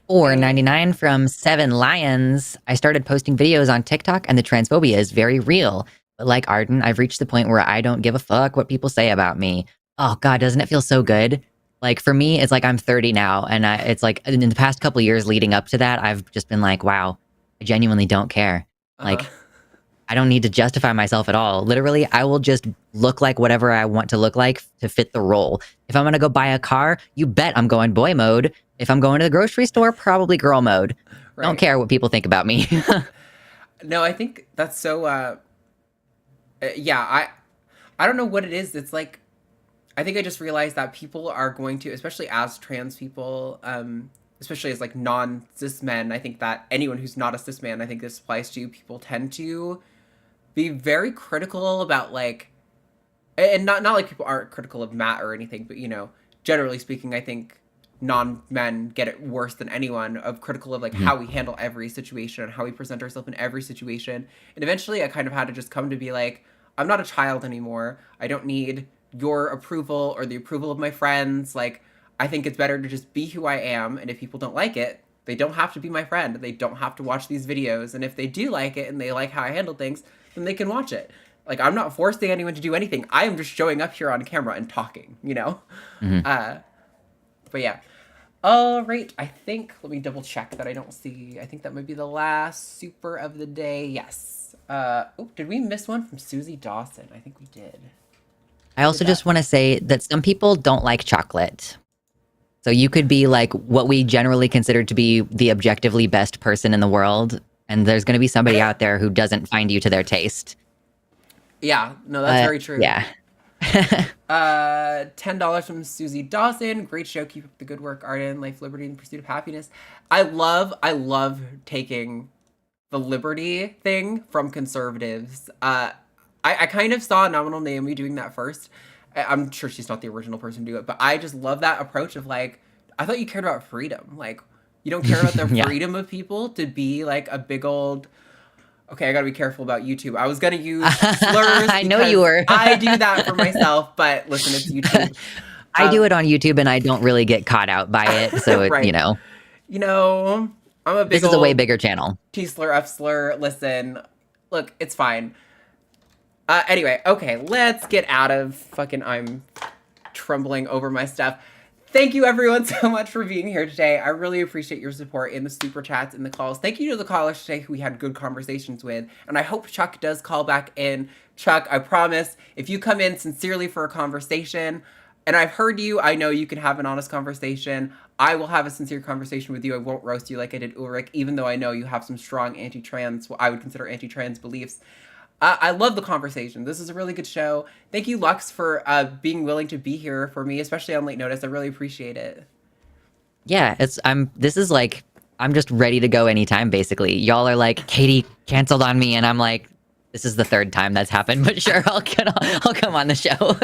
$4.99 from 7 Lions. I started posting videos on TikTok and the transphobia is very real. But like Arden, I've reached the point where I don't give a fuck what people say about me. Oh God, doesn't it feel so good? Like, for me, it's like I'm 30 now, and it's like in the past couple years leading up to that, I've just been like, wow, I genuinely don't care. Like, I don't need to justify myself at all. Literally, I will just look like whatever I want to look like to fit the role. If I'm going to go buy a car, you bet I'm going boy mode. If I'm going to the grocery store, probably girl mode. Right. Don't care what people think about me. No, I think that's so, I don't know what it is. It's like, I think I just realized that people are going to, especially as trans people, especially as, like, non-cis men, I think that anyone who's not a cis man, I think this applies to, people tend to be very critical about like, and not like people aren't critical of Matt or anything, but you know, generally speaking, I think non-men get it worse than anyone of critical of like how we handle every situation and how we present ourselves in every situation. And eventually I kind of had to just come to be like, I'm not a child anymore. I don't need your approval or the approval of my friends. Like, I think it's better to just be who I am. And if people don't like it, they don't have to be my friend. They don't have to watch these videos. And if they do like it and they like how I handle things, then they can watch it. Like, I'm not forcing anyone to do anything. I am just showing up here on camera and talking, you know? But yeah. All right. I think, let me double check that I don't see. I think that might be the last super of the day. Yes. Did we miss one from Susie Dawson? I think we did. I also just want to say that some people don't like chocolate. So you could be like what we generally consider to be the objectively best person in the world. And there's going to be somebody out there who doesn't find you to their taste. Yeah, no, that's very true. Yeah. $10 from Susie Dawson. Great show. Keep up the good work, Arden. Life, liberty, and pursuit of happiness. I love taking the liberty thing from conservatives. I kind of saw Nominal Naomi doing that first. I'm sure she's not the original person to do it, but I just love that approach of like, I thought you cared about freedom. Like, you don't care about the freedom of people to be like a big old... Okay, I gotta be careful about YouTube. I was gonna use slurs. I know you were. I do that for myself, but listen, it's YouTube. I do it on YouTube and I don't really get caught out by it. So, right. You know, I'm a big this is a way bigger channel. T slur, F slur. Listen, look, it's fine. Anyway, okay, let's get out of fucking, I'm trembling over my stuff. Thank you everyone so much for being here today. I really appreciate your support in the super chats and the calls. Thank you to the callers today who we had good conversations with. And I hope Chuck does call back in. Chuck, I promise, if you come in sincerely for a conversation, and I've heard you, I know you can have an honest conversation. I will have a sincere conversation with you. I won't roast you like I did Ulrich, even though I know you have some strong anti-trans, what I would consider anti-trans beliefs. I love the conversation. This is a really good show. Thank you, Lux, for being willing to be here for me, especially on late notice. I really appreciate it. Yeah, I'm just ready to go anytime, basically. Y'all are like, Katie canceled on me, and I'm like, this is the third time that's happened, but sure, I'll come on the show.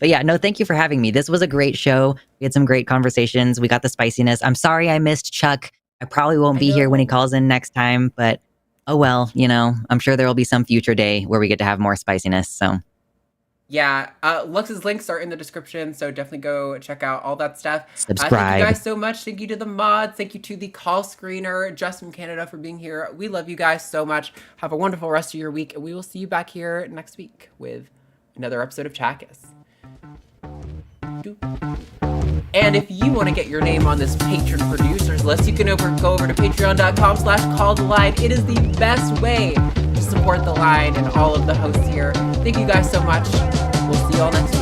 But yeah, no, thank you for having me. This was a great show. We had some great conversations. We got the spiciness. I'm sorry I missed Chuck. I probably won't be here when he calls in next time, but oh well, I'm sure there will be some future day where we get to have more spiciness, so. Yeah, Lux's links are in the description, so definitely go check out all that stuff. Subscribe. Thank you guys so much. Thank you to the mods. Thank you to the call screener, Just from Canada, for being here. We love you guys so much. Have a wonderful rest of your week, and we will see you back here next week with another episode of Chackus. And if you want to get your name on this patron producers list, you can go over to patreon.com/calltheline. It is the best way to support the line and all of the hosts here. Thank you guys so much. We'll see you all next week.